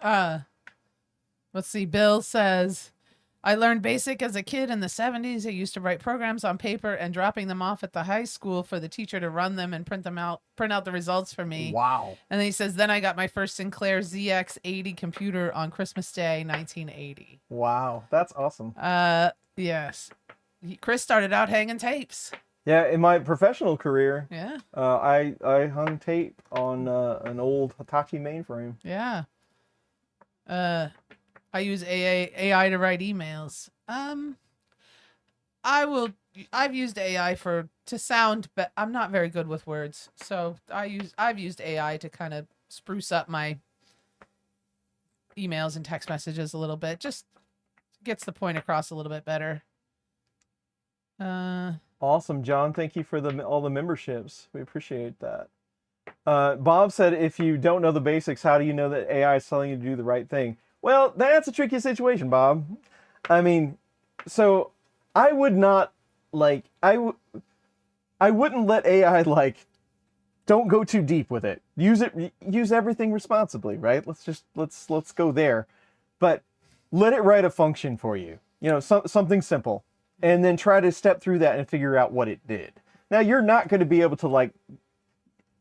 Let's see. Bill says, I learned BASIC as a kid in the 70s. I used to write programs on paper and dropping them off at the high school for the teacher to run them and print out the results for me. Wow. And then he says, then I got my first Sinclair ZX80 computer on Christmas Day, 1980. Wow. That's awesome. Yes. Chris started out hanging tapes. Yeah. In my professional career. Yeah. I hung tape on an old Hitachi mainframe. Yeah. I use AI to write emails. I've used AI to sound, but I'm not very good with words. So I've used AI to kind of spruce up my emails and text messages a little bit. Just gets the point across a little bit better. Awesome, John. Thank you for all the memberships. We appreciate that. Bob said, if you don't know the basics, how do you know that AI is telling you to do the right thing? Well, that's a tricky situation, Bob. I mean, so I would not I wouldn't let AI don't go too deep with it. Use everything responsibly, right? Let's go there. But let it write a function for you. You know, something simple. And then try to step through that and figure out what it did. Now, you're not going to be able to, like,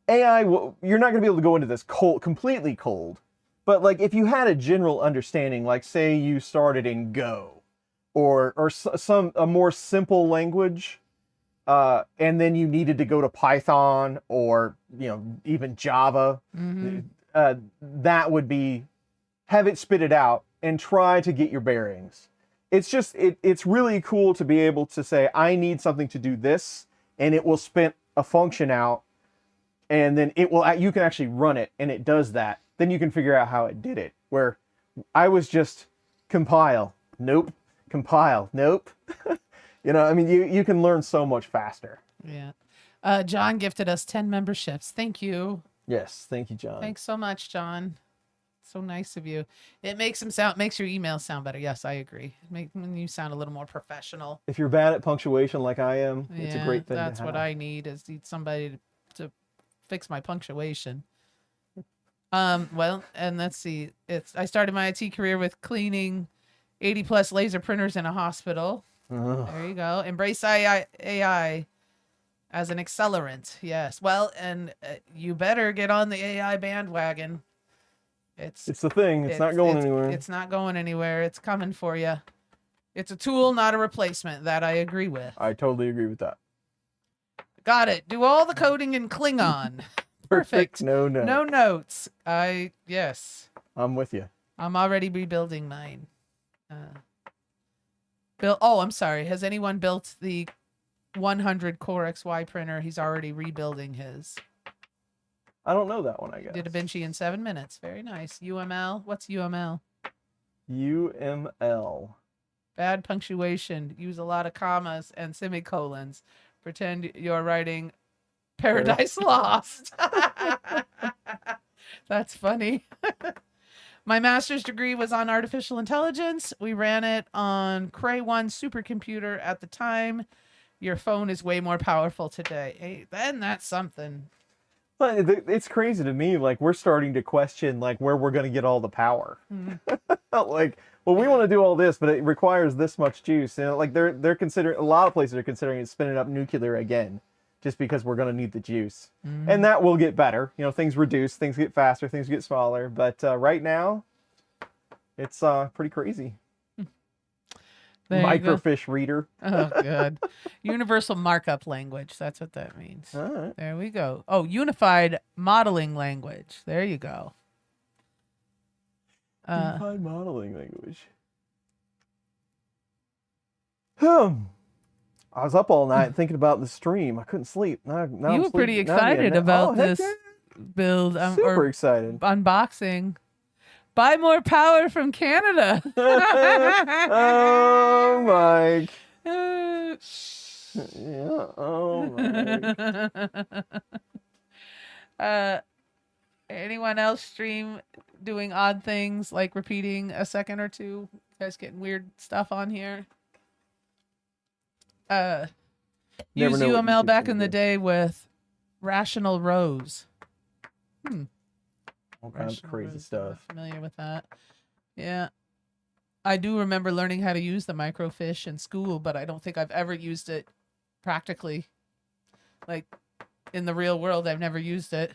you're not going to be able to go into this completely cold. But, like, if you had a general understanding, like, say you started in Go or a more simple language, and then you needed to go to Python or, you know, even Java, that would be, have it spit it out and try to get your bearings. It's just, it's really cool to be able to say, I need something to do this, and it will spit a function out, and then you can actually run it, and it does that. Then you can figure out how it did it. Where I was just compile, nope, compile, nope. You know, I mean, you can learn so much faster. Yeah. John gifted us 10 memberships. Thank you. Yes, thank you, John. Thanks so much, John. So nice of you. It makes your emails sound better. Yes, I agree. When you sound a little more professional. If you're bad at punctuation like I am, it's a great thing to have. That's what I need somebody to fix my punctuation. Well, and let's see. I started my IT career with cleaning 80 plus laser printers in a hospital. There you go. Embrace AI as an accelerant. Yes. Well, and you better get on the AI bandwagon. It's the thing. It's not going anywhere. It's not going anywhere. It's coming for you. It's a tool, not a replacement. That I agree with. I totally agree with that. Got it. Do all the coding in Klingon. Perfect. No notes. No notes. Yes. I'm with you. I'm already rebuilding mine. I'm sorry. Has anyone built the 100 Core XY printer? He's already rebuilding his. I don't know that one, I guess. Did a Vinci in 7 minutes. Very nice. UML. What's UML? UML. Bad punctuation. Use a lot of commas and semicolons. Pretend you're writing Paradise Lost. That's funny. My master's degree was on artificial intelligence. We ran it on Cray One supercomputer at the time. Your phone is way more powerful today. Hey, then that's something. But it's crazy to me. Like, we're starting to question, like, where we're going to get all the power. Like, well, we want to do all this, but it requires this much juice. You know, like, they're considering, a lot of places are considering spinning up nuclear again, just because we're going to need the juice. And that will get better. You know, things reduce, things get faster, things get smaller. But right now, it's pretty crazy. Microfiche reader. Oh, good. Universal markup language. That's what that means. All right. There we go. Oh, unified modeling language. There you go. Unified modeling language. I was up all night thinking about the stream. I couldn't sleep. Now you were pretty excited about this build. Super excited. Unboxing. Buy more power from Canada. Oh, Mike. Yeah, Mike. Anyone else stream doing odd things like repeating a second or two? You guys getting weird stuff on here? Use UML back in the day with rational rows. All kinds of crazy stuff. I'm familiar with that. Yeah. I do remember learning how to use the microfiche in school, but I don't think I've ever used it practically. Like, in the real world, I've never used it.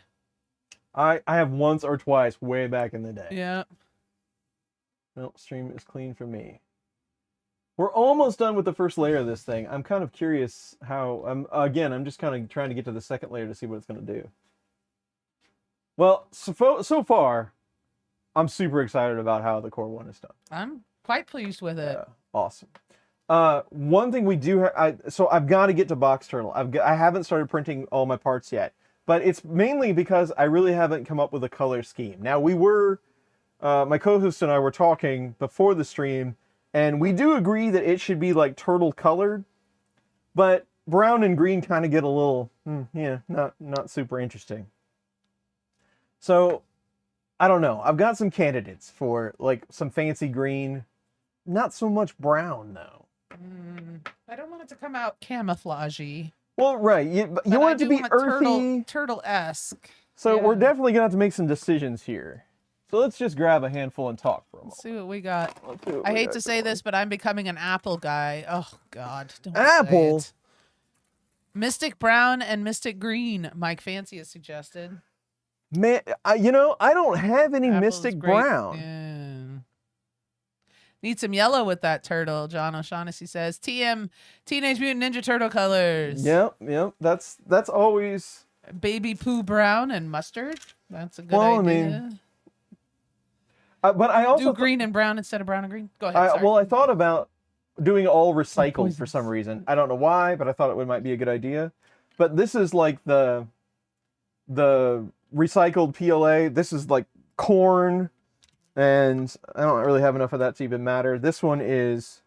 I have once or twice way back in the day. Yeah. Nope, stream is clean for me. We're almost done with the first layer of this thing. I'm kind of curious how... I'm just kind of trying to get to the second layer to see what it's going to do. Well, so far, I'm super excited about how the Core One is done. I'm quite pleased with it. Yeah, awesome. One thing we do, so I've got to get to Box Turtle. I haven't started printing all my parts yet, but it's mainly because I really haven't come up with a color scheme. Now, my co-host and I were talking before the stream, and we do agree that it should be like turtle colored, but brown and green kind of get a little, not super interesting. So, I don't know. I've got some candidates for like some fancy green, not so much brown though. I don't want it to come out camouflagey. Well, right. You But I want it to do be want earthy. turtle-esque. So we're Yeah. definitely gonna have to make some decisions here. So let's just grab a handful and talk for a Let's moment. see what we got. Let's see what I we hate got to say going. this, but I'm becoming an Apple guy. Oh God, don't Apple? say it. Mystic Brown and Mystic Green. Mike Fancy has suggested. Man, I don't have any Apple is Mystic great. Brown. Yeah. Need some yellow with that turtle. John O'Shaughnessy says TM Teenage Mutant Ninja Turtle colors. Yep. That's always. Baby poo brown and mustard. That's a good Well, I idea. mean, but I also Do green and brown instead of brown and green. Go ahead. Sorry. I thought about doing all recycled for some reason. I don't know why, but I thought it might be a good idea. But this is like the recycled PLA. This is like corn, and I don't really have enough of that to even matter. This one is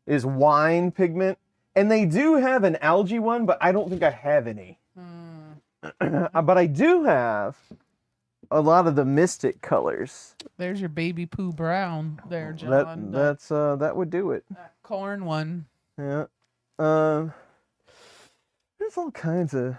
wine pigment, and they do have an algae one, but I don't think I have any. But I do have a lot of the Mystic colors. There's your baby poo brown there, John. That would do it. That corn one. Yeah. There's all kinds of.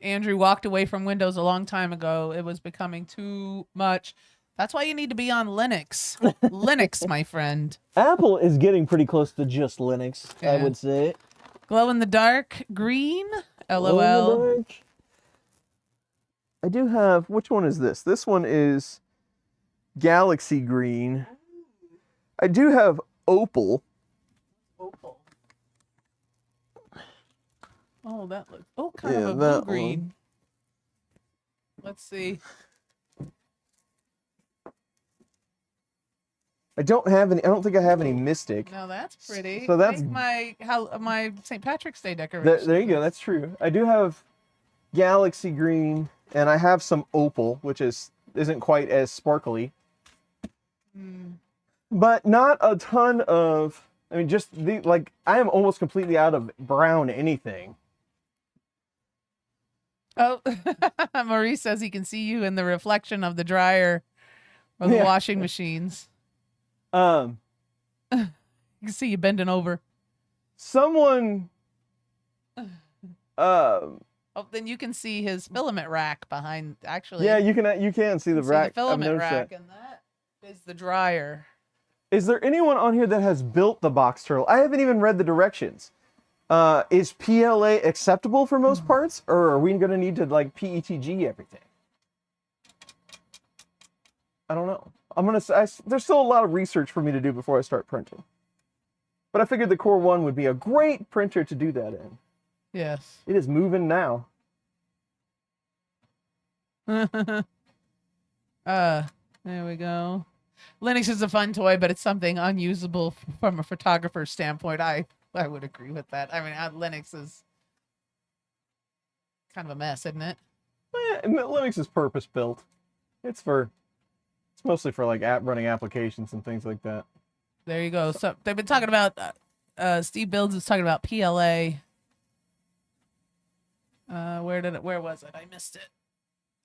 Andrew walked away from Windows a long time ago. It was becoming too much. That's why you need to be on Linux. Linux, my friend. Apple is getting pretty close to just Linux, I Yeah. would say. Glow in the dark green. Glow in the LOL. dark. I do have. Which one is this? This one is Galaxy Green. I do have Opal. Opal. Oh, that looks. Oh, kind Yeah, of a blue that green. one. Let's see. I don't have any. I don't think I have any Mystic. Now that's pretty. So that's- Make my St. Patrick's Day decoration. There you go. That's true. I do have Galaxy Green, and I have some Opal, which isn't quite as sparkly, but not a ton of. I mean, just I am almost completely out of brown anything. Oh, Maurice says he can see you in the reflection of the dryer or the Yeah. washing machines. Um, You can see you bending over. someone. Oh, then you can see his filament rack behind. Actually, Yeah, you can see the see rack. the I've filament noticed rack, that. and that is the dryer. Is there anyone on here that has built the box turtle? I haven't even read the directions. Is PLA acceptable for most parts, or are we going to need to PETG everything? I don't know. There's still a lot of research for me to do before I start printing. But I figured the Core One would be a great printer to do that in. Yes. It is moving now. There we go. Linux is a fun toy, but it's something unusable from a photographer's standpoint. I would agree with that. I mean, Linux is kind of a mess, isn't it? Linux is purpose built. It's mostly for running applications and things like that. There you go. So they've been talking about Steve Builds is talking about PLA. Where was it? I missed it.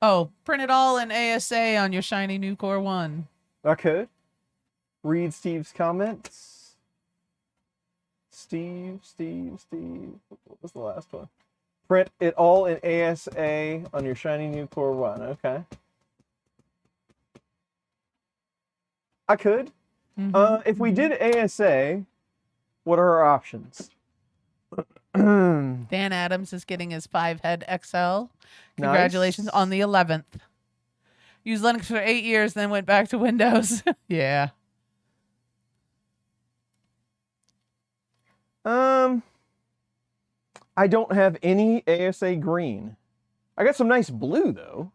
Oh, print it all in ASA on your shiny new Core One. I could read Steve's comments. Steve. What was the last one? Print it all in ASA on your shiny new Core One. Okay. I could. If we did ASA, what are our options? Dan Adams is getting his 5-head XL. Congratulations Nice. on the 11th. Used Linux for 8 years, then went back to Windows. Yeah. I don't have any ASA green. I got some nice blue though.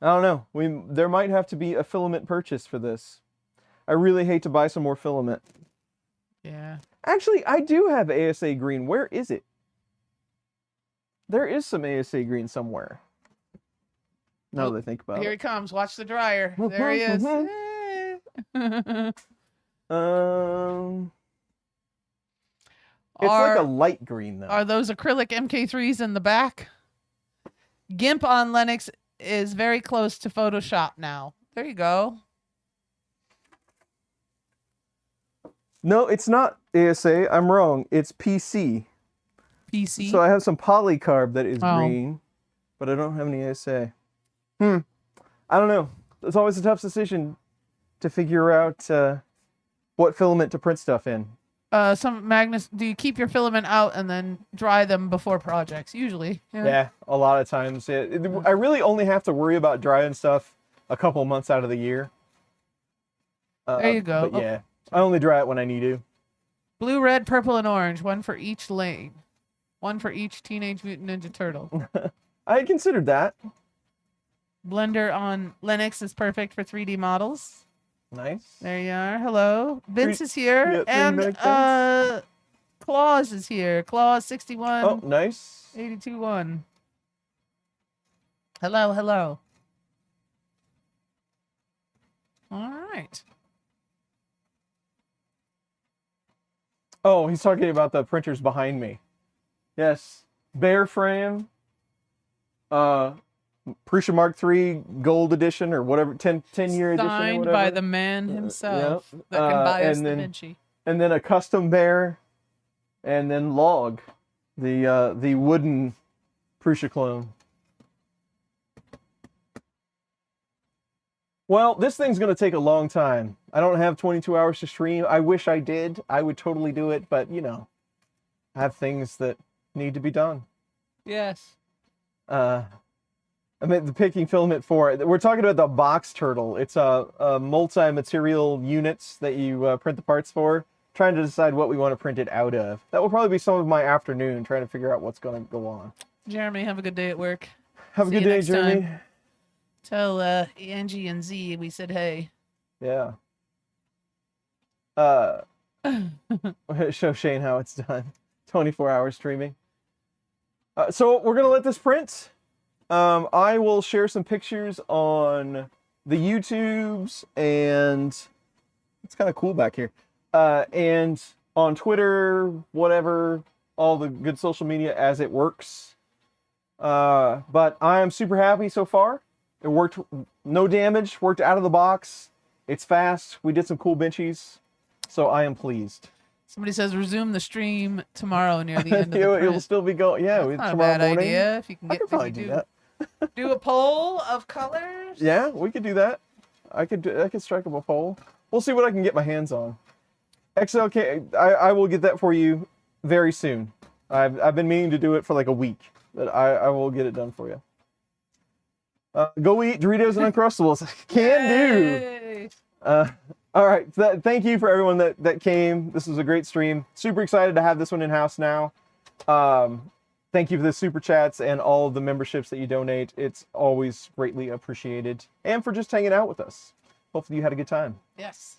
I don't know. There might have to be a filament purchase for this. I really hate to buy some more filament. Yeah. Actually, I do have ASA green. Where is it? There is some ASA green somewhere. Now that I think about Here he it. comes. Watch the dryer. There he is. It's like a light green though. Are those acrylic MK3s in the back? GIMP on Linux is very close to Photoshop now. There you go. No, it's not ASA. I'm wrong. It's PC. PC. So I have some polycarb that is Oh. green, but I don't have any ASA. I don't know. It's always a tough decision to figure out what filament to print stuff in. Some Magnus, do you keep your filament out and then dry them before projects? Usually. Yeah, a lot of times. I really only have to worry about drying stuff a couple months out of the year. There you go. But yeah, I only dry it when I need to. Blue, red, purple, and orange. One for each lane. One for each Teenage Mutant Ninja Turtle. I had considered that. Blender on Linux is perfect for 3D models. Nice. There you are. Hello. Vince is here. Yeah, and Claus is here. Claus 61. Oh, nice. 82-1. Hello, hello. All right. Oh, he's talking about the printers behind me. Yes. Bear frame. Prusa Mark III Gold Edition or whatever, 10-year edition or Signed whatever. by the man himself yep. that can buy us and Da then- Vinci. And then a custom bear. And then Log. The wooden Prusa clone. Well, this thing's going to take a long time. I don't have 22 hours to stream. I wish I did. I would totally do it, but you know, I have things that need to be done. Yes. I meant the picking filament for it. We're talking about the box turtle. It's a multi-material units that you print the parts for. Trying to decide what we want to print it out of. That will probably be some of my afternoon, trying to figure out what's going to go on. Jeremy, have a good day at work. Have a See good you day, next Jeremy. time. Tell Angie and Z we said hey. Yeah. Show Shane how it's done. 24 hours streaming. So we're going to let this print. I will share some pictures on the YouTubes, and it's kind of cool back here. And on Twitter, whatever, all the good social media as it works. But I am super happy so far. It worked, no damage, worked out of the box. It's fast. We did some cool benchies. So I am pleased. Somebody says resume the stream tomorrow near the end of the It'll print. still be going. Yeah, That's not a tomorrow bad morning. idea. If you can I get could probably do that. do a poll of colors. Yeah, we could do that. I could strike up a poll. We'll see what I can get my hands on. XLK, I will get that for you very soon. I've been meaning to do it for like a week, but I will get it done for you. Go eat Doritos and Uncrustables. Can do. Yay. All right. Thank you for everyone that came. This was a great stream. Super excited to have this one in-house now. Thank you for the super chats and all of the memberships that you donate. It's always greatly appreciated. And for just hanging out with us. Hopefully you had a good time. Yes.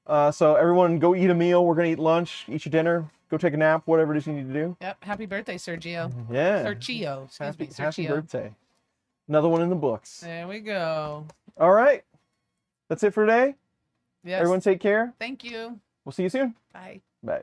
So everyone go eat a meal. We're going to eat lunch, eat your dinner, go take a nap, whatever it is you need to do. Yep. Happy birthday, Sergio. Yeah. Sergio. Excuse me. Happy Sergio. birthday. Another one in the books. There we go. All right. That's it for today. Yes. Everyone take care. Thank you. We'll see you soon. Bye. Bye.